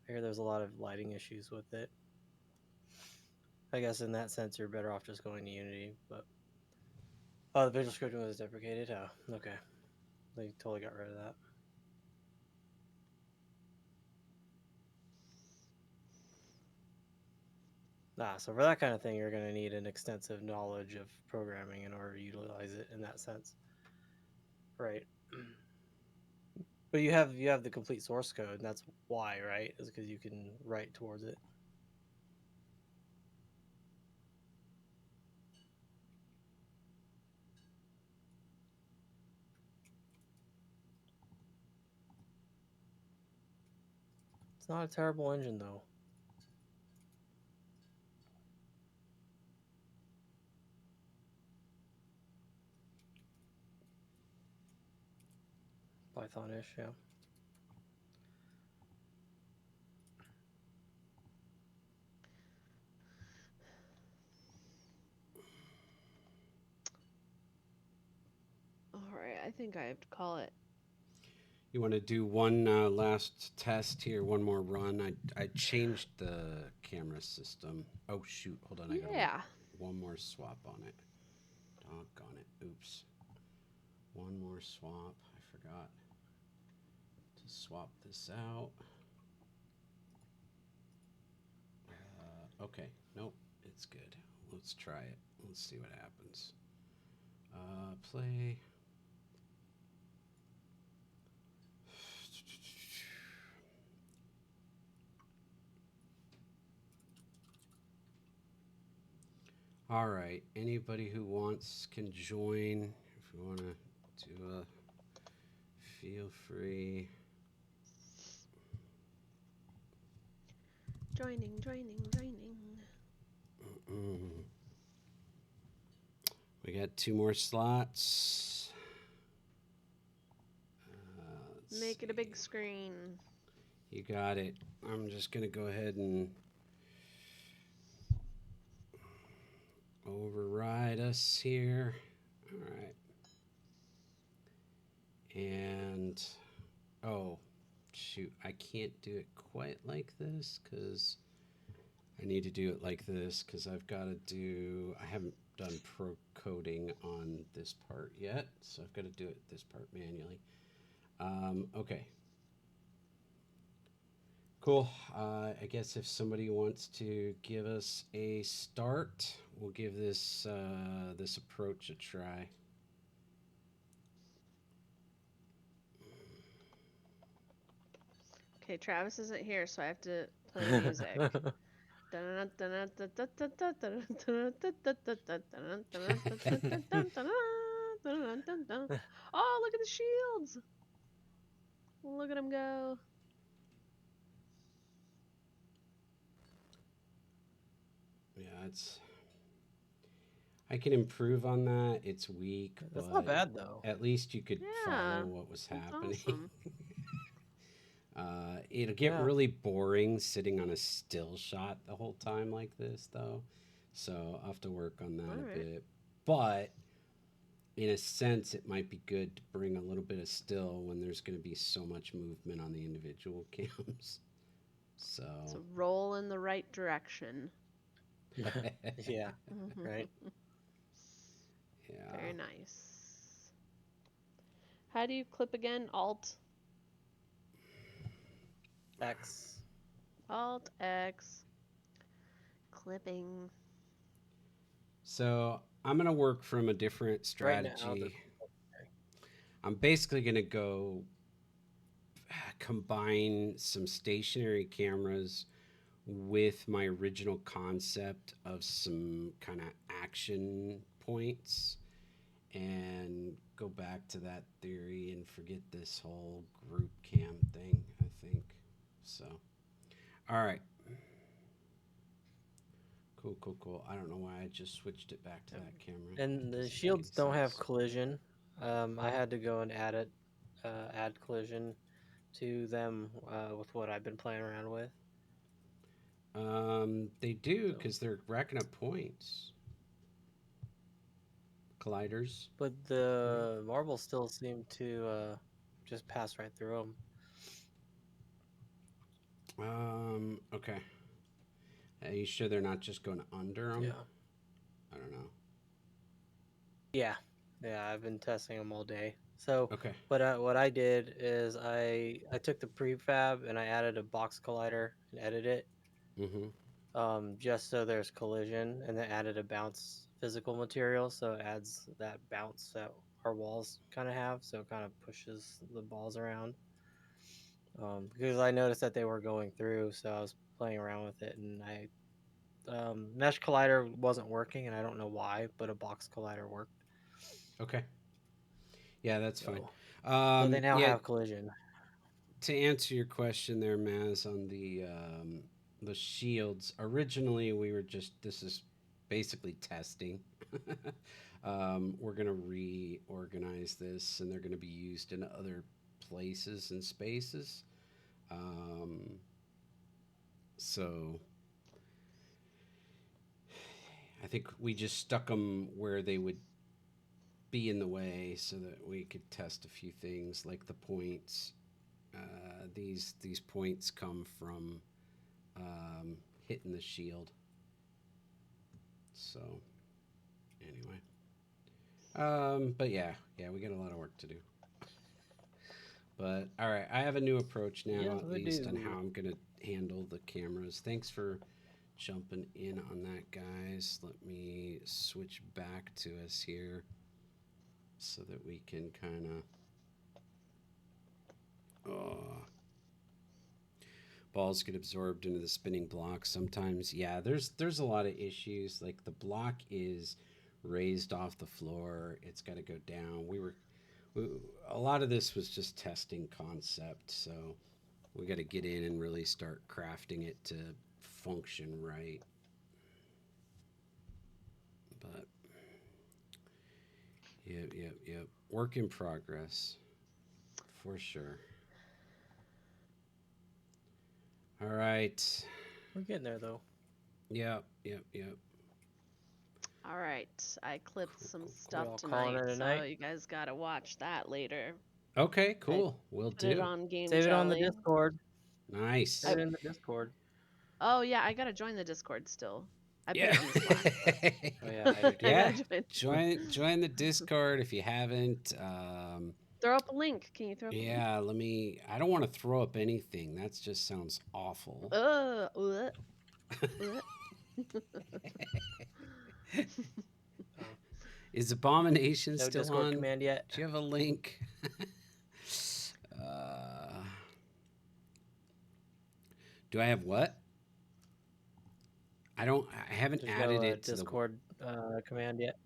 I hear there's a lot of lighting issues with it. I guess in that sense, you're better off just going to Unity. But the visual scripting was deprecated. Oh, okay, they totally got rid of that. So for that kind of thing, you're going to need an extensive knowledge of programming in order to utilize it in that sense, right? But you have the complete source code, and that's why, right? Is because you can write towards it. It's not a terrible engine, though. Python-ish, yeah. All right, I think I have to call it. You want to do one last test here, one more run? I changed the camera system. Oh shoot! Hold on, I got one more swap on it. Doggone it! Oops. One more swap. I forgot to swap this out. Okay, nope, it's good. Let's try it. Let's see what happens. Play. All right. Anybody who wants can join. If you want to do a, feel free. Joining. We got 2 more slots. Make it a big screen. You got it. I'm just going to go ahead and override us here. All right. And, oh, shoot. I can't do it quite like this because I need to do it like this because I've got to do, I haven't done pro coding on this part yet, so I've got to do it this part manually. Okay. Cool. I guess if somebody wants to give us a start, we'll give this this approach a try. Okay, Travis isn't here, so I have to play music. Oh, look at the shields! Look at him go. Yeah, it's. I can improve on that. It's weak, That's but not bad though. at least you could Yeah, follow what was that's happening. awesome. It'll get Yeah. really boring sitting on a still shot the whole time like this, though. So I'll have to work on that a bit. But in a sense, it might be good to bring a little bit of still when there's going to be so much movement on the individual cams. So It's a roll in the right direction. Yeah. Right. Yeah. Very nice. How do you clip again? Alt. X. Alt X. Clipping. So I'm going to work from a different Right now, strategy. I'm basically going to go combine some stationary cameras with my original concept of some kind of action points and go back to that theory and forget this whole group cam thing, I think. So, all right. Cool. I don't know why I just switched it back to that camera. And the Doesn't make shields any don't have sense. collision. I had to go and add collision to them with what I've been playing around with. They do because they're racking up points. Colliders. But the marbles still seem to just pass right through them. Okay. Are you sure they're not just going under them? Yeah. I don't know. Yeah, I've been testing them all day. So, Okay. what I did is I took the prefab and I added a box collider and edited it. Just so there's collision, and then added a bounce physical material, so it adds that bounce that our walls kind of have, so it kind of pushes the balls around. Because I noticed that they were going through, so I was playing around with it, and mesh collider wasn't working, and I don't know why, but a box collider worked. Okay. Yeah, that's fine. So they now have collision. To answer your question there, Maz, on the shields, originally we were just, this is basically testing. We're going to reorganize this, and they're going to be used in other places and spaces. So I think we just stuck them where they would be in the way so that we could test a few things like the points. These points come from hitting the shield. So anyway, but yeah, we got a lot of work to do. But all right, I have a new approach now, Yes, at least on how I'm gonna handle the cameras. Thanks for jumping in on that, guys. Let me switch back to us here so that we can kind of. balls get absorbed into the spinning block. Sometimes, yeah, there's a lot of issues. Like the block is raised off the floor. It's got to go down. A lot of this was just testing concept, so we got to get in and really start crafting it to function right. But yep. Work in progress, for sure. All right. We're getting there though. Yep. All right, I clipped some Cool. stuff Y'all calling tonight, it a so night? you guys gotta watch that later. Okay, cool. Will Put it do. on Game Save it on the Jelly. Discord. Nice. Save it in the Discord. Oh yeah, I gotta join the Discord still. I put Yeah. it on the Slack. Oh yeah, I do. I Yeah. gotta join. Join the Discord if you haven't. Throw up a link. Can you throw up a link? Yeah, I don't want to throw up anything. That just sounds awful. Is Abomination No still Discord on? command yet. Do you have a link? uh, do I have what? I haven't There's added no it to Discord command yet.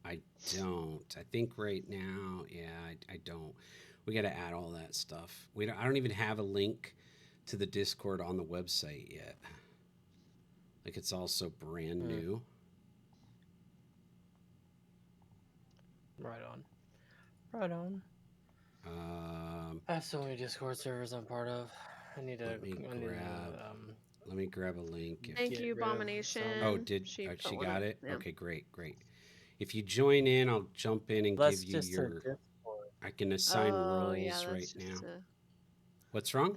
I don't. I think right now, yeah, I don't. We got to add all that stuff. I don't even have a link to the Discord on the website yet. Like it's also brand new. Right on. I have so many Discord servers I'm part of. I need to. Let me grab a link. Thank you, Abomination. Oh, she put one got up. it? Yeah. Okay, great. If you join in, I'll jump in and That's give you just your. I can assign roles right now. What's wrong?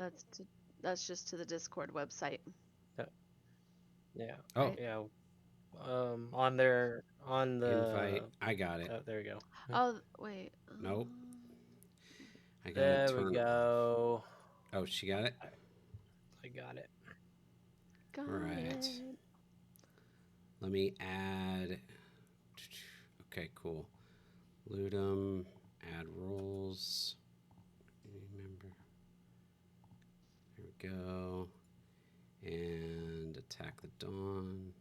That's just to the Discord website. Yeah. Oh. Yeah. On the invite. I got it. Oh, there you go. Oh wait. Nope. I got There we go. Oh, she got it? I got it. Got All right. it. Let me add. Okay, cool. Ludum, add roles. Remember. There we go. And attack the dawn.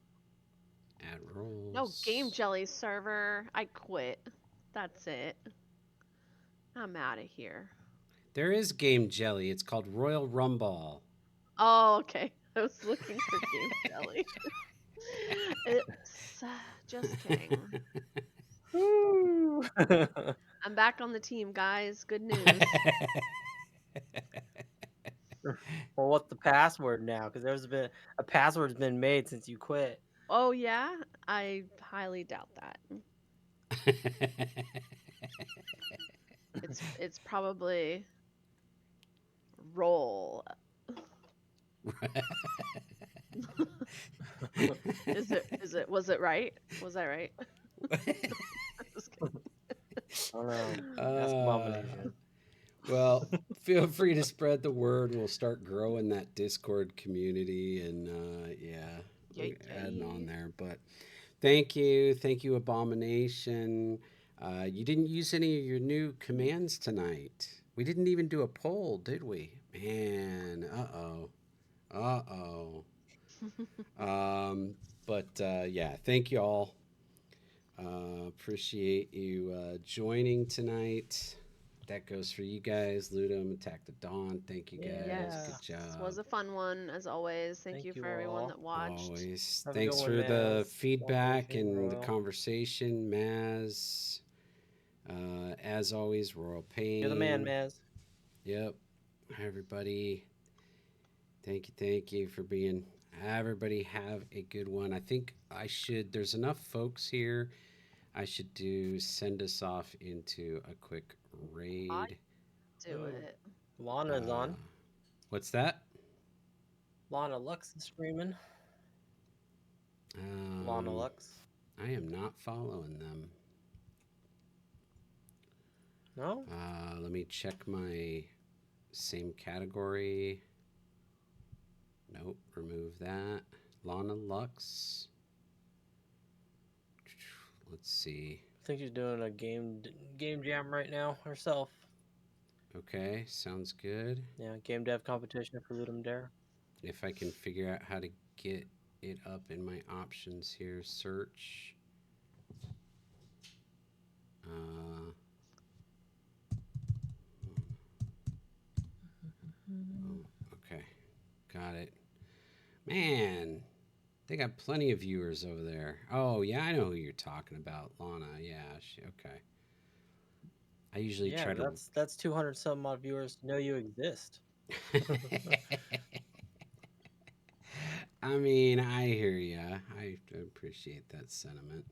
Add roles. No Game Jelly server. I quit. That's it. I'm out of here. There is Game Jelly. It's called Royal RumBALL. Oh, okay. I was looking for Game Jelly. It's just kidding. I'm back on the team, guys. Good news. Well, what's the password now? Because there's been a password's been made since you quit. Oh yeah, I highly doubt that. It's probably roll. Was it right? Was I right? Oh no. Ask Abomination. Well, feel free to spread the word. We'll start growing that Discord community and adding on there. But thank you, Abomination. You didn't use any of your new commands tonight. We didn't even do a poll, did we? Man, thank you all. Appreciate you joining tonight. That goes for you guys. Ludum, Attack the Dawn. Thank you guys. Yes. Good job. This was a fun one, as always. Thank you for everyone that watched. Always. Thanks for the feedback and the conversation, Maz. As always, Royal Pain. You're the man, Maz. Yep. Hi, everybody. Thank you for being. Everybody have a good one. I think there's enough folks here. I should send us off into a quick raid. Do it. Lana's on. What's that? Lana Lux is streaming. Lana Lux. I am not following them. No? Let me check my same category. Nope, remove that. Lana Lux. Let's see. I think she's doing a game jam right now herself. Okay, sounds good. Yeah, game dev competition for Ludum Dare. If I can figure out how to get it up in my options here, search. Okay, got it. Man, they got plenty of viewers over there. Oh yeah, I know who you're talking about, Lana. Yeah, okay. I usually Yeah, try to. that's 200 some odd viewers know you exist. I mean, I hear ya. I appreciate that sentiment.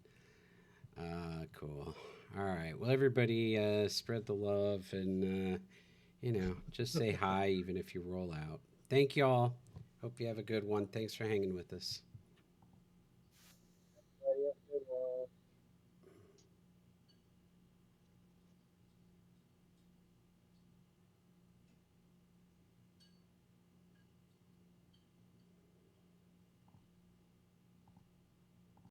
Cool. All right. Well, everybody, spread the love and, just say hi even if you roll out. Thank y'all. Hope you have a good one. Thanks for hanging with us.